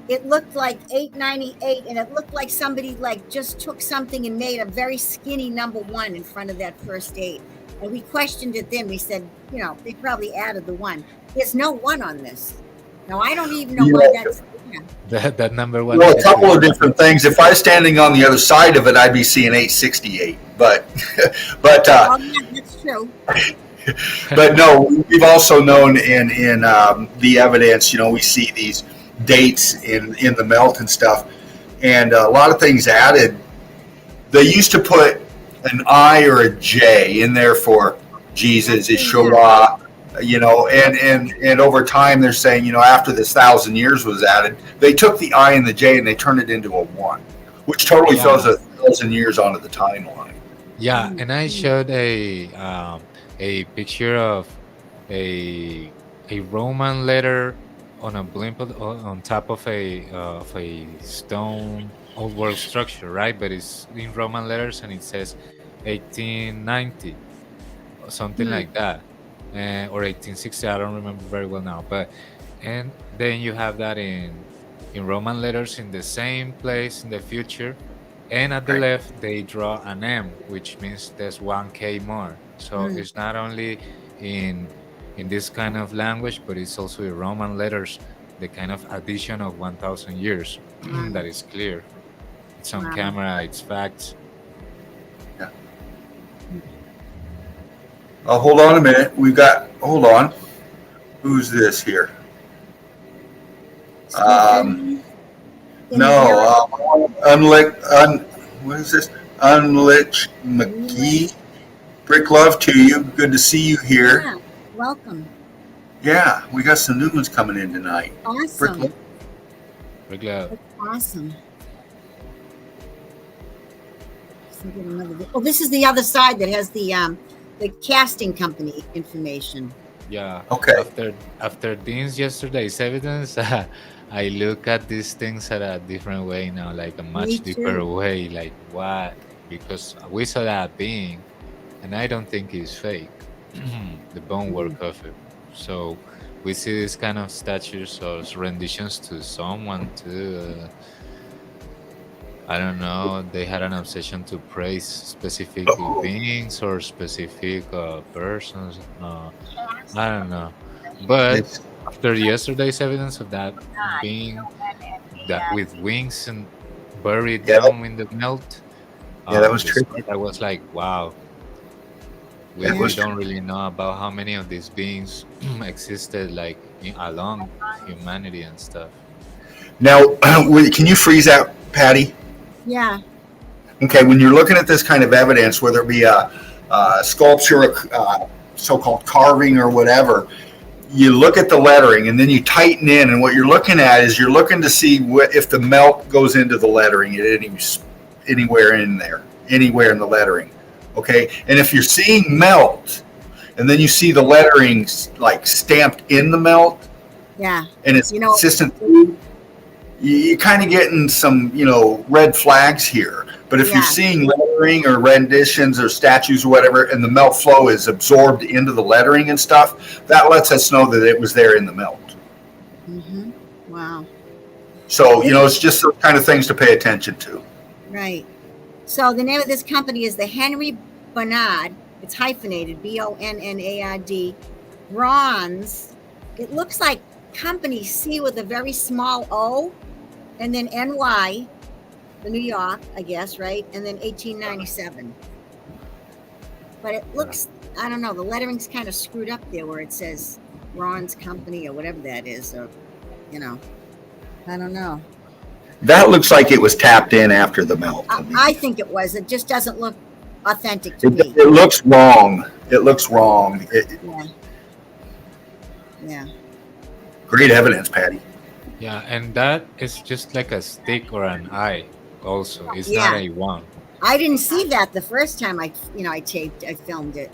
it looked like 898, and it looked like somebody just took something and made a very skinny number 1 in front of that first 8. And we questioned it then. We said, they probably added the 1. There's no 1 on this. Now, I don't even know why that's there. That number 1. Well, a couple of different things. If I was standing on the other side of it, I'd be seeing 868. But Oh, yeah, that's true. but no, we've also known in the evidence, we see these dates in the melt and stuff, and a lot of things added. They used to put an I or a J in there for Jesus, Yeshua, And over time they're saying, after this 1,000 years was added, they took the I and the J and they turned it into a 1, which totally throws Yeah. 1,000 years onto the timeline. Yeah, and I showed a picture of a Roman letter on a blimp on top of a stone old world structure, right? But it's in Roman letters and it says 1890 or something Hmm. like that, or 1860. I don't remember very well now, but and then you have that in Roman letters in the same place in the future, and at the Right. left they draw an M, which means there's 1K more. So Hmm. it's not only in this kind of language, but it's also in Roman letters, the kind of addition of 1,000 years Wow. that is clear. It's on Wow. camera. It's facts. Yeah. Hold on a minute. Hold on. Who's this here? Speaking in No, what is this? Unlich McGee. Brick love to you. Good to see you here. Yeah, welcome. Yeah, we got some new ones coming in tonight. Awesome. Brick Regular. That's awesome. So get another oh, this is the other side that has the casting company information. Yeah. Okay. After Dean's yesterday's evidence, I look at these things at a different way now, like a Me much deeper too. way. Like what? Because we saw that being, and I don't think it's fake. The bone work of it. So we see this kind of statues or renditions to someone too. I don't know. They had an obsession to praise specific beings or specific persons. I don't know. But It's, after yesterday's evidence of that being that with wings and buried Yeah, down in the melt, that was the tricky. spot, I was like, wow. That We was don't really know about how many of these beings existed like along humanity and stuff. Now, can you freeze out, Patty? Yeah. Okay, when you're looking at this kind of evidence, whether it be a sculpture, so-called carving, or whatever, you look at the lettering and then you tighten in. And what you're looking at is you're looking to see if the melt goes into the lettering at anywhere in there, anywhere in the lettering. Okay, and if you're seeing melt, and then you see the lettering like stamped in the melt, Yeah. and it's You know- consistent, you're kind of getting some, red flags here. But if Yeah. you're seeing lettering or renditions or statues or whatever, and the melt flow is absorbed into the lettering and stuff, that lets us know that it was there in the melt. Mm-hmm. Wow. So, it's just those kind of things to pay attention to. Right. So the name of this company is the Henry Bonnard. It's hyphenated, Bonnard. Bronze. It looks like company C with a very small O, and then NY, the New York, I guess, right? And then 1897. But it looks, I don't know, the lettering's kind of screwed up there where it says Bronze Company or whatever that is. Or, I don't know. That looks like it was tapped in after the melt. I think it was. It just doesn't look authentic to me. It looks wrong. It looks wrong. Yeah. Yeah. Great evidence, Patty. Yeah, and that is just like a stick or an eye. Also, it's Yeah. not a one. I didn't see that the first time I filmed it.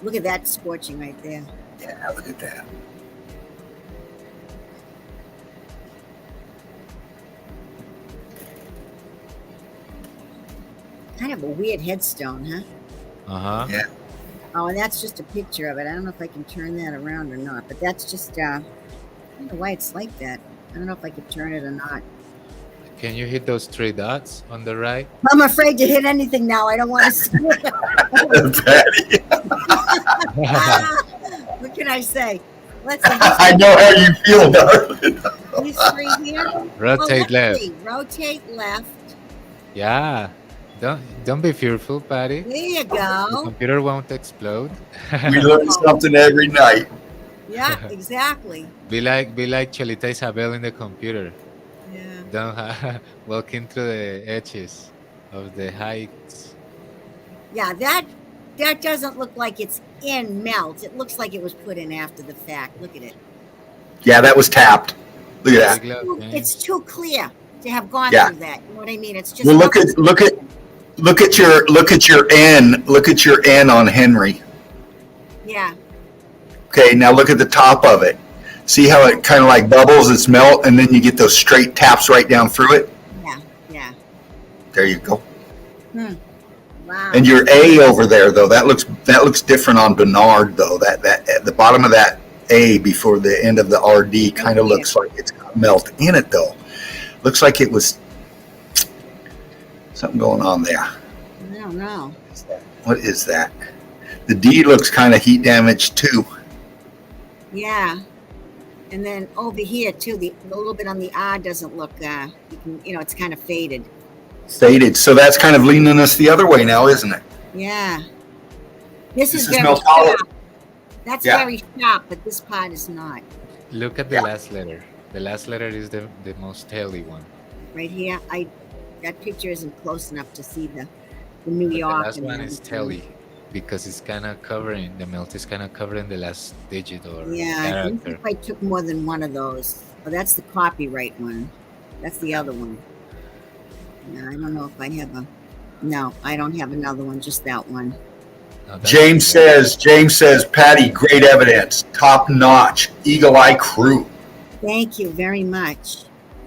Look at that scorching right there. Yeah, look at that. Kind of a weird headstone, huh? Uh-huh. Yeah. Oh, and that's just a picture of it. I don't know if I can turn that around or not, but that's just, I don't know why it's like that. I don't know if I could turn it or not. Can you hit those three dots on the right? I'm afraid to hit anything now. I don't want to see it. Patty. What can I say? Let's see. I know how you feel, darling. These three here. Rotate let's left. see. Rotate left. Yeah. Don't be fearful, Patty. There you The go. computer won't explode. We learn something every night. Yeah, exactly. Be like Cholita Isabel in the computer. Yeah. Don't walking through the edges of the heights. Yeah, that doesn't look like it's in melt. It looks like it was put in after the fact. Look at it. Yeah, that was tapped. Look at that. Big love, man. It's too clear to have gone Yeah. through that. You know what I mean? It's just Well, look at your N on Henry. yeah. Okay, now look at the top of it. See how it kind of like bubbles, it's melt, and then you get those straight taps right down through it? Yeah. There you go. Wow. And your A over there, though, that looks different on Bernard, though. That at the bottom of that A before the end of the RD kind of looks like it's got melt in it, though. Looks like it was something going on there. I don't know. What is that? The D looks kind of heat damaged, too. Yeah. And then over here too, the little bit on the R doesn't look. It's kind of faded. Faded. So that's kind of leaning us the other way now, isn't it? Yeah. This is very MELTOLOGY. sharp. That's Yeah. very sharp, but this part is not. Look at the Yeah. last letter. The last letter is the most taily one. Right here, that picture isn't close enough to see the New But York. the last and one is everything. taily because it's kind of covering, the melt is kind of covering the last digit or Yeah, I think character. if I took more than one of those. Oh, that's the copyright one. That's the other one. No, I don't know if I have no, I don't have another one, just that one. No, that's James says, Patty, great evidence, top notch, Eagle Eye Crew. Thank you very much.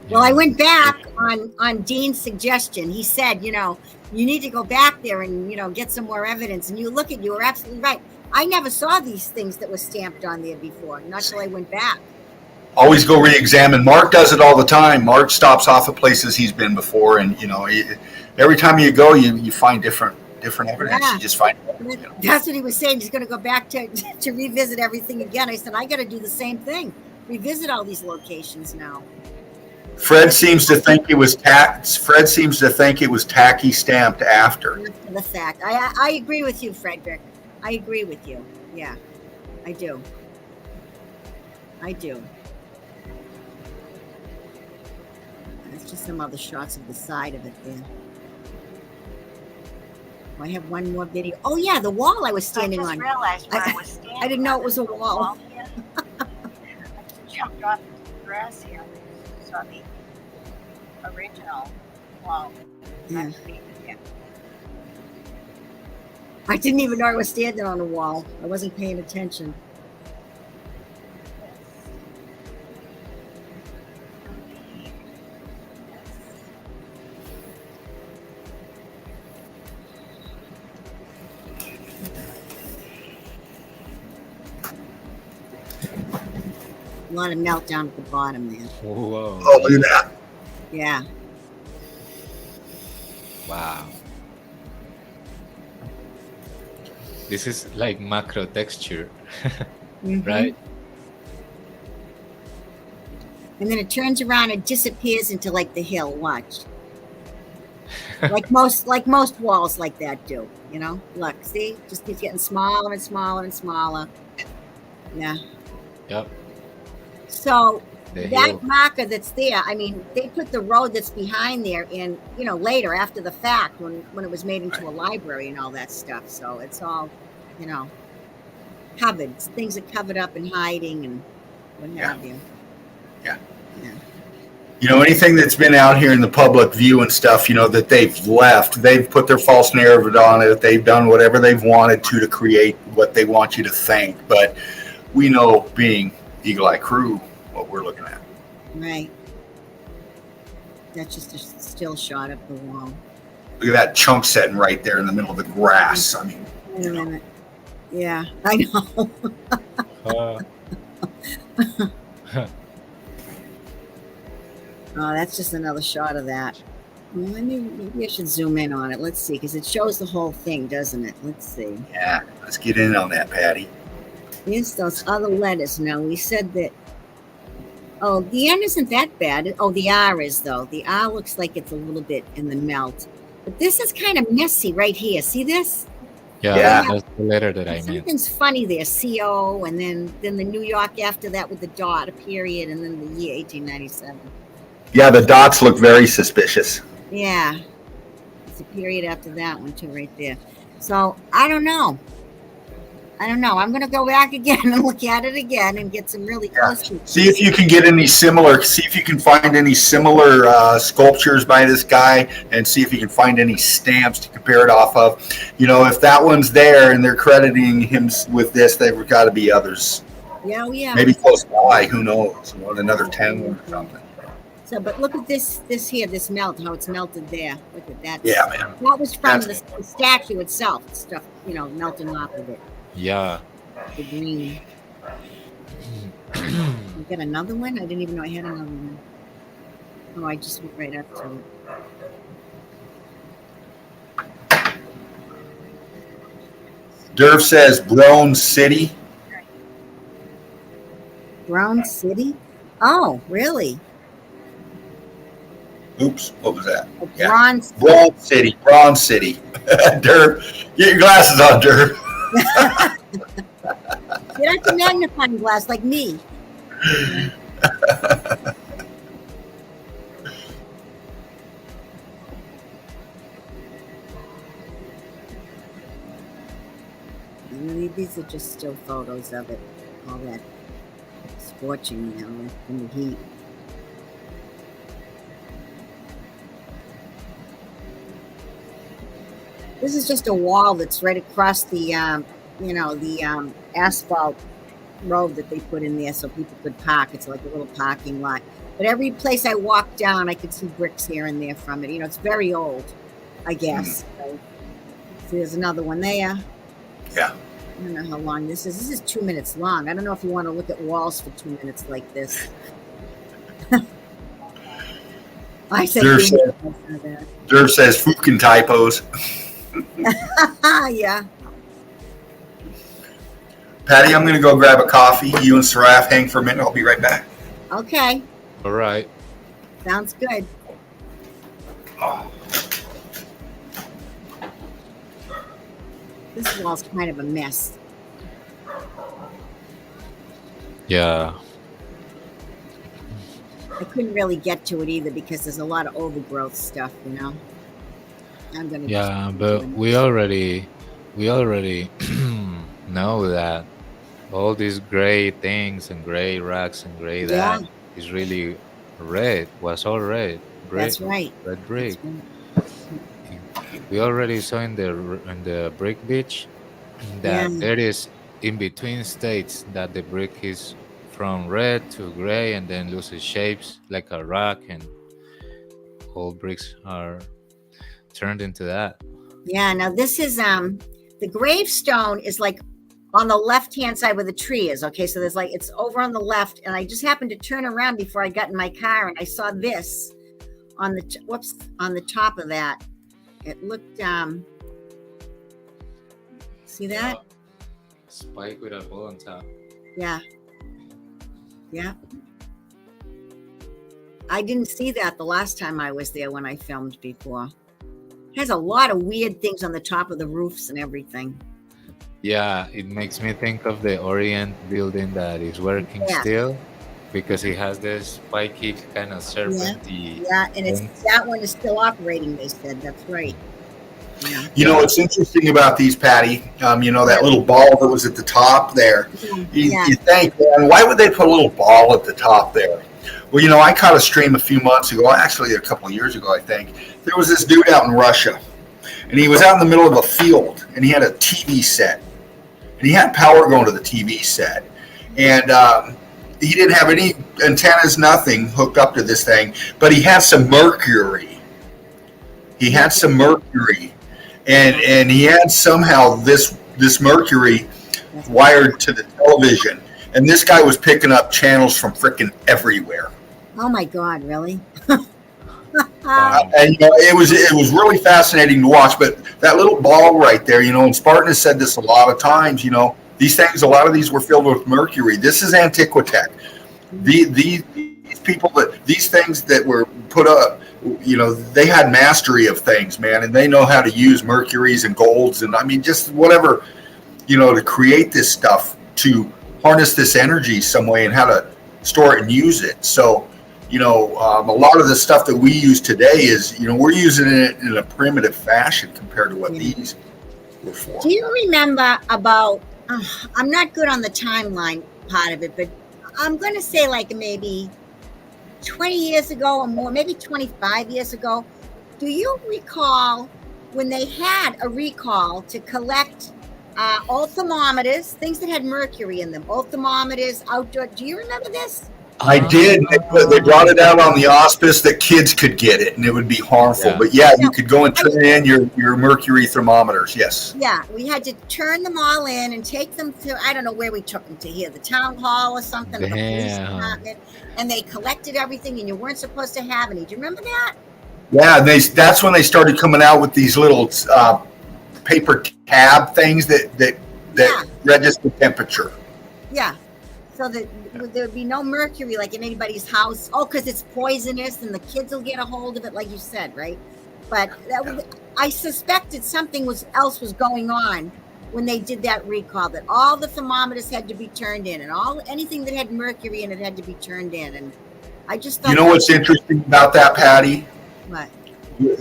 Well, I went back on Dean's suggestion. He said, you need to go back there and, get some more evidence. And you were absolutely right. I never saw these things that were stamped on there before, not till I went back. Always go re-examine. Mark does it all the time. Mark stops off at places he's been before, and every time you go, you find different evidence. Yeah. You just find. That's what he was saying. He's going to go back to revisit everything again. I said, I got to do the same thing. Revisit all these locations now. Fred seems to think it was tacky stamped after. After the fact. I agree with you, Frederick. I agree with you. Yeah, I do. That's just some other shots of the side of it there. I have one more video. Oh yeah, the wall I was standing I just on. realized where I was standing. I didn't know it was a wall. Here. I just jumped off into the grass here. Saw the original wall. Yeah. Yeah. I didn't even know I was standing on a wall. I wasn't paying attention. A lot of melt down at the bottom there. Whoa. Oh, look at that! Yeah. Wow. This is like macro texture, Mhm. right? And then it turns around and disappears into like the hill. Watch. like most walls like that do. Look, see, just keeps getting smaller and smaller and smaller. Yeah. Yep. So The that hill. marker that's there, I mean, they put the road that's behind there in, later after the fact when it was made into a library and all that stuff. So it's all, covered. Things are covered up and hiding and what have you. Yeah. Anything that's been out here in the public view and stuff, that they've left, they've put their false narrative on it. They've done whatever they've wanted to create what they want you to think. But we know, being Eagle Eye Crew, what we're looking at. Right. That's just a still shot of the wall. Look at that chunk setting right there in the middle of the grass. I mean, Wait a minute. Yeah, I know. Oh, that's just another shot of that. Well, maybe I should zoom in on it. Let's see, because it shows the whole thing, doesn't it? Let's see. yeah, let's get in on that, Patty. Here's those other letters now. We said that. Oh, the N isn't that bad. Oh, the R is, though. The R looks like it's a little bit in the melt. But this is kind of messy right here. See this? Yeah, Yeah. that's the letter that I meant. Something's funny there. CO, and then the New York after that with the dot, a period, and then the year 1897. Yeah, the dots look very suspicious. Yeah. It's a period after that one, too, right there. So, I don't know. I don't know. I'm going to go back again and look at it again and get some really close pictures. See if you can get any similar. See if you can find any similar sculptures by this guy, and see if you can find any stamps to compare it off of. You know, if that one's there and they're crediting him with this, there've got to be others. Yeah, oh, yeah. Maybe close by. Who knows? Another 10 or something. So, but look at this here, this melt, how it's melted there. Look at that. Yeah, man. That was from the statue itself. Stuff, you know, melting off of it. Yeah. The green. You got another one? I didn't even know I had another one. Oh, I just went right up to it. Derv says Brown City. Brown City? Oh, really? Oops, what was that? Bronze. Brown City. Derv, get your glasses on, Derv. Get out the magnifying glass like me. These are just still photos of it. All that scorching, you know, in the heat. This is just a wall that's right across the, you know, the asphalt road that they put in there so people could park. It's like a little parking lot. But every place I walk down, I could see bricks here and there from it. You know, it's very old, I guess. So there's another one there. Yeah. I don't know how long this is. This is 2 minutes long. I don't know if you want to look at walls for 2 minutes like this. I said Derv says fucking typos. Yeah. Patty, I'm going to go grab a coffee. You and Saraf hang for a minute. I'll be right back. Okay. All right. Sounds good. Oh. This wall's kind of a mess. Yeah. I couldn't really get to it either because there's a lot of overgrowth stuff, you know. I'm gonna. Yeah, but we already know that all these gray things and gray rocks and gray that is really red. Was all red. That's right. Red brick. That's right. We already saw in the brick beach that there is in between states that the brick is from red to gray and then loses shapes like a rock, and all bricks are turned into that. Yeah. Now this is the gravestone is like on the left hand side where the tree is. Okay, so there's like it's over on the left, and I just happened to turn around before I got in my car, and I saw this on the on the top of that. It looked see that? Spike with a ball on top. Yeah. Yeah. I didn't see that the last time I was there when I filmed before. It has a lot of weird things on the top of the roofs and everything. Yeah, it makes me think of the Orient building that is working still, because it has this spiky kind of serpenty. Yeah, and it's that one is still operating, they said. That's right. Yeah. You know what's interesting about these, Patty? You know that little ball that was at the top there. You think, man, why would they put a little ball at the top there? Well, you know, I caught a stream a few months ago, actually a couple of years ago, I think. There was this dude out in Russia, and he was out in the middle of a field, and he had a TV set, and he had power going to the TV set, and he didn't have any antennas, nothing hooked up to this thing, but he had some mercury. He had some mercury, and he had somehow this mercury wired to the television, and this guy was picking up channels from frickin' everywhere. Oh my God, really? And you know, it was really fascinating to watch. But that little ball right there, you know, and Spartan has said this a lot of times. You know, these things, a lot of these were filled with mercury. This is Antiquitech. These people these things that were put up, you know, they had mastery of things, man, and they know how to use mercuries and golds, and I mean, just whatever, you know, to create this stuff, to harness this energy some way, and how to store it and use it. So, you know, a lot of the stuff that we use today is, you know, we're using it in a primitive fashion compared to what these were for. Do you remember about I'm not good on the timeline part of it, but I'm going to say like maybe 20 years ago or more, maybe 25 years ago. Do you recall when they had a recall to collect old thermometers, things that had mercury in them, old thermometers, outdoor? Do you remember this? I did. They brought it out on the auspice that kids could get it and it would be harmful. Yeah. But you could go and turn in your mercury thermometers. Yes. Yeah, we had to turn them all in and take them to, I don't know where we took them to here, the town hall or something, or the police Damn. department, and they collected everything and you weren't supposed to have any. Do you remember that? Yeah, and that's when they started coming out with these little paper tab things that Yeah. register temperature. Yeah. So that there would be no mercury like in anybody's house. Oh, because it's poisonous and the kids will get a hold of it, like you said, right? But I suspected something else was going on when they did that recall, that all the thermometers had to be turned in and anything that had mercury in it had to be turned in. And I just thought, You know what's interesting about that, Patty? what?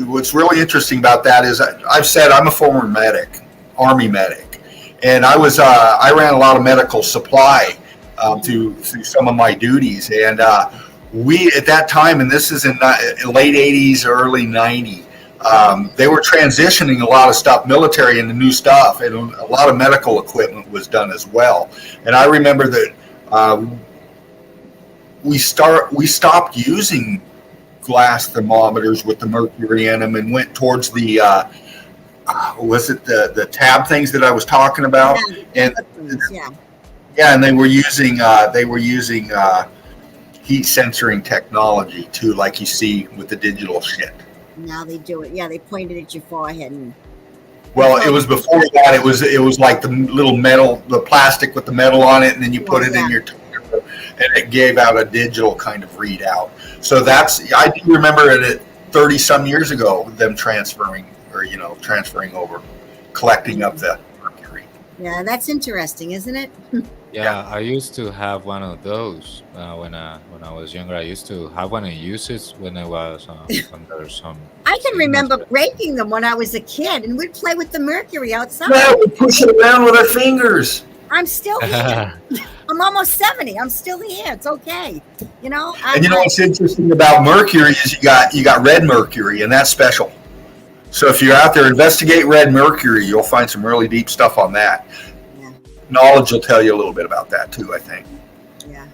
What's really interesting about that is I've said I'm a former medic, Army medic, and I ran a lot of medical supply through some of my duties, and we at that time, and this is in late '80s, early '90s, they were transitioning a lot of stuff, military into new stuff, and a lot of medical equipment was done as well. And I remember that we stopped using glass thermometers with the mercury in them and went towards the was it the tab things that I was talking about? Yeah, and they were using heat censoring technology too, like you see with the digital shit. Now they do it. Yeah, they pointed at your forehead. And well, it was before that. It was like the little metal, the plastic with the metal on it, and then you put it in your toaster, and it gave out a digital kind of readout. So I do remember it 30 some years ago, them transferring over, collecting up the mercury. Yeah, that's interesting, isn't it? Yeah, I used to have one of those when I was younger. I used to have one and use it when I was under some. I can remember breaking them when I was a kid, and we'd play with the mercury outside. Yeah, we push it around with our fingers. I'm still here. I'm almost 70. I'm still here. It's okay. You know. And you know what's interesting about mercury is you got red mercury, and that's special. So if you're out there, investigate red mercury. You'll find some really deep stuff on that. Yeah. Knowledge will tell you a little bit about that too, I think. Yeah.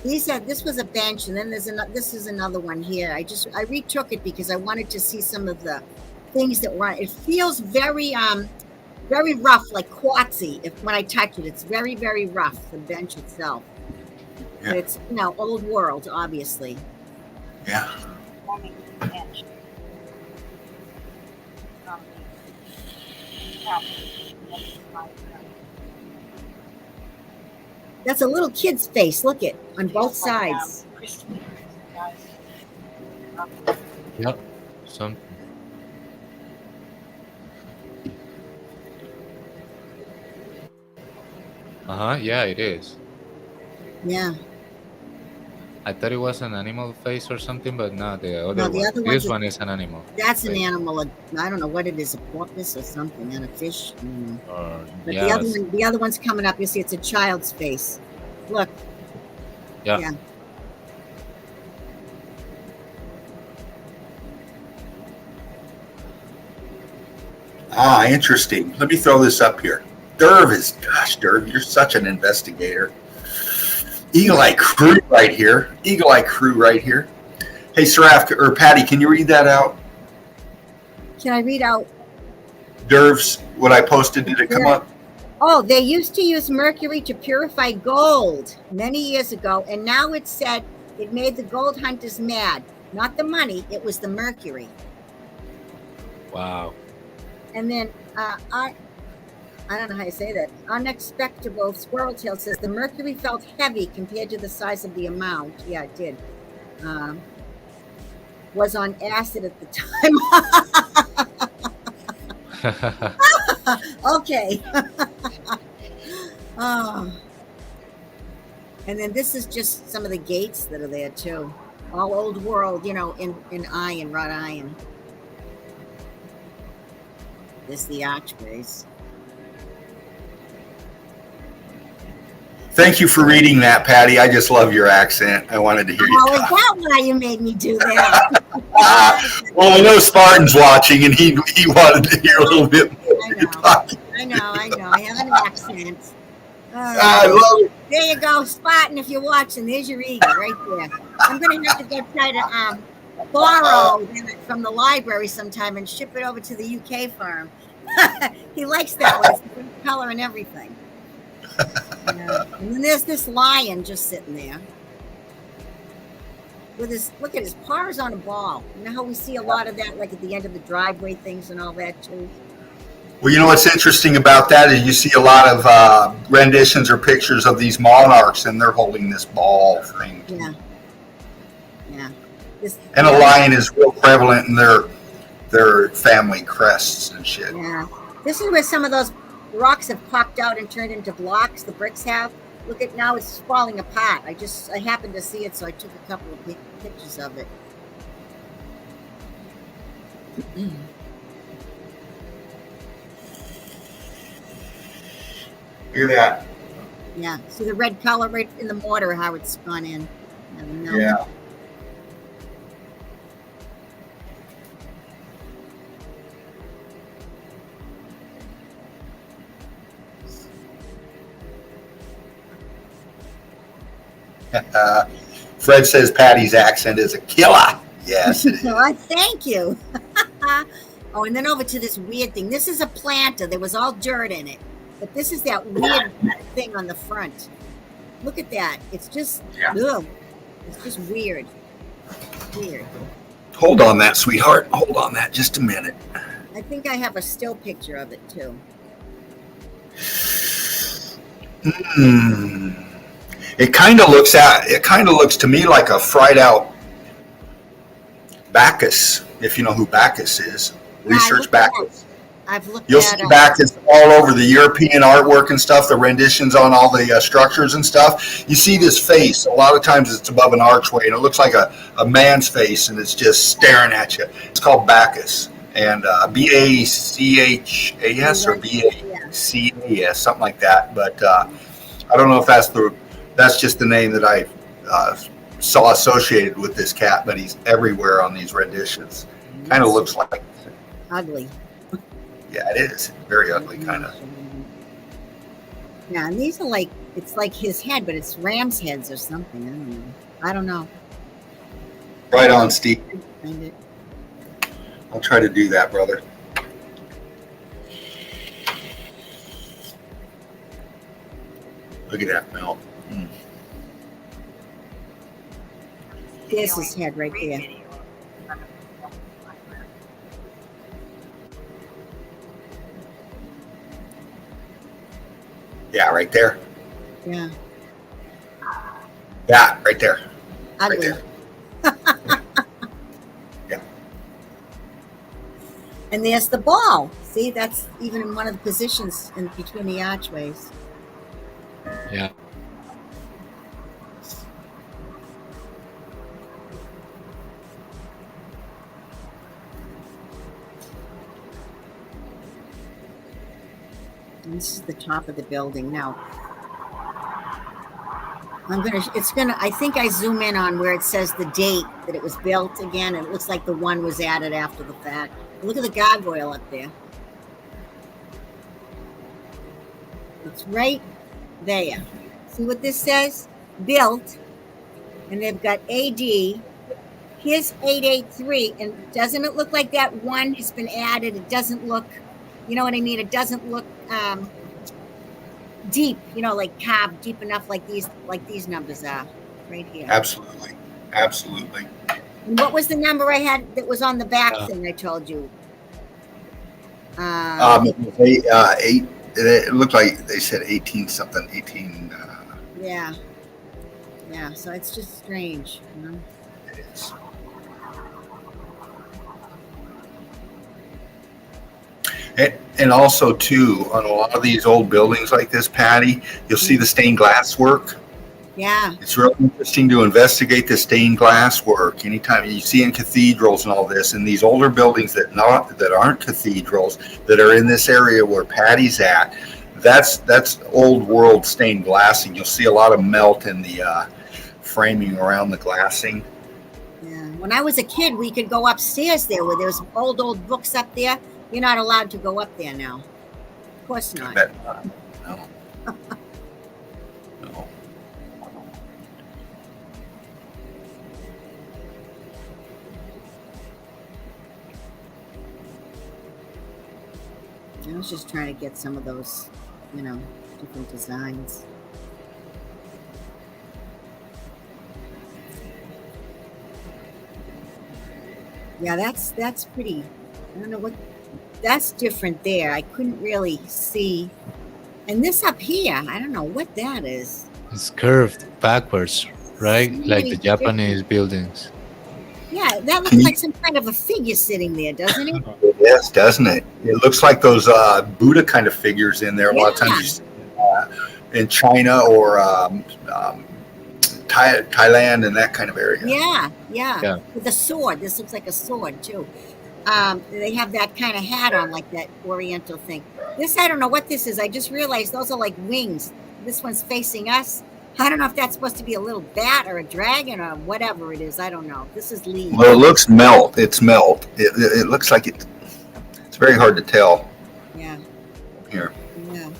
He said this was a bench, and then this is another one here. I retook it because I wanted to see some of the things that were on it. It feels very very rough, like quartzy. When I touch it, it's very, very rough, the bench itself. Yeah. But it's, old world, obviously. Yeah. That's a little kid's face. Look it on both sides. Yep. Some. Yeah, it is. Yeah. I thought it was an animal face or something, but no, the other one. This one is an animal. That's an animal. I don't know what it is, a porpoise or something, and a fish. But the other one's coming up. You see, it's a child's face. Look. Yeah. Interesting. Let me throw this up here. Derv, you're such an investigator. Eagle-Eye Crew right here. Eagle-Eye Crew right here. Hey, Saraf, or Patty, can you read that out? Can I read out? Derv's, what I posted, did it come up? Oh, they used to use mercury to purify gold many years ago, and now it said it made the gold hunters mad. Not the money, it was the mercury. Wow. And then I don't know how you say that. Unexpectable Squirrel Tail says the mercury felt heavy compared to the size of the amount. Yeah, it did. Was on acid at the time. Okay. Oh. And then this is just some of the gates that are there too. All old world, in iron, wrought iron. This is the archways. Thank you for reading that, Patty. I just love your accent. I wanted to hear you Oh, is talk. that why you made me do that? Well, I know Spartan's watching, and he wanted to hear a little bit more. I know. I have an accent. I love it. There you go, Spartan. If you're watching, there's your eagle right there. I'm gonna have to try to borrow it from the library sometime and ship it over to the UK farm. He likes that one. It's the different color and everything. Yeah. And then there's this lion just sitting there with his, look at his paws on a ball. You know how we see a lot of that, like at the end of the driveway things and all that too. Well, you know what's interesting about that is you see a lot of renditions or pictures of these monarchs, and they're holding this ball thing. Yeah. And a lion is real prevalent in their family crests and shit. Yeah. This is where some of those rocks have popped out and turned into blocks. The bricks have. Look at now, it's falling apart. I happened to see it, so I took a couple of pictures of it. Hear that? Yeah. See the red color right in the mortar, how it's gone in. Yeah. Fred says Patty's accent is a killer. Yes, it is. Well, thank you. Oh, and then over to this weird thing. This is a planter. There was all dirt in it. But this is that weird thing on the front. Look at that. It's just, ugh. It's just weird. Weird. Hold on that, sweetheart. Hold on that just a minute. I think I have a still picture of it, too. It kind of looks to me like a fried out Bacchus, if you know who Bacchus is. Research Bacchus. I've looked You'll at see Bacchus all over the European artwork and stuff, the renditions on all the structures and stuff. You see this face. A lot of times it's above an archway, and it looks like a man's face, and it's just staring at you. It's called Bacchus. And Bachas or Bacas, something like that. But I don't know if that's just the name that I saw associated with this cat, but he's everywhere on these renditions. Kind of looks like ugly. Yeah, it is. Very ugly, kind of. Yeah, and these are like, it's like his head, but it's ram's heads or something. I don't know. Right on, Steve. Find it. I'll try to do that, brother. Look at that melt. This is head right there. Yeah, right there. Yeah. Yeah, right there. Ugly. Right there. Yeah. And there's the ball. See, that's even in one of the positions in between the archways. Yeah. And this is the top of the building. Now, I think I zoom in on where it says the date that it was built again, and it looks like the one was added after the fact. Look at the gargoyle up there. It's right there. See what this says? Built. And they've got AD. Here's 883. And doesn't it look like that one has been added? It doesn't look, you know what I mean? It doesn't look deep, like carved deep enough like these numbers are right here. Absolutely. Absolutely. And what was the number I had that was on the back thing I told you? Eight. It looked like they said 18 something. 18. Yeah. Yeah. So it's just strange. It is. And also too, on a lot of these old buildings like this, Patty, you'll see the stained glass work. Yeah. It's really interesting to investigate the stained glass work. Anytime you see in cathedrals and all this, and these older buildings that aren't cathedrals, that are in this area where Patty's at, That's old world stained glassing. You'll see a lot of melt in the framing around the glassing. Yeah. When I was a kid, we could go upstairs there where there was old books up there. You're not allowed to go up there now. Of course I not. bet no. No. I was just trying to get some of those, different designs. Yeah, that's pretty. I don't know what. That's different there. I couldn't really see. And this up here, I don't know what that is. It's curved backwards, right? Like the Really Japanese buildings. Yeah, that looks like some kind of a figure sitting there, doesn't it? Yes, doesn't it? It looks like those Buddha kind of figures in there. A lot of times you see in China or Thailand and that kind of area. Yeah. With a sword. This looks like a sword too. They have that kind of hat on, like that Oriental thing. This, I don't know what this is. I just realized those are like wings. This one's facing us. I don't know if that's supposed to be a little bat or a dragon or whatever it is. I don't know. This is leaves. Well, it looks melt. It's melt. It looks like it's very hard to tell. Yeah. Here. Yeah.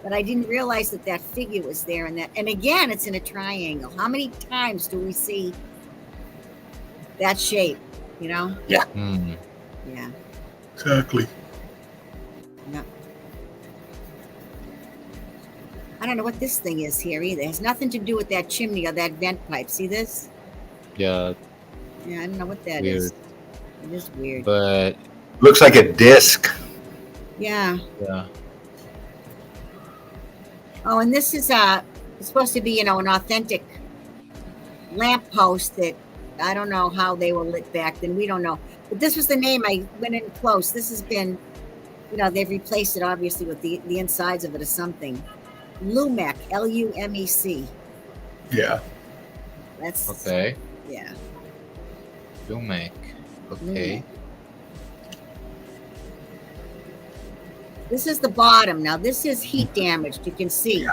But I didn't realize that figure was there, and again, it's in a triangle. How many times do we see that shape? Yeah. Mm. Yeah. Exactly. Yeah. I don't know what this thing is here either. It has nothing to do with that chimney or that vent pipe. See this? Yeah. Yeah, I don't know what that Weird. is. It is weird. But Looks like a disc. Yeah. yeah. Oh, and this is it's supposed to be, an authentic lamppost that I don't know how they were lit back then. We don't know. But this was the name. I went in close. This has been, they've replaced it obviously with the insides of it or something. Lumec, Lumec. Yeah. That's Okay. Yeah. Lumec. Okay. Lumec. This is the bottom. Now this is heat damaged. You can see.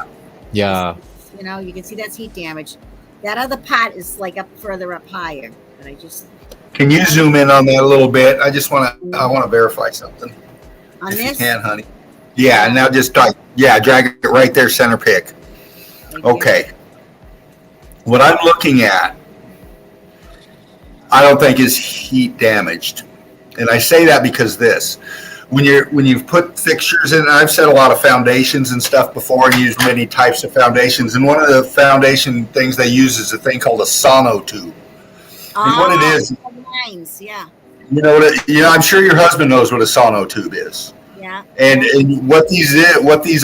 Yeah. You can see that's heat damage. That other part is like up further up higher. But I just Can you zoom in on that a little bit? I want to verify something. on If this. you can, honey. Yeah, and now just drag it right there, center pick. Okay. What I'm looking at, I don't think is heat damaged. And I say that because when you've put fixtures in, I've said a lot of foundations and stuff before and used many types of foundations. And one of the foundation things they use is a thing called a sonotube. And what it is, Lines, yeah. I'm sure your husband knows what a sonotube is. Yeah. And what these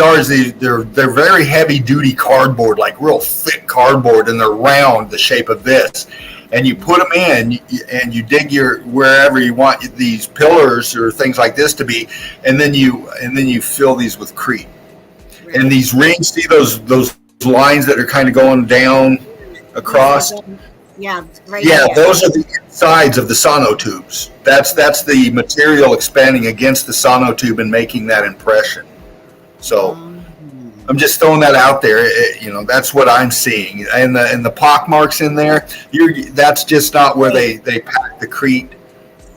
are is they're very heavy duty cardboard, like real thick cardboard, and they're round, the shape of this. And you put them in, and you dig wherever you want these pillars or things like this to be, and then you fill these with crete. Right. And these rings, see those lines that are kind of going down across. Yeah, right. Yeah, there. those are the insides of the sonotubes. That's the material expanding against the sonotube and making that impression. So I'm just throwing that out there. That's what I'm seeing. And the pock marks in there, that's just not where they pack the crete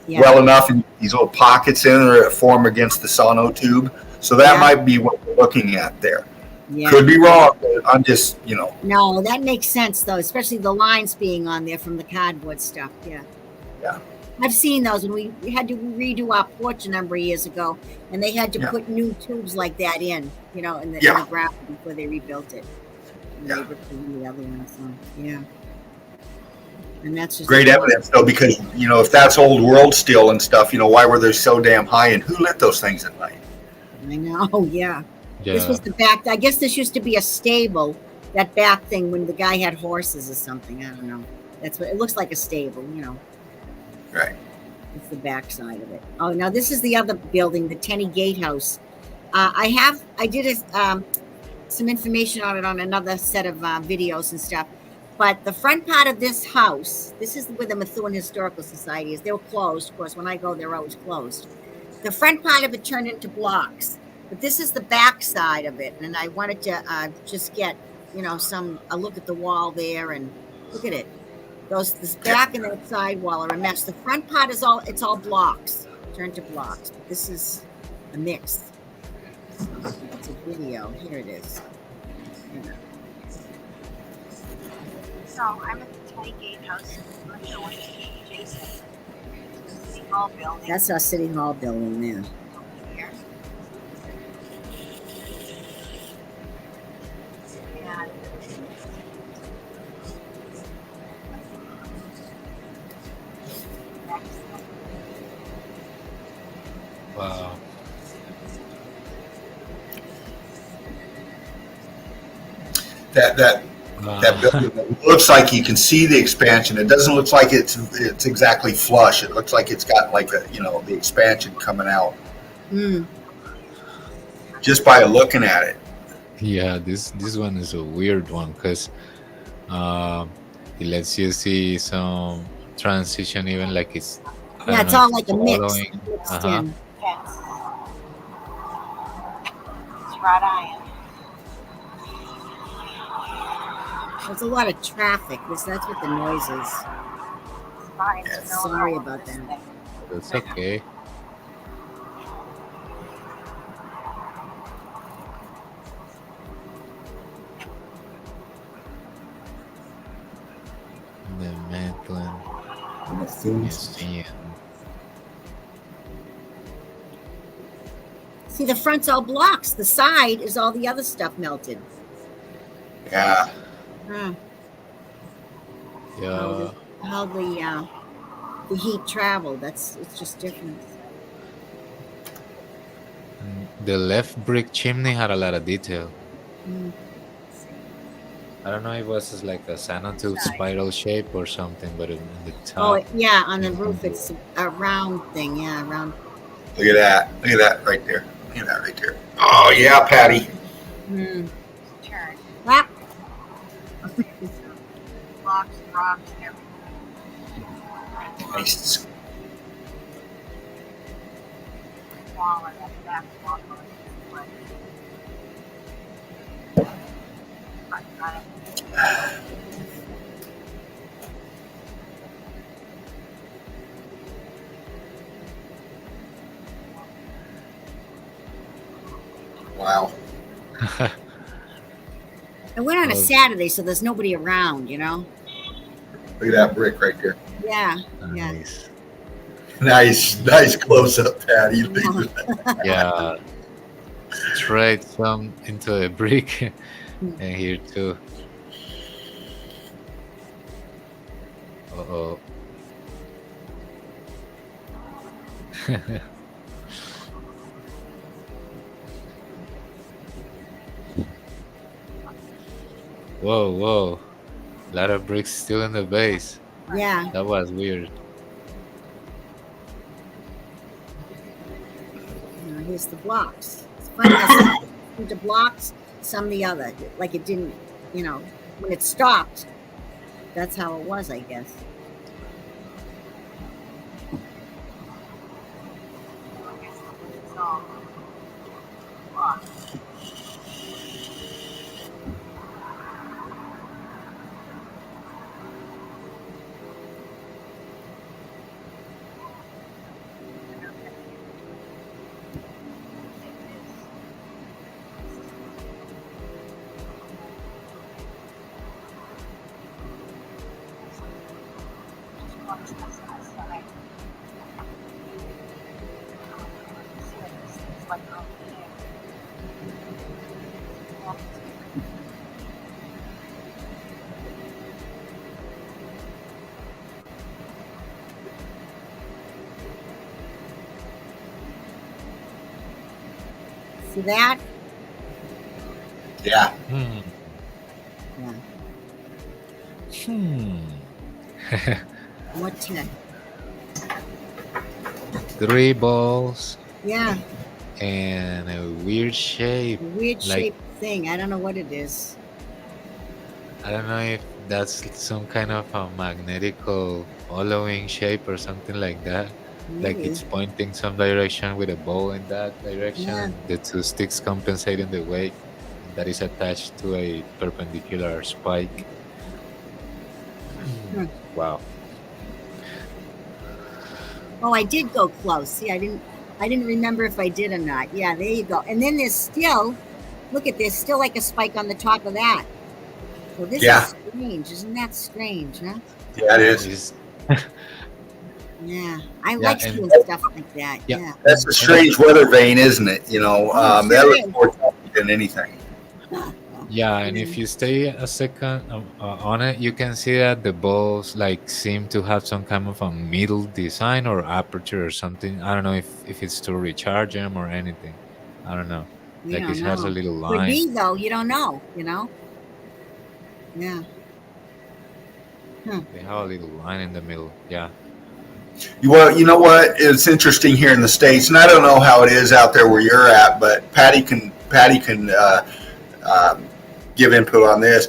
well enough, and these little pockets in there that form against the sonotube. So that might be what we're looking at there. Yeah. Could be wrong, but I'm just, No, that makes sense though, especially the lines being on there from the cardboard stuff. Yeah. Yeah. I've seen those when we had to redo our porch a number of years ago, and they had to put new tubes like that in the ground before they rebuilt it. And they ripped the other one, so yeah. And that's just great evidence though, because if that's old world steel and stuff, why were they so damn high, and who lit those things at night? I know, yeah. Yeah. This was the back. I guess this used to be a stable, that back thing when the guy had horses or something. I don't know. That's what it looks like, a stable, Right. It's the back side of it. Oh, now this is the other building, the Tenney Gatehouse. I did some information on it on another set of videos and stuff. But the front part of this house, this is where the Methuen Historical Society is. They were closed, of course. When I go, they're always closed. The front part of it turned into blocks. But this is the back side of it, and I wanted to just get a look at the wall there, and look at it. This back and that side wall are a mess. The front part is all blocks, turned to blocks. But this is a mix. It's a video. Here it is. So I'm at the tiny gatehouse adjacent to the City Hall building. That's our City Hall building there. Here. Wow. That building looks like you can see the expansion. It doesn't look like it's exactly flush. It looks like it's got like the expansion coming out just by looking at it. Yeah, this one is a weird one because it lets you see some transition, even like it's it's all like a mix. Mixed in. Yes. It's wrought iron. There's a lot of traffic. That's what the noise is. Sorry about that. That's okay. The Maitland Museum. See, the front's all blocks. The side is all the other stuff melted. Yeah. Yeah. How the heat traveled. It's just different. The left brick chimney had a lot of detail. I don't know if it was like a sonotube spiral shape or something, but in the top. Oh, yeah, on the roof it's a round thing. Yeah, round. Look at that. Look at that right there. Look at that right there. Oh, yeah, Patty. Turn. Lap. Blocks, rocks, and everything. Nice. Wall and that back wall. Got it. Wow. I went on a Saturday, so there's nobody around, Look at that brick right there. Yeah. Nice. Nice close up, Patty. Yeah. Straight some into a brick, and here too. Uh-oh. Whoa. A lot of bricks still in the base. Yeah. That was weird. Here's the blocks. It's funny. Some the blocks, some the other. Like it didn't, when it stopped, that's how it was, I guess. See that? Yeah. What 10? 3 balls. Yeah. And a weird shape. A weird shaped thing. I don't know what it is. I don't know if that's some kind of a magnetical following shape or something like that. like Maybe. it's pointing some direction with a ball in that direction, Yeah. and the two sticks compensating the weight, and that is attached to a perpendicular spike. Hmm. Wow. Oh, I did go close. See, I didn't remember if I did or not. Yeah, there you go. And then there's still, look at this, still like a spike on the top of that. So this Yeah. is strange. Isn't that strange, huh? Yeah, it is. Yeah. I Yeah, like and- seeing stuff like that. Yeah. Yeah. That's a strange weather vane, isn't it? You know, Oh, it that sure looks is. more toughy than anything. Yeah, and if you stay a second on it, you can see that the balls like seem to have some kind of a middle design or aperture or something. I don't know if it's to recharge them or anything. I don't know. We Like don't it has a know. little Could line. be though, you don't know, you know? Yeah. They have a little line in the middle. Yeah. Well, you know what? It's interesting here in the States, and I don't know how it is out there where you're at, but Patty can give input on this.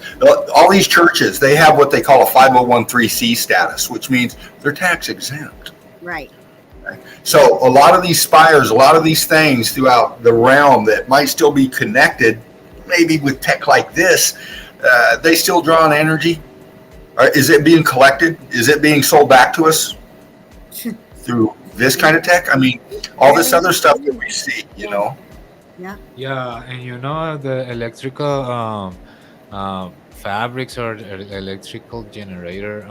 All these churches, they have what they call a 501c status, which means they're tax exempt. Right. So a lot of these spires, a lot of these things throughout the realm that might still be connected, maybe with tech like this, they still draw on energy. Is it being collected? Is it being sold back to us through this kind of tech? I mean, all this other stuff that we see, you know. Yeah. Yeah, and you know the electrical fabrics or electrical generator.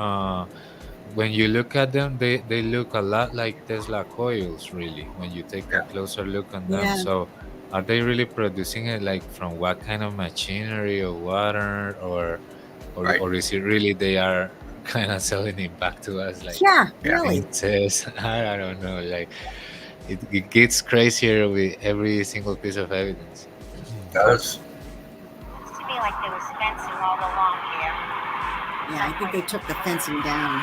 When you look at them, they look a lot like Tesla coils, really. When you take a closer look on them, Yeah. so are they really producing it like from what kind of machinery or water Right. or is it really they are kind of selling it back to us like Yeah, Yeah. really. it says? I don't know, like it gets crazier with every single piece of evidence. It does. Looks to me like there was fencing all along here. Yeah, I think they took the fencing down.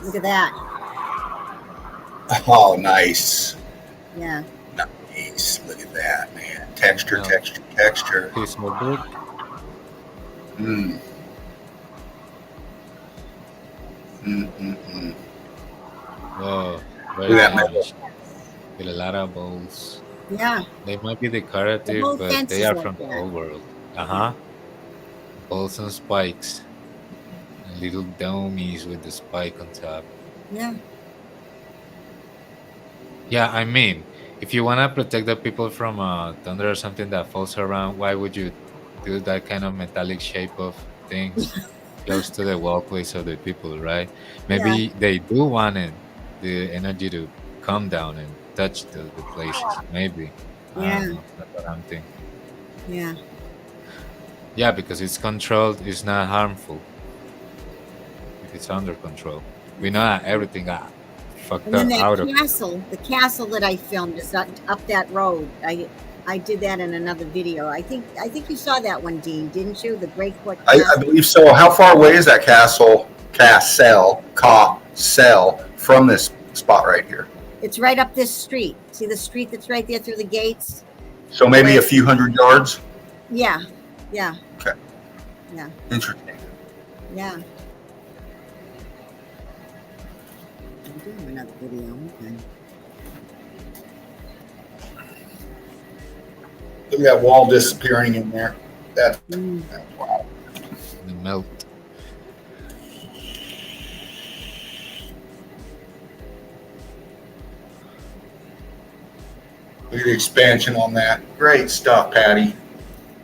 Look at that. Oh, nice. Yeah. Nice. Look at that, man. Texture, Yeah. texture. Piece of brick. Mm. Mm. Whoa, Look very at that polished. With a lot of balls. Yeah. They might be The decorative, whole but fence they is are like from the that. old world. Balls and spikes. And little domies with the spike on top. Yeah. Yeah, I mean, if you want to protect the people from thunder or something that falls around, why would you do that kind of metallic shape of things close to the walkways of the people, right? Maybe they do want the energy to come down and touch the places. Maybe. I Yeah. don't know. That's what I'm thinking. Yeah. Yeah, because it's controlled, it's not harmful. If it's under control. We know that everything got fucked And then up that out of the castle that I filmed is up that road. I did that in another video. I think you saw that one, Dean, didn't you? The Great Court I Castle. believe so. How far away is that castle from this spot right here? It's right up this street. See the street that's right there through the gates? So maybe a few hundred yards. Yeah. Yeah. Okay. Yeah. Interesting. Yeah. I'm doing another video. Okay. Look at that wall disappearing in there. That's wow. the melt. Look at the expansion on that. Great stuff, Patty.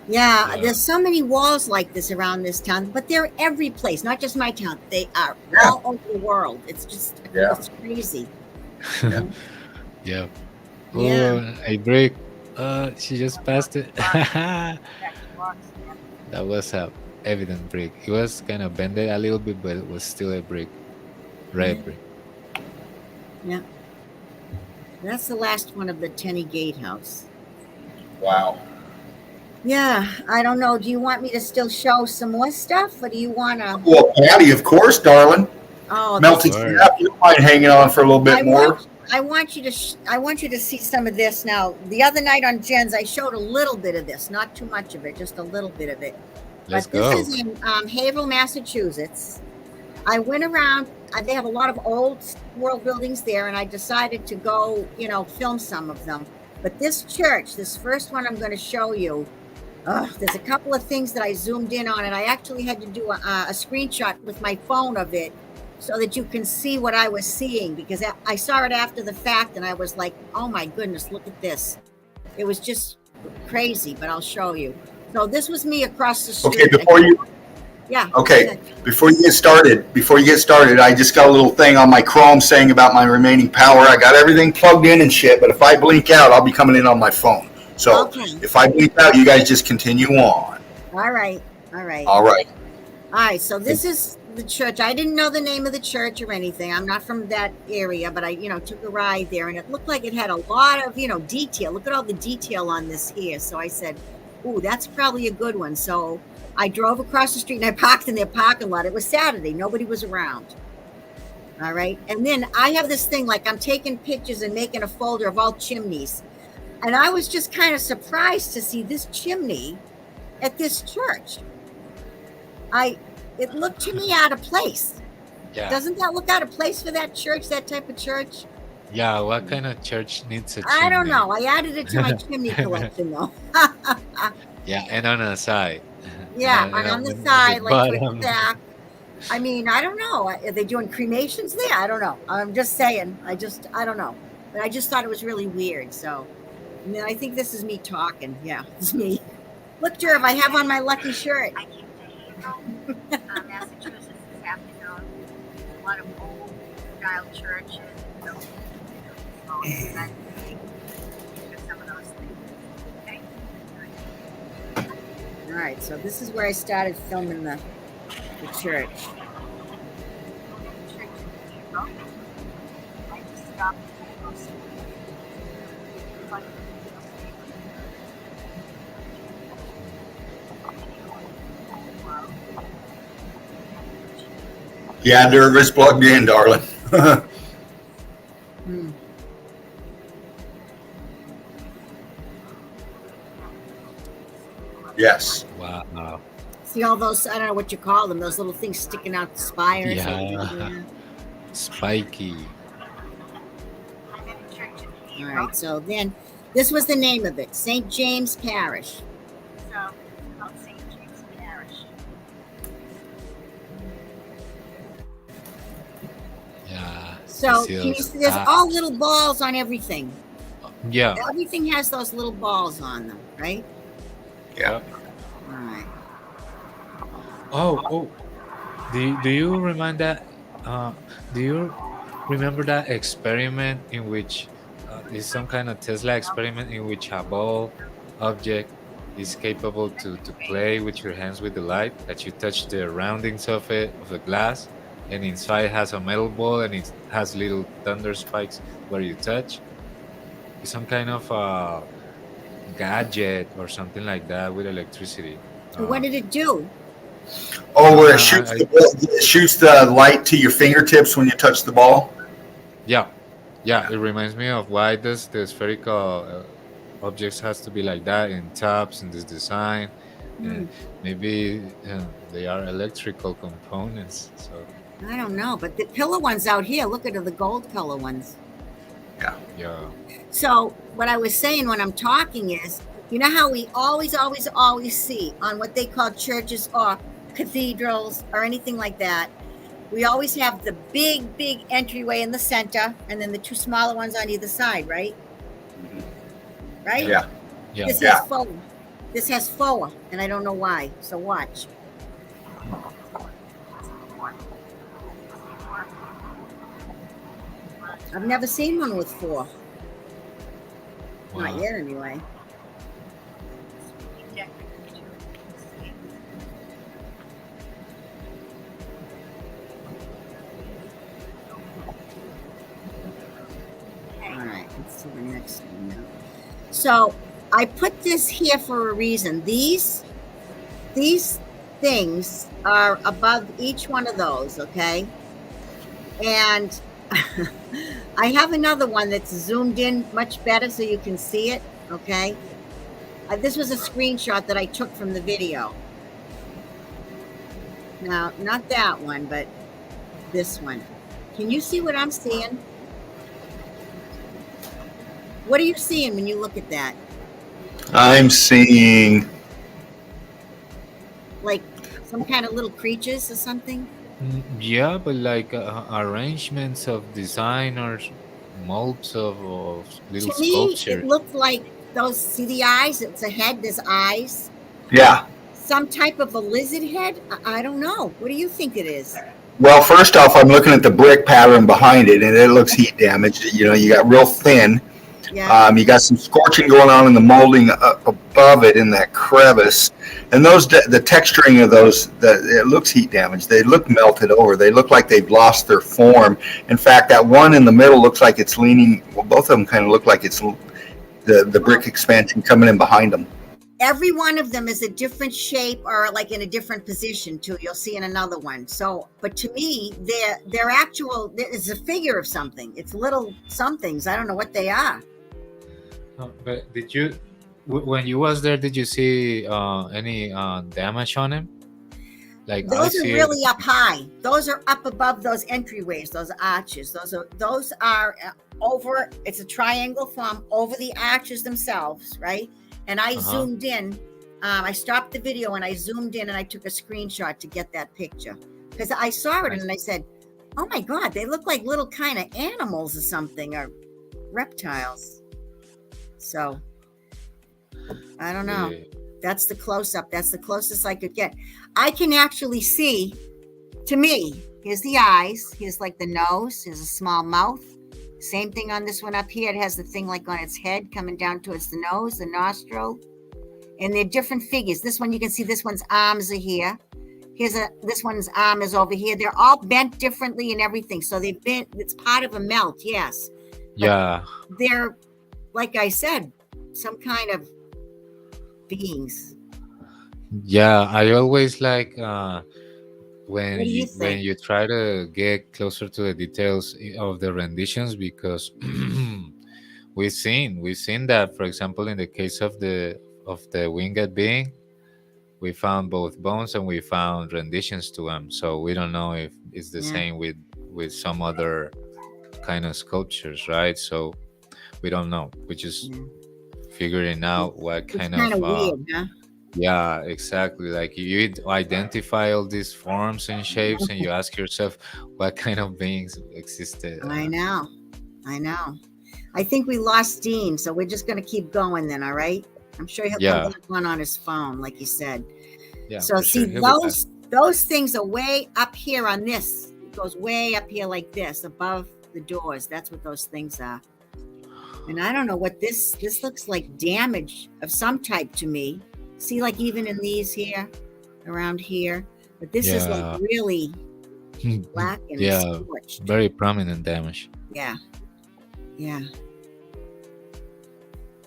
Yeah, Yeah. there's so many walls like this around this town, but they're every place, not just my town. They are Yeah. all over the world. It's just Yeah. it's crazy. Yeah. Yeah. Oh, a brick. She just passed it. That blocks them. That was a evident brick. It was kind of bended a little bit, but it was still a brick. Red brick. Yeah. That's the last one of the Tenny Gatehouse. Wow. Yeah, I don't know. Do you want me to still show some more stuff, or do you want to? Well, Patty, of course, darling. Oh, Melted Sure. snap. You don't mind hanging on for a little bit more? I want you to see some of this now. The other night on Jen's, I showed a little bit of this, not too much of it, just a little bit of it. Let's But this go. is in Haverhill, Massachusetts. I went around. They have a lot of old world buildings there, and I decided to go, film some of them. But this church, this first one I'm going to show you, there's a couple of things that I zoomed in on, and I actually had to do a screenshot with my phone of it so that you can see what I was seeing, because I saw it after the fact, and I was like, oh my goodness, look at this. It was just crazy, but I'll show you. So this was me across the street. Okay, go ahead. before you get started, I just got a little thing on my Chrome saying about my remaining power. I got everything plugged in and shit, but if I blink out, I'll be coming in on my phone. So Okay. if I blink out, you guys just continue on. All right. All right. So this is the church. I didn't know the name of the church or anything. I'm not from that area, but I, took a ride there, and it looked like it had a lot of, detail. Look at all the detail on this here. So I said, ooh, that's probably a good one. So I drove across the street and I parked in their parking lot. It was Saturday. Nobody was around. All right. And then I have this thing, like I'm taking pictures and making a folder of all chimneys. And I was just kind of surprised to see this chimney at this church. It looked to me out of place. Yeah. Doesn't that look out of place for that church, that type of church? Yeah, what kind of church needs a chimney? I don't know. I added it to my chimney collection, though. Yeah, and on the side. Yeah, and on the side, like bottom. back. I mean, I don't know. Are they doing cremations there? I don't know. I'm just saying. I don't know. But I just thought it was really weird. So, and then I think this is me talking. Yeah, it's me. Look, Jerv, I have on my lucky shirt. I came to Haverhill, Massachusetts this afternoon. A lot of old style churches. So, some of those things. Okay. All right, so this is where I started filming the church. I just stopped and go see. Yeah, Dervis plugged in, darling. Hmm. Yes. Wow. See all those, I don't know what you call them, those little things sticking out the spires. Yeah. Spiky. All right, so then this was the name of it, St. James Parish. So, called St. James Parish. Yeah. So can you see, there's all little balls on everything. Yeah. Everything has those little balls on them, right? Yeah. All right. Oh. Do you remember that? Do you remember that experiment in which is some kind of Tesla experiment in which a ball object is capable to play with your hands with the light, that you touch the roundings of the glass, and inside has a metal ball and it has little thunder spikes where you touch? It's some kind of gadget or something like that with electricity. So what did it do? Oh, where it shoots the light to your fingertips when you touch the ball? Yeah, it reminds me of why the spherical objects has to be like that in tops in this design. Maybe they are electrical components. So I don't know, but the pillow ones out here, look at the gold color ones. yeah. So what I was saying when I'm talking is, you know how we always see on what they call churches or cathedrals or anything like that, we always have the big entryway in the center and then the two smaller ones on either side, right? Right? Yeah. This has four, and I don't know why. So watch. I've never seen one with four. Not Wow. yet, anyway. All right, let's see the next one now. So I put this here for a reason. These things are above each one of those, okay? And I have another one that's zoomed in much better so you can see it, okay? This was a screenshot that I took from the video. Now, not that one, but this one. Can you see what I'm seeing? What are you seeing when you look at that? I'm seeing. Like some kind of little creatures or something? Yeah, but like arrangements of designers, molds of little To me, it sculptures. looked like those, see the eyes? It's a head, there's eyes. Yeah. Some type of a lizard head? I don't know. What do you think it is? Well, first off, I'm looking at the brick pattern behind it, and it looks heat damaged. You got real thin. Yeah. You got some scorching going on in the molding up above it in that crevice, and the texturing of those, it looks heat damaged. They look melted over. They look like they've lost their form. In fact, that one in the middle looks like it's leaning. Well, both of them kind of look like it's the brick expansion coming in behind them. Every one of them is a different shape or like in a different position too. You'll see in another one. So, but to me, they're actual. It's a figure of something. It's little somethings. I don't know what they are. But did you, when you was there, did you see any damage on him? Like Those are really up high. Those are up above those entryways, those arches. Those are over. It's a triangle form over the arches themselves, right? And I zoomed in. I stopped the video and I zoomed in and I took a screenshot to get that picture because I saw it and I said, "Oh my God, they look like little kind of animals or something or reptiles." So I don't know. Yeah. That's the close-up. That's the closest I could get. I can actually see, to me, here's the eyes. Here's like the nose. Here's a small mouth. Same thing on this one up here. It has the thing like on its head coming down towards the nose, the nostril. And they're different figures. This one, you can see this one's arms are here. This one's arm is over here. They're all bent differently and everything. So it's part of a melt, yes. But Yeah. they're, like I said, some kind of beings. Yeah, I always like What do you think? when you try to get closer to the details of the renditions because we've seen that, for example, in the case of the winged being, we found both bones and we found renditions to them. So we don't know if it's the same with some other kind of sculptures, right? So we don't know. We just figuring out what kind of weird, huh? yeah, exactly. Like you identify all these forms and shapes, and you ask yourself, what kind of beings existed? I know. I think we lost Dean, so we're just going to keep going then, all right? I'm sure he'll come back on his phone, like you said. Yeah. So see, sure. those things are way up here on this. It goes way up here like this, above the doors. That's what those things are. And I don't know what this looks like, damage of some type to me. See, like even in these here, around here. But this is like really black and scorched. Very prominent damage. Yeah.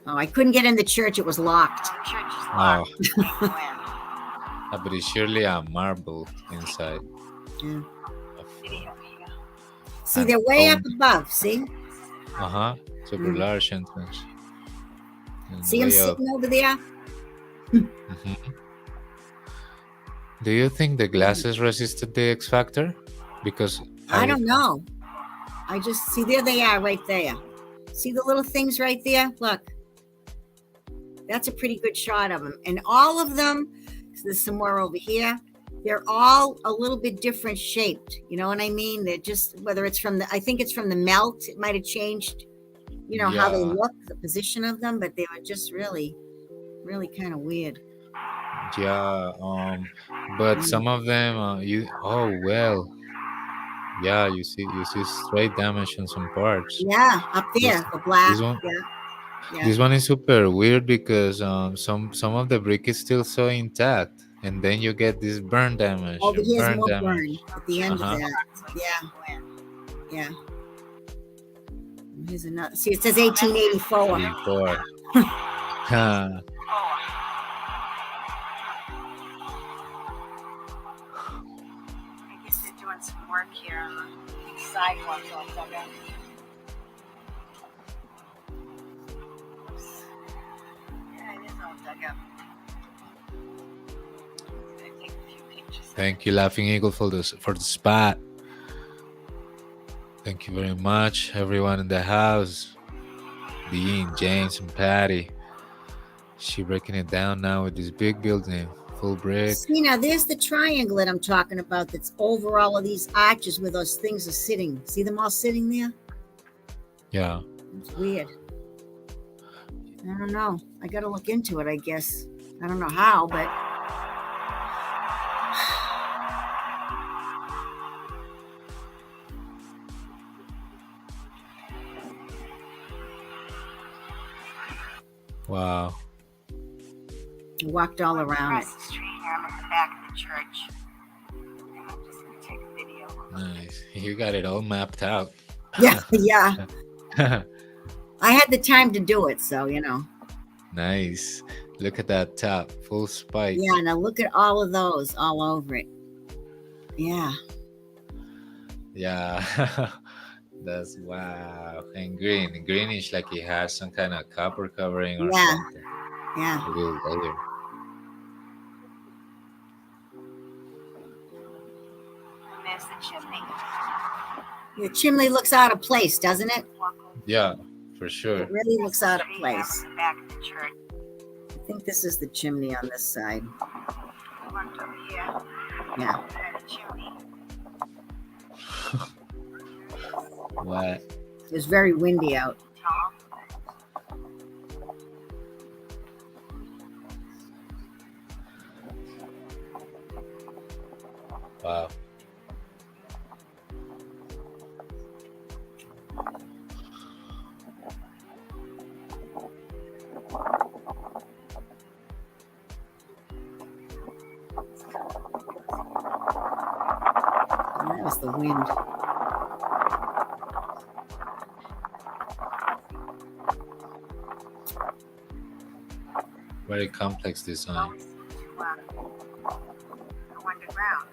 Oh, I couldn't get in the church. It was locked. The church is locked. But it's surely a marble inside. Yeah. See, they're way up above. See? Super large entrance. And see him sitting over there? Do you think the glasses resisted the X Factor? Because I don't know. I just see, there they are right there. See the little things right there? Look. That's a pretty good shot of them. And all of them, there's some more over here. They're all a little bit different shaped. You know what I mean? They're just, whether it's from I think it's from the melt. It might have changed, how they look, the position of them, but they were just really, really kind of weird. Yeah. But some of them, you see straight damage on some parts. Yeah, up there, the black. This one is super weird because some of the brick is still so intact, and then you get this burn damage. Oh, but here's more burn at the end of that. Yeah. Here's another. See, it says 1884. I guess they're doing some work here on the sidewalk all dug up. Yeah, it is all dug up. I'm gonna take a few pictures. Thank you, Laughing Eagle, for the spot. Thank you very much, everyone in the house. Dean, James, and Patty. She breaking it down now with this big building, full brick. See, now there's the triangle that I'm talking about that's over all of these arches where those things are sitting. See them all sitting there? Yeah. It's weird. I don't know. I got to look into it, I guess. I don't know how, but... Wow. I walked all around it. Across the street here, I'm at the back of the church. And I'm just going to take a video. Nice. You got it all mapped out. Yeah, yeah. I had the time to do it, so, you know. Nice. Look at that top, full spike. Yeah, now look at all of those all over it. Yeah. Yeah. That's wow. And green. Greenish, like it has some kind of copper covering or Yeah. something. Yeah. A little layer. And there's the chimney. The chimney looks out of place, doesn't it? Walk over Yeah, for sure. It really looks out of the street here, I'm place. at the back of the church. I think this is the chimney on this side. I walked over here. Yeah. There's a chimney. What? It was very windy out. Tall. Wow. That was the wind. Very complex design. Always seem to go underground.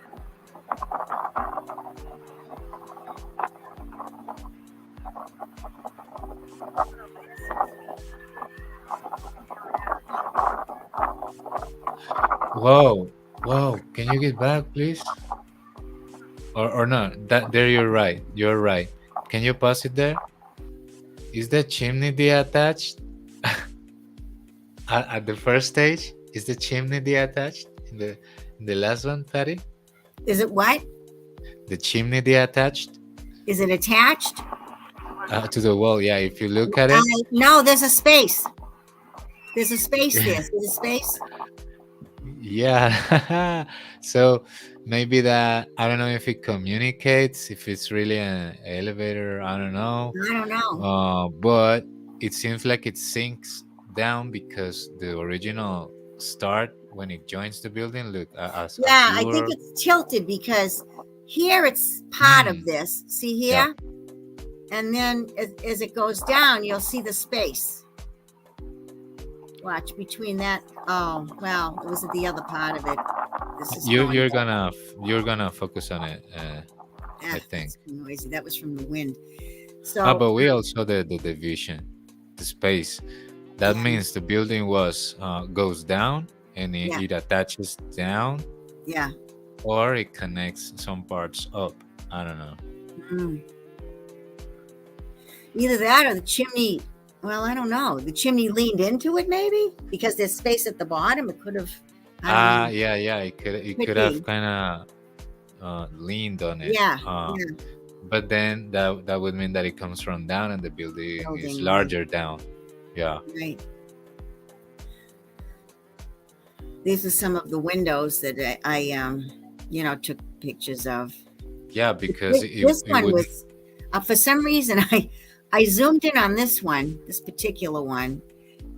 Whoa. Whoa. Can you get back, please? Or not? That there you're right. You're right. Can you pause it there? Is the chimney detached? At the first stage? Is the chimney detached? In the last one, Patty? Is it what? The chimney detached? Is it attached? To the wall, yeah. If you look at it, No, there's a space. There's a space there. See the space? yeah. So maybe that, I don't know if it communicates, if it's really an elevator, I don't know. I don't know. But it seems like it sinks down because the original start when it joins the building, look, as Yeah, I you think were- it's tilted because here it's part of Mm. this. See here? And then as it goes down, you'll see the space. Watch between that. Oh, well, it was the other part of it. This is going you're down. gonna focus on it. I think. It's noisy. That was from the wind. So, But we also the division, the space. That means the building goes down and Yeah. it attaches down, yeah. or it connects some parts up. I don't know. Mm. Either that or the chimney. Well, I don't know. The chimney leaned into it, maybe because there's space at the bottom. It could have. I don't know. Yeah. It Could could be. have kind of leaned on it. Yeah, Uh, yeah. But then that would mean that it comes from down, and the building is Building, larger down. Yeah. Right. These are some of the windows that I took pictures of. Yeah, because This it one would. was, for some reason, I zoomed in on this one, this particular one,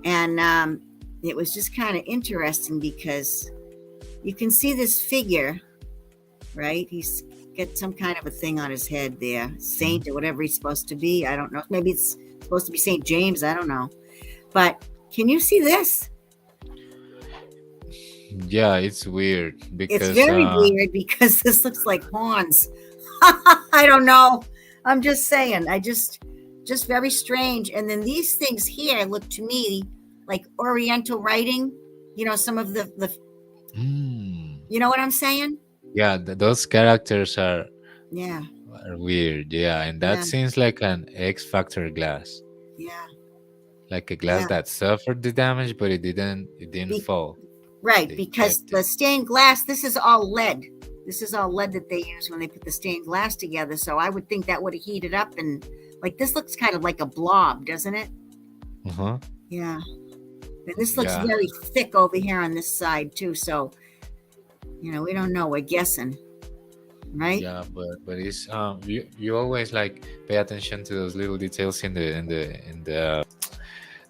and it was just kind of interesting because you can see this figure, right? He's got some kind of a thing on his head there, saint or whatever he's supposed to be. I don't know. Maybe it's supposed to be Saint James. I don't know. But can you see this? Yeah, it's weird because It's very weird because this looks like horns. I don't know. I'm just saying. Just very strange. And then these things here look to me like Oriental writing. You know, some of the Mm. you know what I'm saying? Yeah, those characters Yeah, are weird. Yeah, and that yeah, seems like an X Factor glass, yeah, like a glass yeah. that suffered the damage, but it didn't Be- fall. right, They because kept it. the stained glass, this is all lead. This is all lead that they use when they put the stained glass together. So I would think that would have heated up, and like this looks kind of like a blob, doesn't it? Uh-huh. Yeah. And this looks Yeah, very thick over here on this side too. So, we don't know. We're guessing, right? yeah, but it's you always like pay attention to those little details in the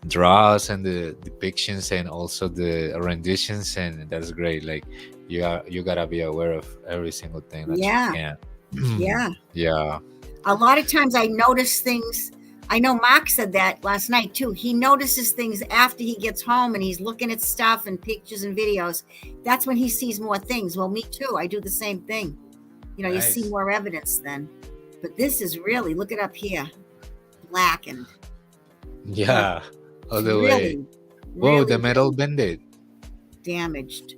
draws and the depictions and also the renditions, and that's great. Like you gotta be aware of every single thing that you Yeah, can. yeah. Yeah. A lot of times I notice things. I know Mark said that last night too. He notices things after he gets home and he's looking at stuff and pictures and videos. That's when he sees more things. Well, me too. I do the same thing. You see Nice. more evidence then. But this is really, look it up here, blackened. Yeah, all It's the way. really, Whoa, the really metal bended. damaged.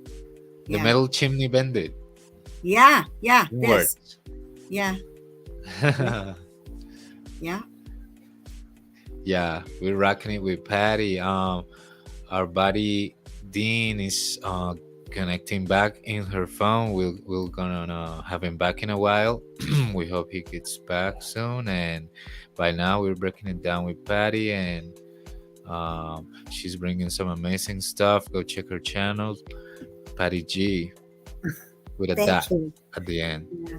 The Yeah. metal chimney bended. Yeah. Yeah. Inwards. This. Yeah. Yeah. Yeah, we're rocking it with Patty. Our buddy Dean is connecting back in her phone. We're gonna have him back in a while. We hope he gets back soon. And by now we're breaking it down with Patty, and she's bringing some amazing stuff. Go check her channel, Patty G, with a Thank dot you. at the end. Yeah.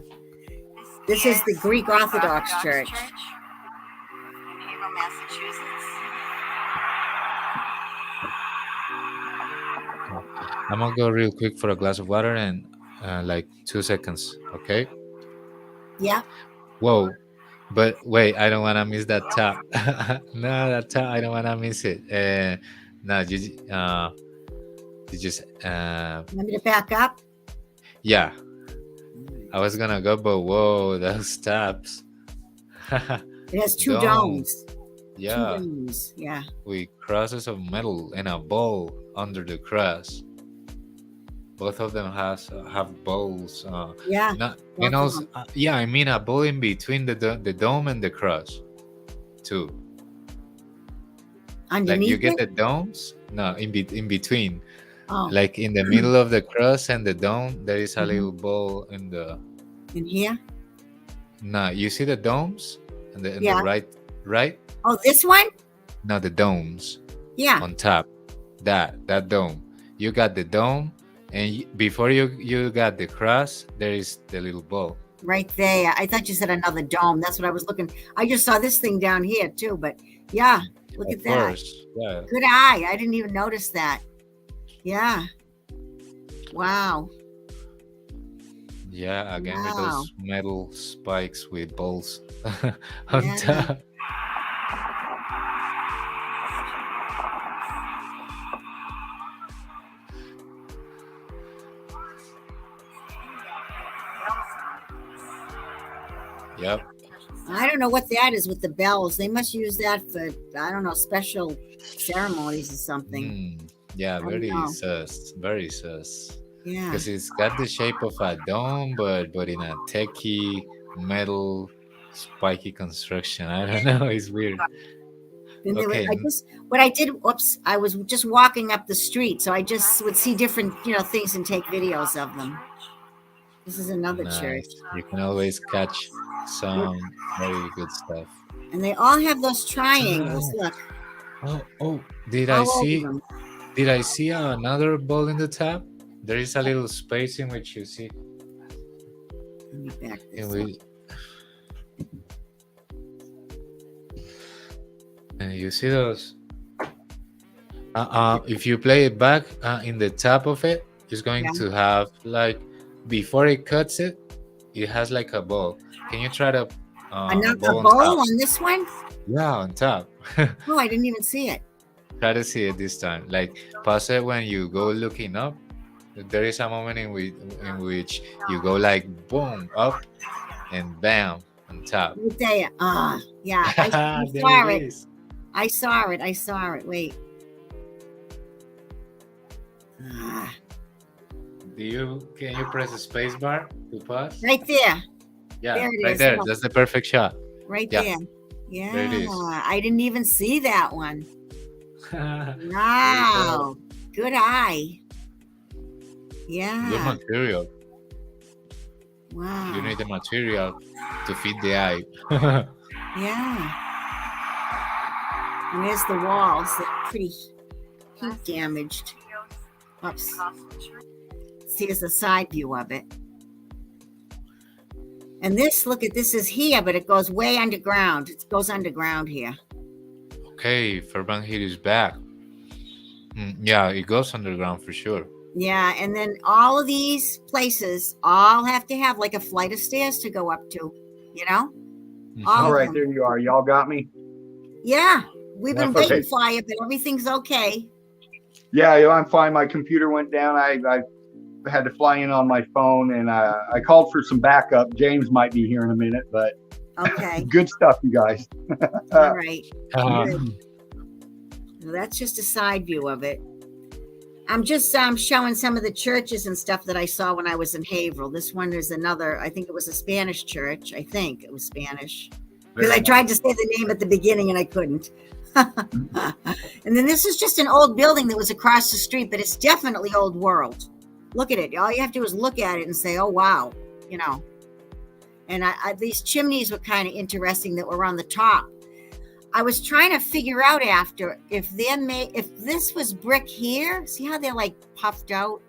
This is the Greek Orthodox Church. in Haverhill, Massachusetts. I'm gonna go real quick for a glass of water and like 2 seconds. Okay. Yeah. Whoa. But wait, I don't want to miss that top. No, that top, I don't want to miss it. No, you just, Want me to back up? yeah, I was gonna go, but whoa, those tops. It has two Dome. domes. Yeah, Two domes. Yeah. with crosses of metal and a bowl under the cross. Both of them have bowls. Yeah. Not, both and of also, them. yeah, I mean a bowl in between the dome and the cross, too. Like Underneath you get it? the domes, no, in between, Oh, like in the middle of the cross and the dome, there is a Mhm. little bowl in the. in here? No, you see the domes and the Yeah. right. Oh, this one? No, the domes Yeah. on top. That dome. You got the dome, and before you got the cross, there is the little bowl. Right there. I thought you said another dome. That's what I was looking. I just saw this thing down here too, but yeah, look Of at that. course, yeah. Good eye. I didn't even notice that. Yeah. Wow. Yeah, again with Wow. those metal spikes with balls on Yeah. top. Yep. I don't know what that is with the bells. They must use that for, I don't know, special ceremonies or something. Yeah, don't very know. sus. Very sus. Yeah. Because it's got the shape of a dome, but in a techie metal spiky construction. I don't know. It's weird. And there Okay. what I did, whoops, I was just walking up the street. So I just would see different, things and take videos of them. This is another church. Nice. You can always catch some very good stuff. And they all have those triangles. Look. Oh, did all I over see them. did I see another ball in the top? There is a little space in which you see Let me back this in up. which and you see those if you play it back in the top of it, it's going Yeah. to have like before it cuts it, it has like a ball. Can you try to Another ball on bowl top? on this one? Yeah, on top. Oh, I didn't even see it. Try to see it this time. Like pause it when you go looking up. There is a moment in which you go like boom up and bam on top. Right there. Yeah. I There saw it. is. I saw it. Wait. Can you press the space bar to pause? Right there. Yeah, there it right is. there. Look. That's the perfect shot. Right Yeah. there. Yeah. There it is. I didn't even see that one. There Wow. Good eye. Good Yeah. material. Wow. You need the material to fit the eye. Yeah. And there's the walls. They're pretty heat damaged. Oops. See, there's a side view of it. And this, look at this is here, but it goes way underground. It goes underground here. Okay, Fairbank Hill is back. Yeah, it goes underground for sure. Yeah, and then all of these places all have to have like a flight of stairs to go up to, you know? All All of right, them. there you are. Y'all got me? Yeah, we've been Okay. waiting for you, but everything's okay. Yeah, I'm fine. My computer went down. I had to fly in on my phone, and I called for some backup. James might be here in a minute, but Okay, good stuff, you guys. all right. Uh, Good. Well, that's just a side view of it. I'm just showing some of the churches and stuff that I saw when I was in Haverhill. This one is another, I think it was a Spanish church. I think it was Spanish. Because I tried to say the name at the beginning and I couldn't. And then this is just an old building that was across the street, but it's definitely old world. Look at it. All you have to do is look at it and say, oh, wow, you know. And these chimneys were kind of interesting that were on the top. I was trying to figure out after if this was brick here, see how they're like puffed out?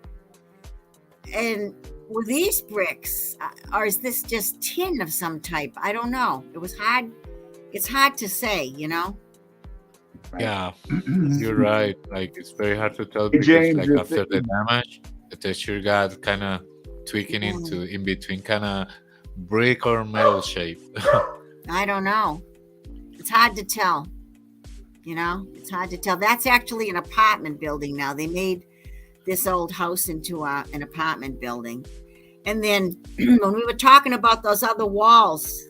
And were these bricks, or is this just tin of some type? I don't know. It was hard. It's hard to say, you know? yeah, you're right. Like it's very hard to tell Hey, because James, like you're after the damage, the texture got kind of tweaking into in between kind of brick or metal shape. I don't know. It's hard to tell. You know, it's hard to tell. That's actually an apartment building now. They made this old house into an apartment building. And then when we were talking about those other walls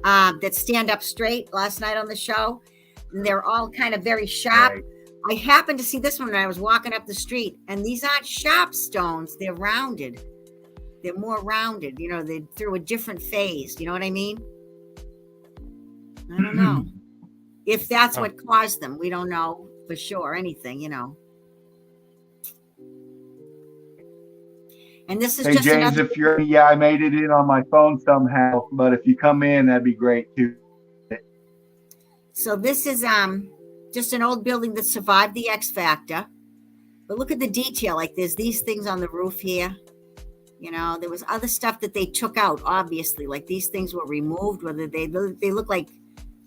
that stand up straight last night on the show, and they're all kind of very sharp. Right. I happened to see this one when I was walking up the street, and these aren't sharp stones. They're rounded. They're more rounded. You know, they're through a different phase. You know what I mean? I don't know. If that's what caused them, we don't know for sure anything, you know. And this is Hey, just James, another. if you're, I made it in on my phone somehow, but if you come in, that'd be great too. So this is just an old building that survived the X Factor. But look at the detail. Like there's these things on the roof here. You know, there was other stuff that they took out, obviously. Like these things were removed, whether they look like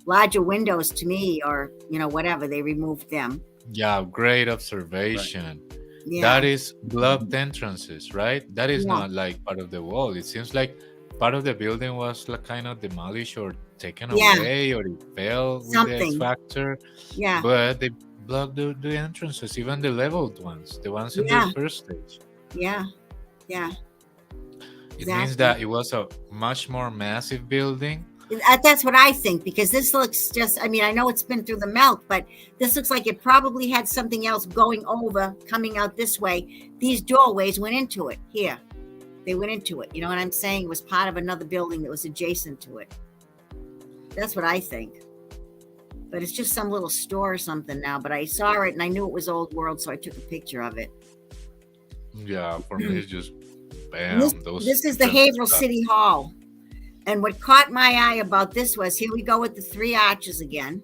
larger windows to me or, you know, whatever. They removed them. Yeah, great observation. Right. Yeah. That is blocked entrances, right? That is Yeah. not like part of the wall. It seems like part of the building was like kind of demolished or taken Yeah. away, or it fell with the X Something. Factor. Yeah. But they blocked the entrances, even the leveled ones, the ones in Yeah. the first stage. Yeah. Yeah. It means that it was a much more massive building. That's what I think, because this looks just, I mean, I know it's been through the melt, but this looks like it probably had something else going over, coming out this way. These doorways went into it here. They went into it. You know what I'm saying? It was part of another building that was adjacent to it. That's what I think. But it's just some little store or something now. But I saw it and I knew it was old world, so I took a picture of it. Yeah, for me, it's just bam. This is the Haverhill City Hall. And what caught my eye about this was, here we go with the three arches again,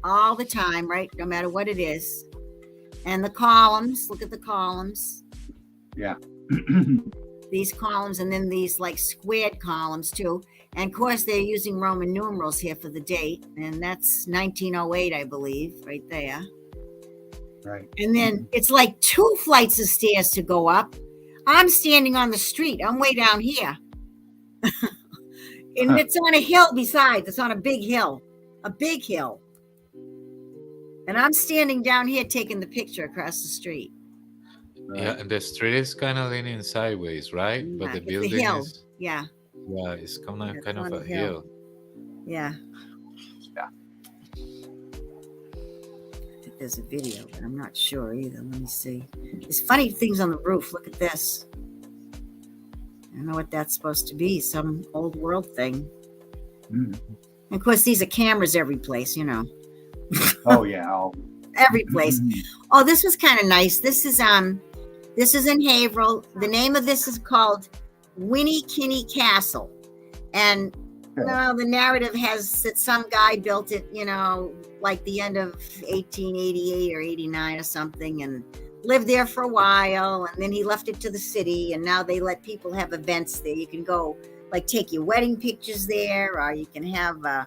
all the time, right? No matter what it is. And the columns, look at the columns. Yeah. These columns, and then these like squared columns too. And of course, they're using Roman numerals here for the date. And that's 1908, I believe, right there. Right. And then it's like 2 flights of stairs to go up. I'm standing on the street. I'm way down here. And it's on a hill besides. It's on a big hill. A big hill. And I'm standing down here taking the picture across the street. Yeah, and the street is kind of leaning sideways, right? Yeah, But the it's a building hill. is, Yeah. yeah, it's kind It's of on a a hill. hill. Yeah. Yeah. I think there's a video, but I'm not sure either. Let me see. There's funny things on the roof. Look at this. I don't know what that's supposed to be. Some old world thing. Mm. And of course, these are cameras every place, you know. Oh yeah. Every place. Oh, this was kind of nice. This is in Haverhill. The name of this is called Winnie Kinney Castle. And no, the narrative has that some guy built it, you know, like the end of 1888 or 89 or something, and lived there for a while, and then he left it to the city, and now they let people have events there. You can go like take your wedding pictures there, or you can have a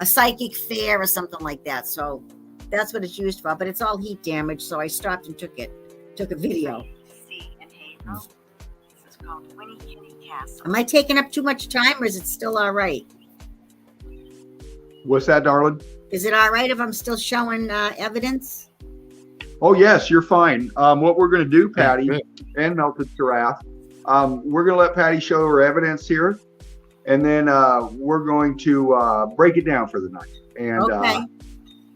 psychic fair or something like that. So that's what it's used for, but it's all heat damage, so I stopped and took a video. See in Haverhill. This is called Winnie Kinney Castle. Am I taking up too much time, or is it still all right? What's that, darling? Is it all right if I'm still showing evidence? Oh yes, you're fine. What we're going to do, Patty Yeah. and Melted Giraffe, we're going to let Patty show her evidence here, and then we're going to break it down for the night.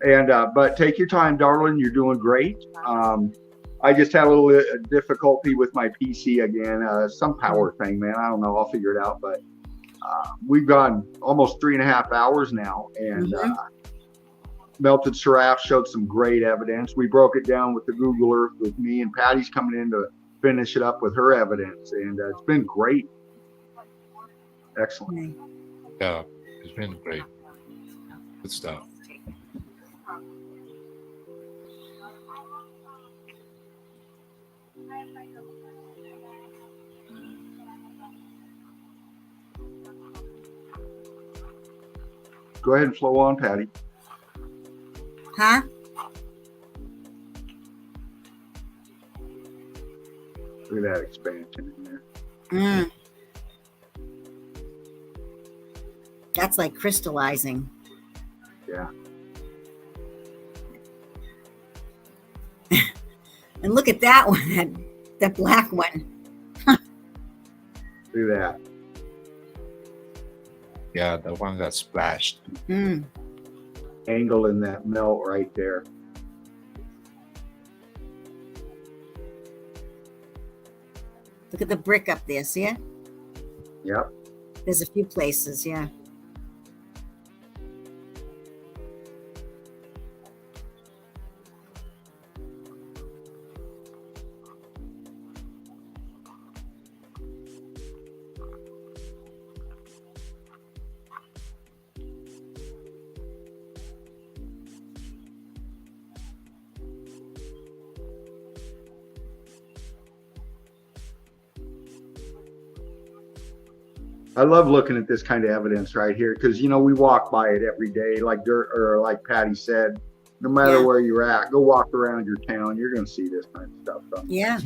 And but take your time, darling. You're doing great. I just had a little difficulty with my PC again. Some power thing, man. I don't know. I'll figure it out. But we've gone almost 3.5 hours now, and Melted Giraffe showed some great evidence. We broke it down with the Google Earth with me, and Patty's coming in to finish it up with her evidence, and it's been great. Excellent. Yeah, it's been great. Good stuff. Go ahead and flow on, Patty. Huh? Look at that expansion in there. Mm. That's like crystallizing. Yeah. And look at that one, that black one. Look at that. Yeah, the one that splashed. Mm. Angle in that melt right there. Look at the brick up there, see it? Yep. There's a few places, yeah. I love looking at this kind of evidence right here because, you know, we walk by it every day, like Dirt, or like Patty said, no matter Yeah. where you're at, go walk around your town. You're going to see this kind of stuff. Yeah.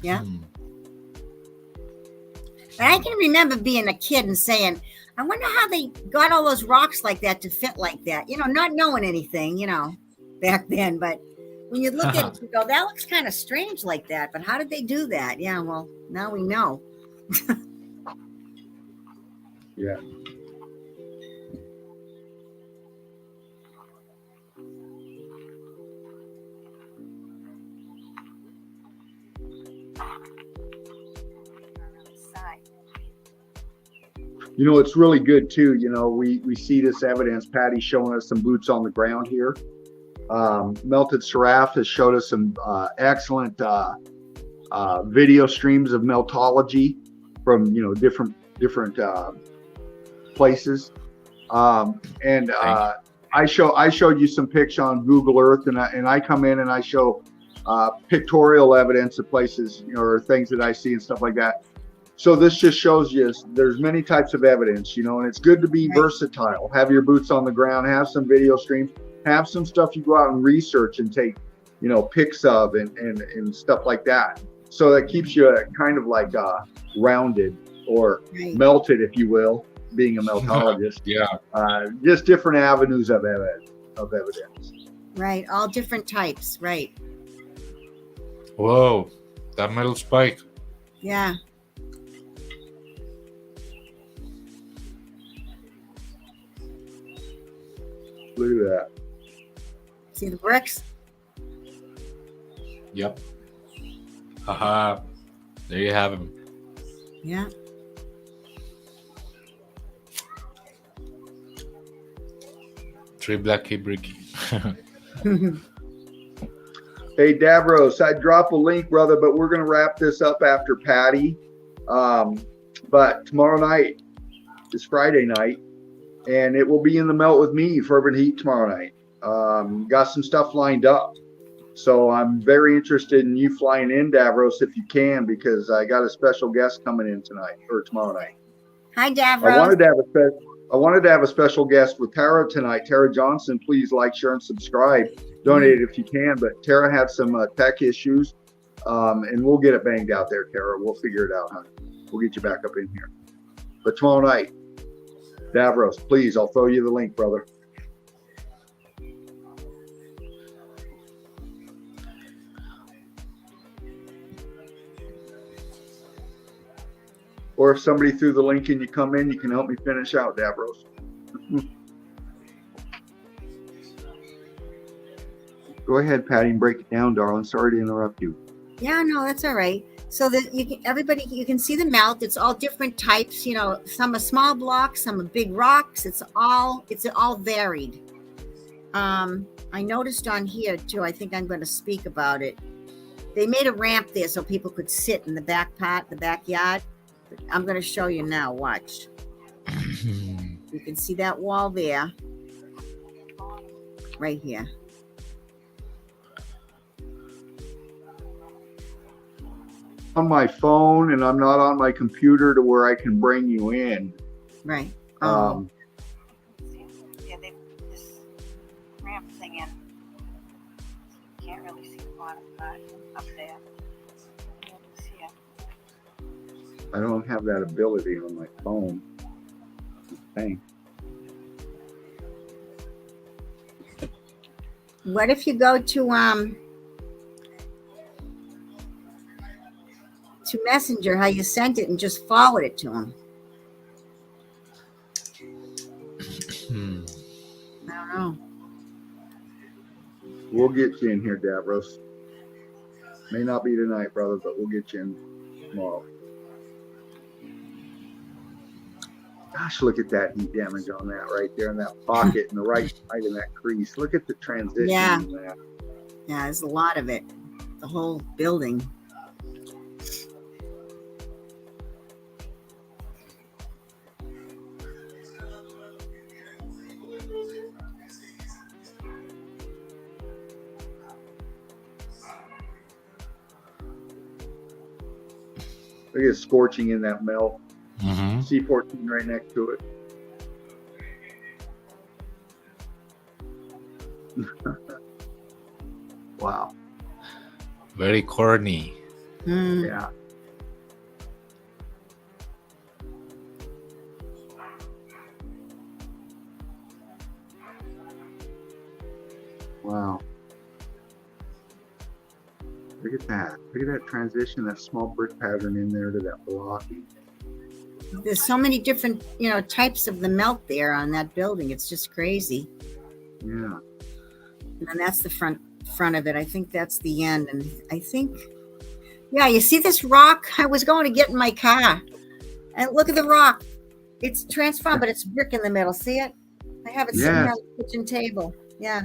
Yeah. Mm. But I can remember being a kid and saying, I wonder how they got all those rocks like that to fit like that, you know, not knowing anything, you know, back then. But when you look at it, you go, that looks kind of strange like that. But how did they do that? Yeah, well, now we know. Yeah. You know, it's really good too. You know, we see this evidence. Patty's showing us some boots on the ground here. Melted Giraffe has showed us some excellent video streams of meltology from, you know, different places. I showed you some pics on Google Earth, and I come in and I show pictorial evidence of places, you know, or things that I see and stuff like that. So this just shows you there's many types of evidence, you know, and it's good to be versatile. Have your boots on the ground, have some video streams, have some stuff you go out and research and take, you know, pics of and stuff like that. So that keeps you kind of like rounded or melted, if you will, being a meltologist. Yeah. Just different avenues of evidence. Right. All different types. Right. Whoa, that metal spike. Yeah. Look at that. See the bricks? Yep. Haha. There you have him. Yeah. Free Blacky Bricky. Hey, Davros, I drop a link, brother, but we're going to wrap this up after Patty. But tomorrow night is Friday night, and it will be in the Melt with me, Fervent Heat, tomorrow night. Got some stuff lined up. So I'm very interested in you flying in, Davros, if you can, because I got a special guest coming in tonight or tomorrow night. Hi, Davros. I wanted to have a special guest with Tara tonight. Tara Johnson, please like, share, and subscribe. Donate if you can. But Tara had some tech issues, and we'll get it banged out there, Tara. We'll figure it out, honey. We'll get you back up in here. But tomorrow night, Davros, please, I'll throw you the link, brother. Or if somebody threw the link and you come in, you can help me finish out, Davros. Go ahead, Patty, and break it down, darling. Sorry to interrupt you. Yeah, no, that's all right. So that you can see the melt. It's all different types. You know, some are small blocks, some are big rocks. It's all varied. I noticed on here too. I think I'm going to speak about it. They made a ramp there so people could sit in the back part, the backyard. I'm going to show you now. Watch. You can see that wall there, right here. On my phone, and I'm not on my computer to where I can bring you in. Right. Yeah, they put this ramp thing in. You can't really see the bottom, but up there. You can see it. I don't have that ability on my phone. Thanks. What if you go to Messenger, how you sent it, and just forward it to him? I don't know. We'll get you in here, Davros. May not be tonight, brother, but we'll get you in tomorrow. Gosh, look at that heat damage on that right there in that pocket and the right side in that crease. Look at the transition in that. Yeah, there's a lot of it. The whole building. Look at it scorching in that melt. Mm-hmm. C14 right next to it. Wow. Very corny. Yeah. Wow. Look at that. Look at that transition, that small brick pattern in there to that blocking. There's so many different, types of the melt there on that building. It's just crazy. Yeah. And that's the front of it. I think that's the end. And I think, yeah, you see this rock? I was going to get in my car. And look at the rock. It's transformed, but it's brick in the middle. See it? I have it sitting here on the kitchen table. Yeah.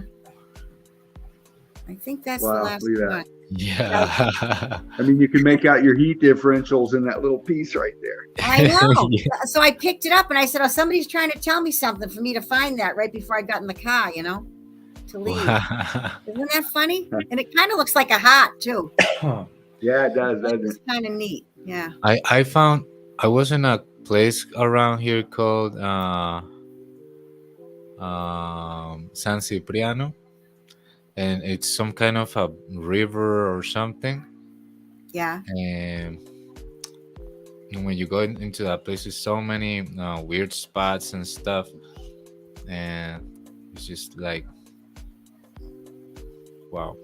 I think that's the last one. Yeah. I mean, you can make out your heat differentials in that little piece right there. I know. Yeah. So I picked it up and I said, somebody's trying to tell me something for me to find that right before I got in the car, to leave. Isn't that funny? And it kind of looks like a heart too. Yeah, it does, doesn't It's it? kind of neat. Yeah. I was in a place around here called San Cipriano, and it's some kind of a river or something. Yeah. And when you go into that place, there's so many weird spots and stuff, and it's just like, wow.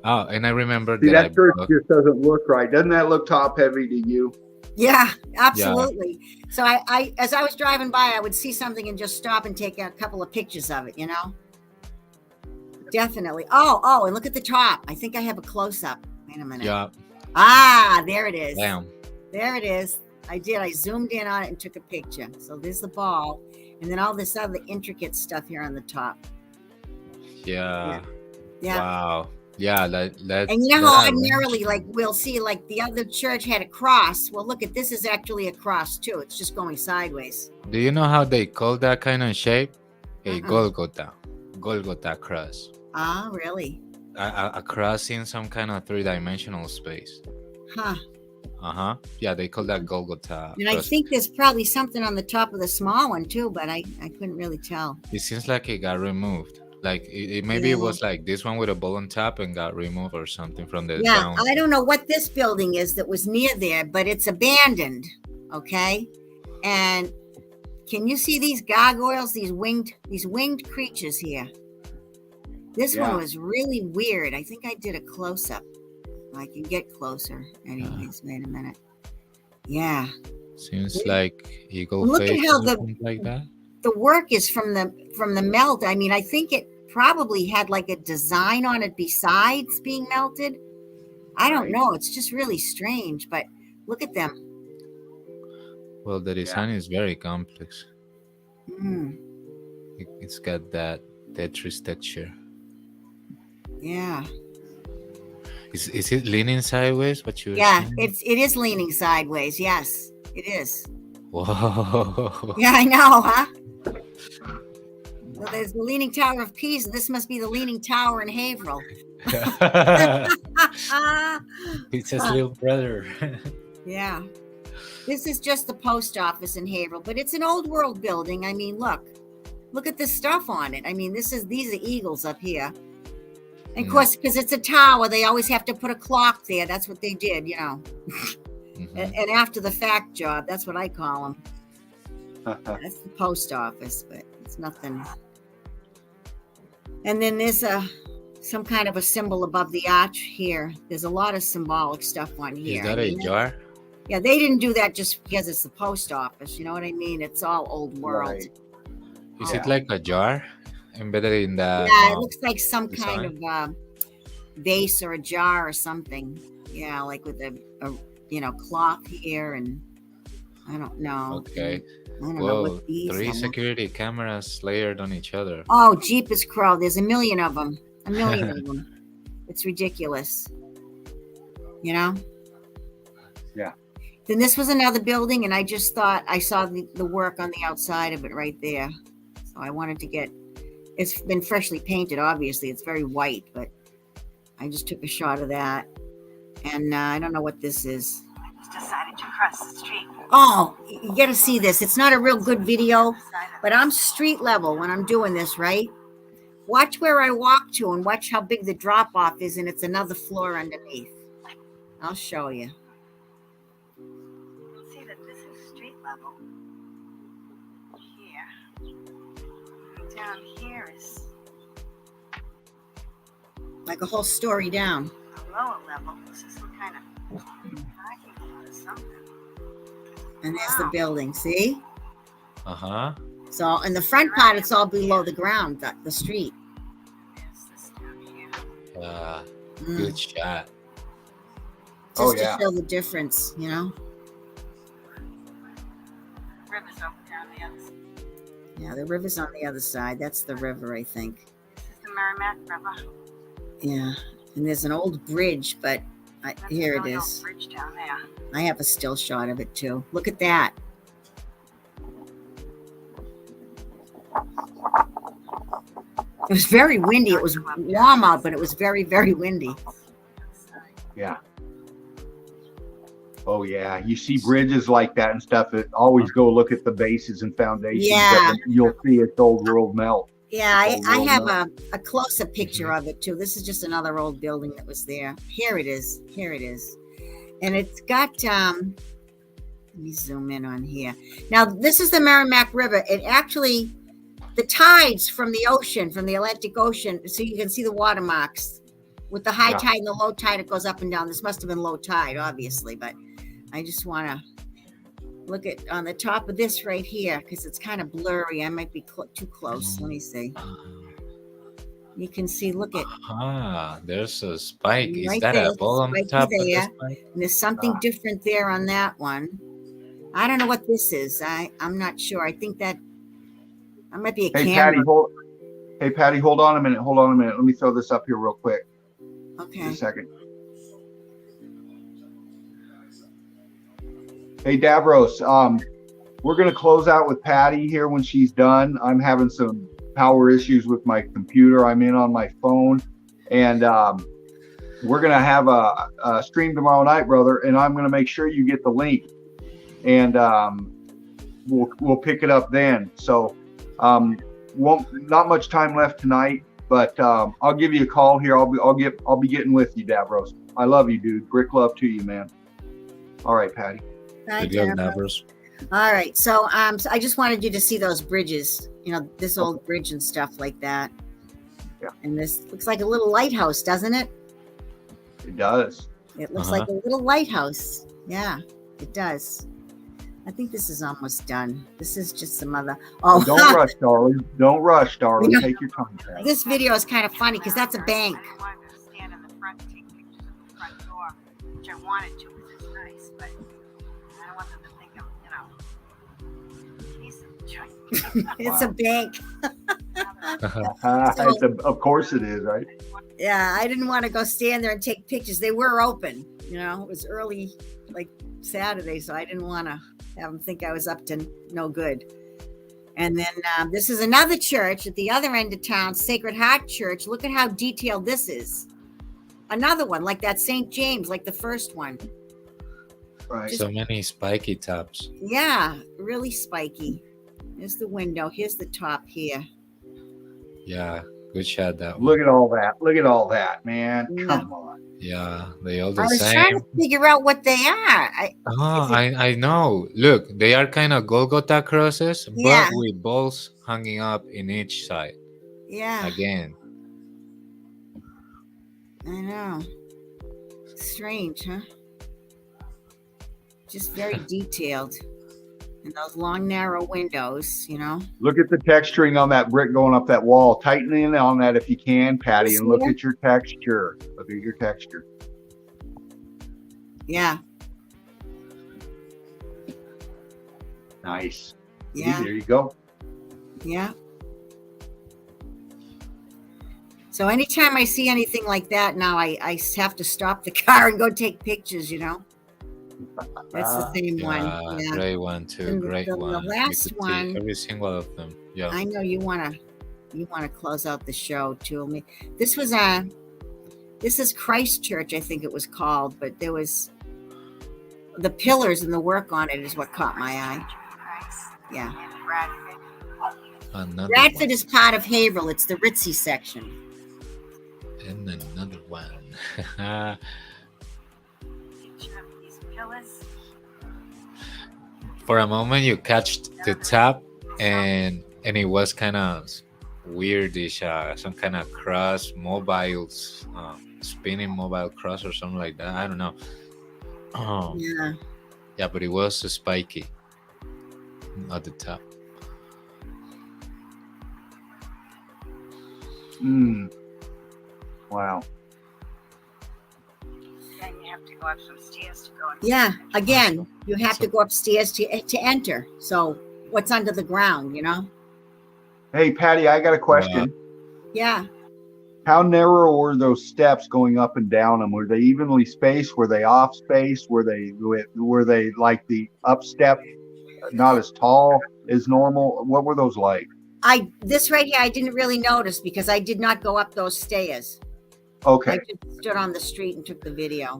Oh, and I remember That church just doesn't look right. Doesn't that look top heavy to you? Yeah, absolutely. Yeah. So I as I was driving by, I would see something and just stop and take a couple of pictures of it, Definitely. Oh, and look at the top. I think I have a close-up. Wait a minute. Yeah. Ah, there it is. Damn. There it is. I did. I zoomed in on it and took a picture. So there's the ball. And then all this other intricate stuff here on the top. Yeah. Yeah. Wow. Yeah. And you know that how I ordinarily, like, we'll see, like, the other church had a cross. Well, look at this is actually a cross too. It's just going sideways. Do you know how they call that kind of shape? A Uh-uh. Golgotha cross. Ah, really? A cross in some kind of three-dimensional space. Huh. Yeah, they call that Golgotha And I cross. think there's probably something on the top of the small one too, but I couldn't really tell. It seems like it got removed. Like maybe it Yeah. was like this one with a ball on top and got removed or something from the Yeah, down. I don't know what this building is that was near there, but it's abandoned. Okay. And can you see these gargoyles, these winged creatures here? This Yeah. one was really weird. I think I did a close-up. I can get closer. Anyways, wait a minute. Yeah. Seems like eagle Look at face how or the- something like that. The work is from the melt. I mean, I think it probably had like a design on it besides being melted. I don't Right. know. It's just really strange, but look at them. Well, the design is very complex. Mm, It's got that Tetris texture. yeah. Is it leaning sideways? What you were Yeah, saying? it is leaning sideways. Yes, it is. Whoa. Yeah, I know, huh? Well, there's the Leaning Tower of Pisa. This must be the Leaning Tower in Haverhill. It's his little brother. Yeah. This is just the post office in Haverhill, but it's an old world building. I mean, look at the stuff on it. I mean, these are eagles up here. And of course, because it's a tower, they always have to put a clock there. That's what they did, you know. Mhm. An after the fact job. That's what I call them. That's the post office, but it's nothing. And then there's some kind of a symbol above the arch here. There's a lot of symbolic stuff on here. Is that a jar? Yeah, they didn't do that just because it's the post office. You know what I mean? It's all old world. Right. Is Yeah. it like a jar embedded in that? Yeah, it looks like some design? kind of vase or a jar or something. Yeah, like with a cloth here, and I don't know. Okay. I don't know Whoa, what these three are. security cameras layered on each other. Oh, Jeepers Crow. There's a million of them. A million of them. It's ridiculous. You know? Yeah. Then this was another building, and I just thought I saw the work on the outside of it right there. So I wanted to get, it's been freshly painted, obviously. It's very white, but I just took a shot of that. And I don't know what this is. I just decided to cross the street. Oh, you got to see this. It's not a real good video, but I'm street level when I'm doing this, right? Watch where I walk to and watch how big the drop off is, and it's another floor underneath. I'll show you. You'll see that this is street level. Here. And down here is Like a whole story down. the lower level. This is some kind of parking lot or something. And there's the building, see? Uh-huh. So in the front part, it's all below the ground, the street. There's this down here. Mm. Good shot. Just Oh, to yeah. show the difference, you know? River's over down the other side. Yeah, the river's on the other side. That's the river, I think. This is the Merrimack River. Yeah. And there's an old bridge, but That's here a it really old is. bridge down there. I have a still shot of it too. Look at that. It was very windy. It was warm out, but it was very, very windy. Yeah. Oh yeah. You see bridges like that and stuff. It always go look at the bases and foundations. Yeah. But you'll see it's old world melt. Yeah, I Oh, have well, a close-up picture of it too. This is just another old building that was there. Here it is. Here it is. And it's got let me zoom in on here. Now this is the Merrimack River. It actually, the tides from the ocean, from the Atlantic Ocean, so you can see the watermarks. With the high Yeah. tide and the low tide, it goes up and down. This must have been low tide, obviously, but I just want to look at on the top of this right here because it's kind of blurry. I might be too close. Let me see. You can see, look at, There's a spike. Is Right that there, a ball on spiky top of the there. spike? and there's something different there on that one. I don't know what this is. I'm not sure. I think that might be a Hey camera. Patty, Hey, Patty, hold on a minute. Let me throw this up here real quick. Okay. Just a second. Hey, Davros, we're going to close out with Patty here when she's done. I'm having some power issues with my computer. I'm in on my phone, and we're going to have a stream tomorrow night, brother, and I'm going to make sure you get the link, and we'll pick it up then. So not much time left tonight, but I'll give you a call here. I'll be getting with you, Davros. I love you, dude. Brick love to you, man. All right, Patty. Bye, Good job, Davros. Davros. All right. So I just wanted you to see those bridges, this old bridge and stuff like that. Yeah. And this looks like a little lighthouse, doesn't it? It does. It looks like a little lighthouse. Yeah, it does. I think this is almost done. This is just some other. Oh, Don't rush, darling. Don't rush, darling. Take your time, Patty. This video is kind of funny because that's a bank. I wanted to stand in the front and take pictures of the front door, which I wanted to because it's nice, but I don't want them to think I'm, piece of joint. It's a bank. Of course it is, right? Yeah, I didn't want to go stand there and take pictures. They were open. It was early, like Saturday, so I didn't want to have them think I was up to no good. And then this is another church at the other end of town, Sacred Heart Church. Look at how detailed this is. Another one, like that St. James, like the first one. Right. So many spiky tops. Yeah, really spiky. Here's the window. Here's the top here. Yeah, good shot that one. Look at all that. Look at all that, man. Yeah. Come on. Yeah, they all I the was same. trying to figure out what they are. I know. Look, they are kind of Golgotha crosses, Yeah. but with balls hanging up in each side. Yeah, Again. I know. Strange, huh? Just very detailed. And those long, narrow windows, Look at the texturing on that brick going up that wall. Tighten in on that if you can, Patty, and look at your texture. Look at your texture. Yeah, Nice. yeah, There you go. yeah. So anytime I see anything like that now, I have to stop the car and go take pictures, That's the same one. Yeah. Great one too. And Great the one. last You could one- see every single of them. Yeah. I know you wanna close out the show too. This is Christchurch, I think it was called, but there was the pillars and the work on it is what caught my eye. Yeah. And Bradford. Another Bradford one. is part of Haverhill. It's the ritzy section. And another one. Picture of these pillars. For a moment, you catch the top, and it was kind of weirdish, some kind of cross, mobiles, spinning mobile cross or something like that. I don't know. Yeah. Yeah, but it was spiky at the top. Wow. Then you have to go up some stairs to go. Yeah. Again, you have to go upstairs to enter. So what's under the ground, Hey, Patty, I got a question. Yeah. How narrow were those steps going up and down them? Were they evenly spaced? Were they off space? Were they like the up step not as tall as normal? What were those like? This right here, I didn't really notice because I did not go up those stairs. Okay. I just stood on the street and took the video.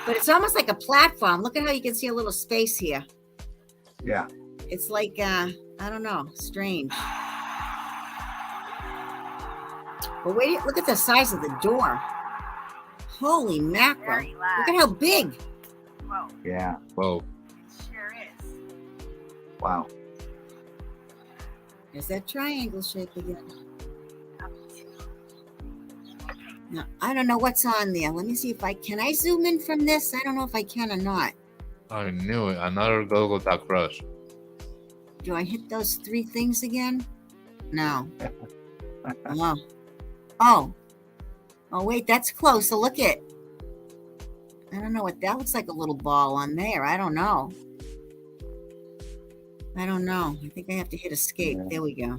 But it's almost like a platform. Look at how you can see a little space here. Yeah. It's like, I don't know, strange. But wait, look at the size of the door. Holy mackerel. Very large. Look at how big. Whoa, Yeah. Whoa. it sure is. Wow. There's that triangle shape again. Up to- Now, I don't know what's on there. Let me see if can I zoom in from this? I don't know if I can or not. I knew it. Another Golgotha cross. Do I hit those three things again? No. Oh. Oh, wait, that's close. So look at. I don't know what that looks like. A little ball on there. I don't know. I don't know. I think I have to hit escape. There we go.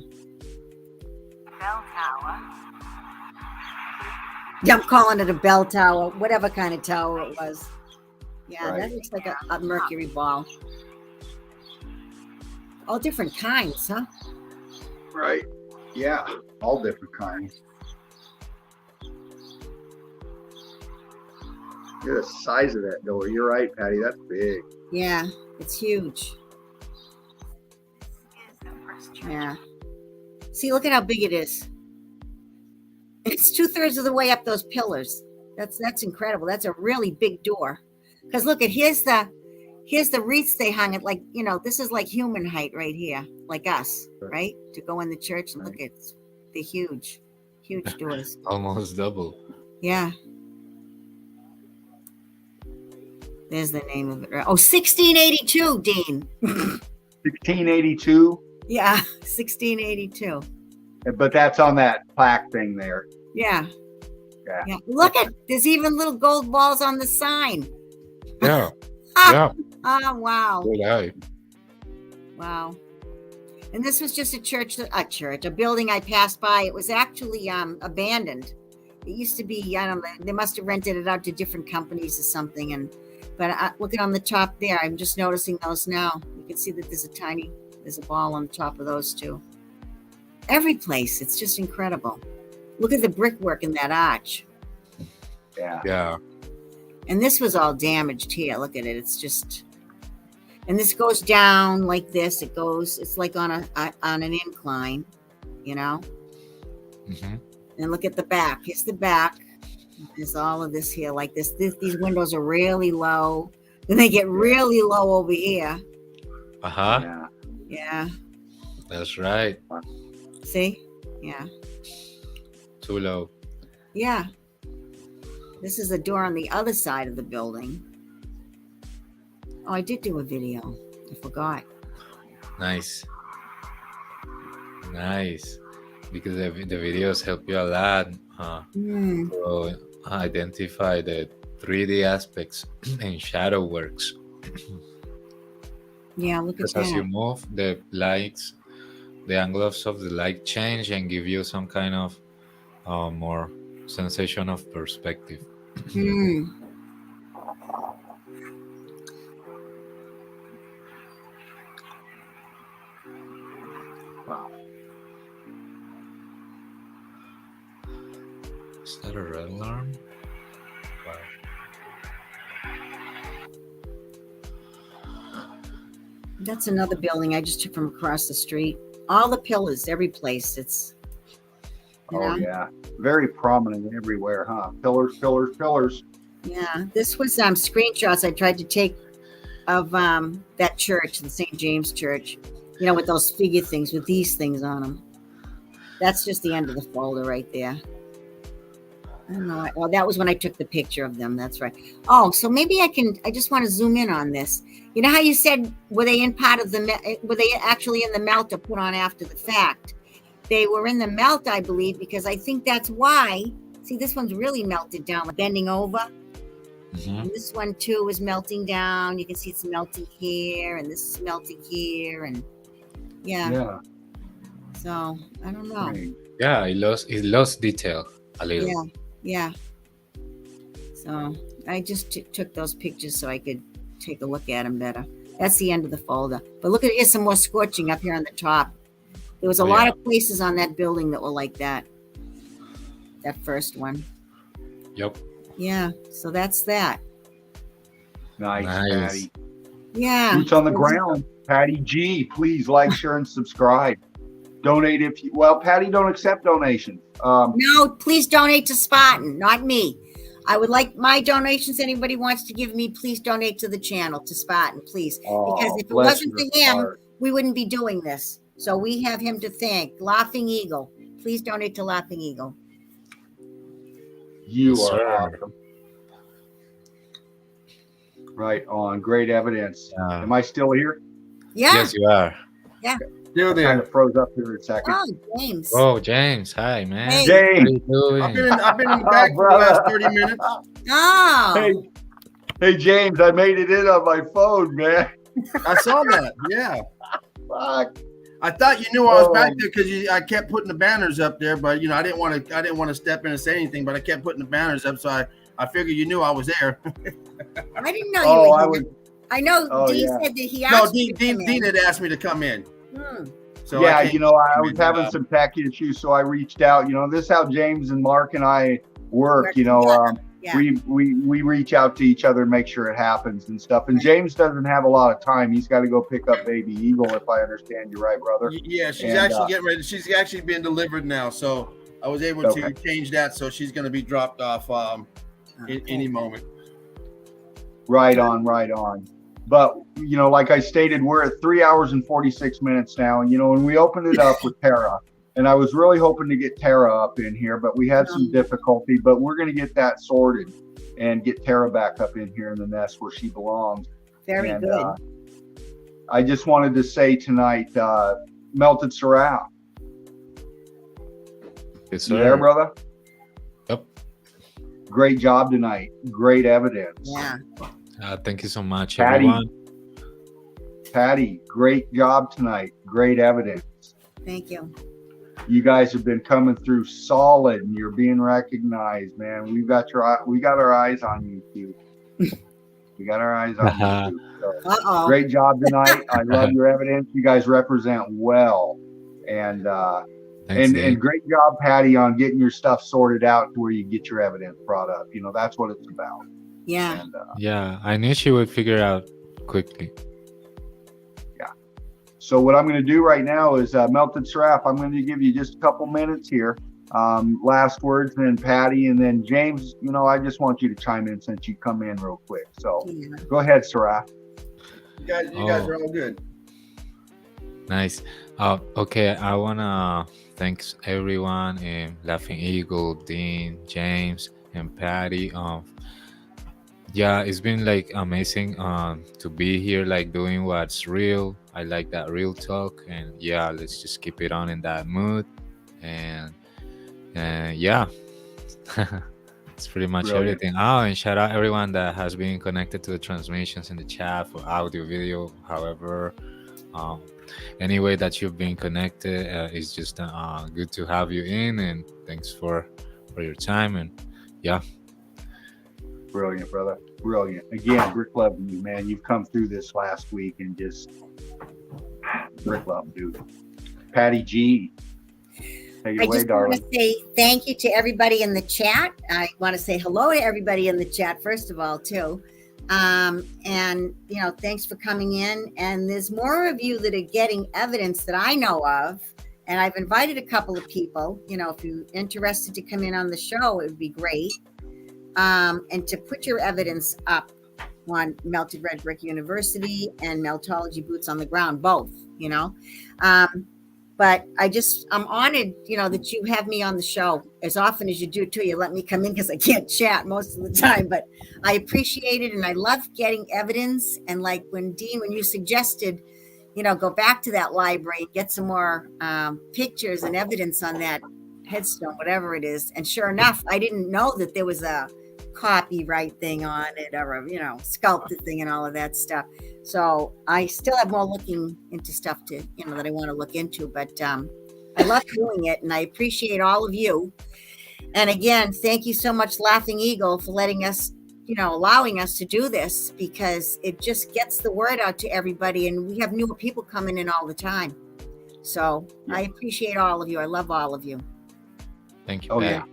Bell tower. Yeah, I'm calling it a bell tower, whatever kind of tower it was. Yeah, Right. that looks like a mercury ball. All different kinds, huh? Right. Yeah. All different kinds. Look at the size of that door. You're right, Patty. That's big. Yeah, it's huge. This is the first church. Yeah. See, look at how big it is. It's 2/3 of the way up those pillars. That's incredible. That's a really big door. Because look at here's the wreaths they hung at, like, you know, this is like human height right here, like us, right? To go in the church and look at the huge doors. Almost double. Yeah. There's the name of it. Oh, 1682, Dean. 1682. Yeah, 1682. But that's on that plaque thing there. Yeah. Yeah. Look at, there's even little gold balls on the sign. Yeah. Ah, Yeah. oh, wow. Good eye. Wow. And this was just a building I passed by. It was actually abandoned. It used to be, I don't know, they must have rented it out to different companies or something. But looking on the top there, I'm just noticing those now. You can see that there's a ball on the top of those too. Every place, it's just incredible. Look at the brickwork in that arch. Yeah. Yeah. And this was all damaged here. Look at it. It's just, and this goes down like this. It's like on an incline, you know? Mm-hmm. And look at the back. Here's the back. There's all of this here like this. These windows are really low. Then they get really low over here. Uh-huh. Yeah. Yeah. That's right. See? Yeah. Too low. Yeah. This is a door on the other side of the building. Oh, I did do a video. I forgot. Nice. Nice. Because the videos help you a lot to identify the 3D aspects and shadow works. Yeah, look at Because as you that. move, the lights, the angles of the light change and give you some kind of more sensation of perspective. Hmm. Wow. Is that a red alarm? Wow. That's another building I just took from across the street. All the pillars, every place. It's, you Oh know? yeah. Very prominent everywhere, huh? Pillars, pillars, pillars. Yeah. This was screenshots I tried to take of that church, the St. James Church, you know, with those figure things, with these things on them. That's just the end of the folder right there. I don't know. Well, that was when I took the picture of them. That's right. Oh, so maybe I just want to zoom in on this. You know how you said, were they actually in the melt or put on after the fact? They were in the melt, I believe, because I think that's why. See, this one's really melted down, like bending over. Mm-hmm. And this one too is melting down. You can see it's melting here, and this is melting here, and yeah. So I don't know. Great. Yeah, it lost detail a little. Yeah. So I just took those pictures so I could take a look at them better. That's the end of the folder. But look at here's some more scorching up here on the top. There was a lot of places on that building that were like that. That first one. Yep. Yeah. So that's that. Nice, Nice. Patty. Yeah. Boots on the ground. Patty G. Please like, share, and subscribe. Donate if you. Well, Patty don't accept donations. No, please donate to Spartan, not me. I would like my donations. Anybody wants to give me, please donate to the channel, to Spartan, please. Because if it wasn't for him, we wouldn't be doing this. So we have him to thank. Laughing Eagle. Please donate to Laughing Eagle. You Yes, are sir. awesome. Right on. Great evidence. Am I still here? Yeah. Yes, you are. Still I there. kind of froze up here a second. Oh, James. Oh, James. Hi, man. Hey. How James. you doing? I've been in the back for the last 30 minutes. Oh. Hey, James, I made it in on my phone, man. I saw that. Yeah. Fuck. I thought you knew I was back there because I kept putting the banners up there, but I didn't want to step in and say anything, but I kept putting the banners up, so I figured you knew I was there. I didn't know you were here. I know Dean said that he asked Dean had asked me to come in. So yeah, I was having some tech issues, so I reached out. This is how James and Mark and I work. We reach out to each other and make sure it happens and stuff. And James doesn't have a lot of time. He's got to go pick up baby Eagle, if I understand you right, brother. Yeah, she's actually getting ready. She's actually being delivered now, so I was able to change that. So she's going to be dropped off in any moment. Right on. But like I stated, we're at 3 hours and 46 minutes now, and when we opened it up with Tara. And I was really hoping to get Tara up in here, but we had some difficulty. But we're going to get that sorted and get Tara back up in here in the nest where she belongs. Very good. I just wanted to say tonight, Melted Seraph. Yes, sir. You there, brother? Yep. Great job tonight. Great evidence. Yeah. Thank you so much, Patty, everyone. Patty, great job tonight. Great evidence. Thank you. You guys have been coming through solid, and you're being recognized, man. We got our eyes on you, too. We got our eyes on you, too. So, great job tonight. I love your evidence. You guys represent well, and great job, Patty, on getting your stuff sorted out to where you get your evidence brought up. That's what it's about. Yeah. And, I knew she would figure it out quickly. So what I'm going to do right now is Melted Seraph. I'm going to give you just a couple minutes here. Last words, and then Patty, and then James. I just want you to chime in since you come in real quick. So go ahead, Seraph. You guys are all good. Nice. Okay, I wanna thanks everyone, Laughing Eagle, Dean, James, and Patty. It's been like amazing to be here, like doing what's real. I like that real talk, and let's just keep it on in that mood. And it's pretty much everything. And shout out everyone that has been connected to the transmissions in the chat for audio, video, however, any way that you've been connected. It's just good to have you in, and thanks for your time. And brilliant, brother. Brilliant. Again, Rick loving you, man. You've come through this last week and just Rick love, dude. Patty G. Take it away, darling. I just want to say thank you to everybody in the chat. I want to say hello to everybody in the chat, first of all, too. And, thanks for coming in. And there's more of you that are getting evidence that I know of. And I've invited a couple of people. If you're interested to come in on the show, it would be great. And to put your evidence up on Melted Red Brick University and Meltology Boots on the Ground, both, but I'm honored, that you have me on the show as often as you do too. You let me come in because I can't chat most of the time, but I appreciate it. And I love getting evidence. And like when you suggested, go back to that library and get some more pictures and evidence on that headstone, whatever it is. And sure enough, I didn't know that there was a copyright thing on it or a sculpted thing and all of that stuff. So I still have more looking into stuff to that I want to look into, but I love doing it, and I appreciate all of you. And again, thank you so much, Laughing Eagle, for letting us allowing us to do this, because it just gets the word out to everybody, and we have newer people coming in all the time. So I appreciate all of you. I love all of you. Thank you. Patty.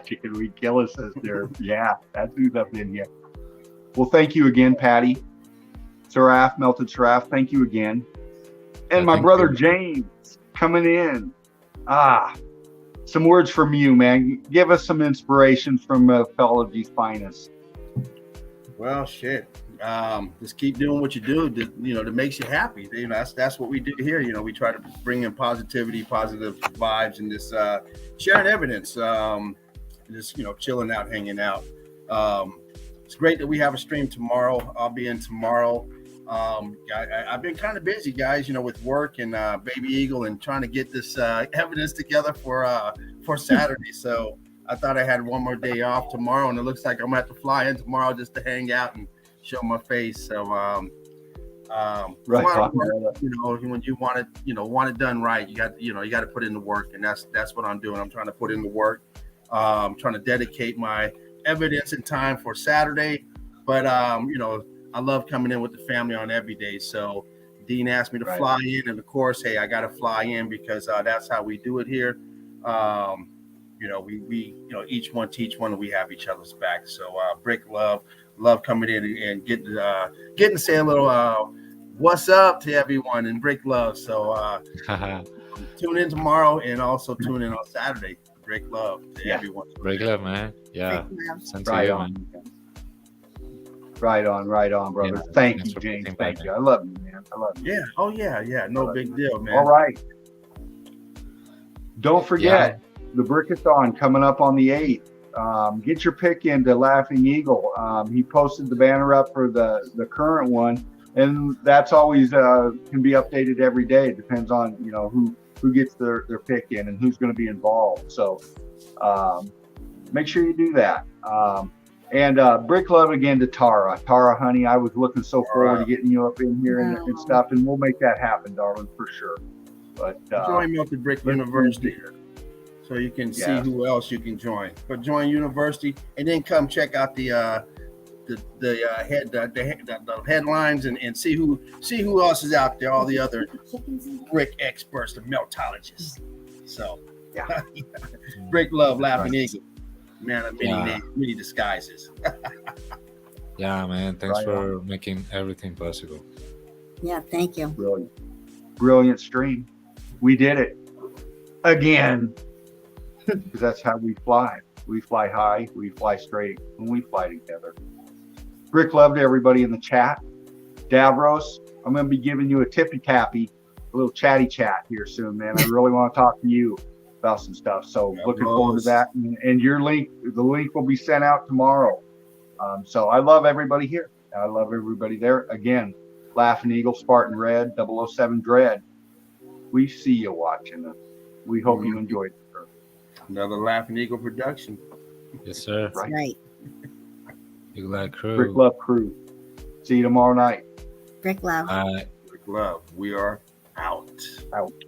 Chicken Weed Killer says there. Yeah, that's who's up in here. Well, thank you again, Patty. Seraph, Melted Seraph, thank you again. And my brother James coming in. Some words from you, man. Give us some inspiration from Meltology's finest. Well, shit. Just keep doing what you do, that makes you happy. That's what we do here. We try to bring in positivity, positive vibes, and this sharing evidence. Just chilling out, hanging out. It's great that we have a stream tomorrow. I'll be in tomorrow. I've been kind of busy, guys, with work and Baby Eagle and trying to get this evidence together for Saturday. So I thought I had one more day off tomorrow, and it looks like I'm gonna have to fly in tomorrow just to hang out and show my face. So Right Farm on, work, brother. when you want it done right, you got to put in the work, and that's what I'm doing. I'm trying to put in the work. Trying to dedicate my evidence and time for Saturday, but I love coming in with the family on every day. So Dean asked me to Right. fly in, and of course, hey, I got to fly in because that's how we do it here. We each one teach one, and we have each other's back. So Brick love coming in and getting to say a little what's up to everyone and Brick love. So tune in tomorrow and also tune in on Saturday. Brick love to everyone. Break love, man. Yeah. Break love. Same to Right you, on. man. Right on, brother. Yeah, Thank thanks you, for James. being Thank back, you. I love you, man. I love you. Yeah. Oh yeah. No big deal, man. All right. Don't forget the Brickathon coming up on the 8th. Get your pick into Laughing Eagle. He posted the banner up for the current one, and that's always can be updated every day. It depends on who gets their pick in and who's going to be involved. So make sure you do that. And Brick love again to Tara, honey. I was looking so forward to getting you up in here and stuff, and we'll make that happen, darling, for sure. But join Melted Brick University, so you can see who else you can join. But join University, and then come check out the headlines and see who else is out there. All the other brick experts, the meltologists. So Brick love, Laughing Eagle, man of many disguises. Yeah, man. Thanks for making everything possible. Yeah, thank you. Brilliant stream. We did it again, because that's how we fly. We fly high, we fly straight, and we fly together. Brick love to everybody in the chat. Davros, I'm going to be giving you a tippy-tappy, a little chatty chat here soon, man. I really want to talk to you about some stuff. So looking forward to that. And the link will be sent out tomorrow. So I love everybody here. I love everybody there. Again, Laughing Eagle, Spartan Red, 007 Dread. We see you watching us. We hope you enjoyed it. Another Laughing Eagle production. Yes, sir. Right. You like crew. Brick love crew. See you tomorrow night. Brick love. Bye. Brick love. We are out. Out.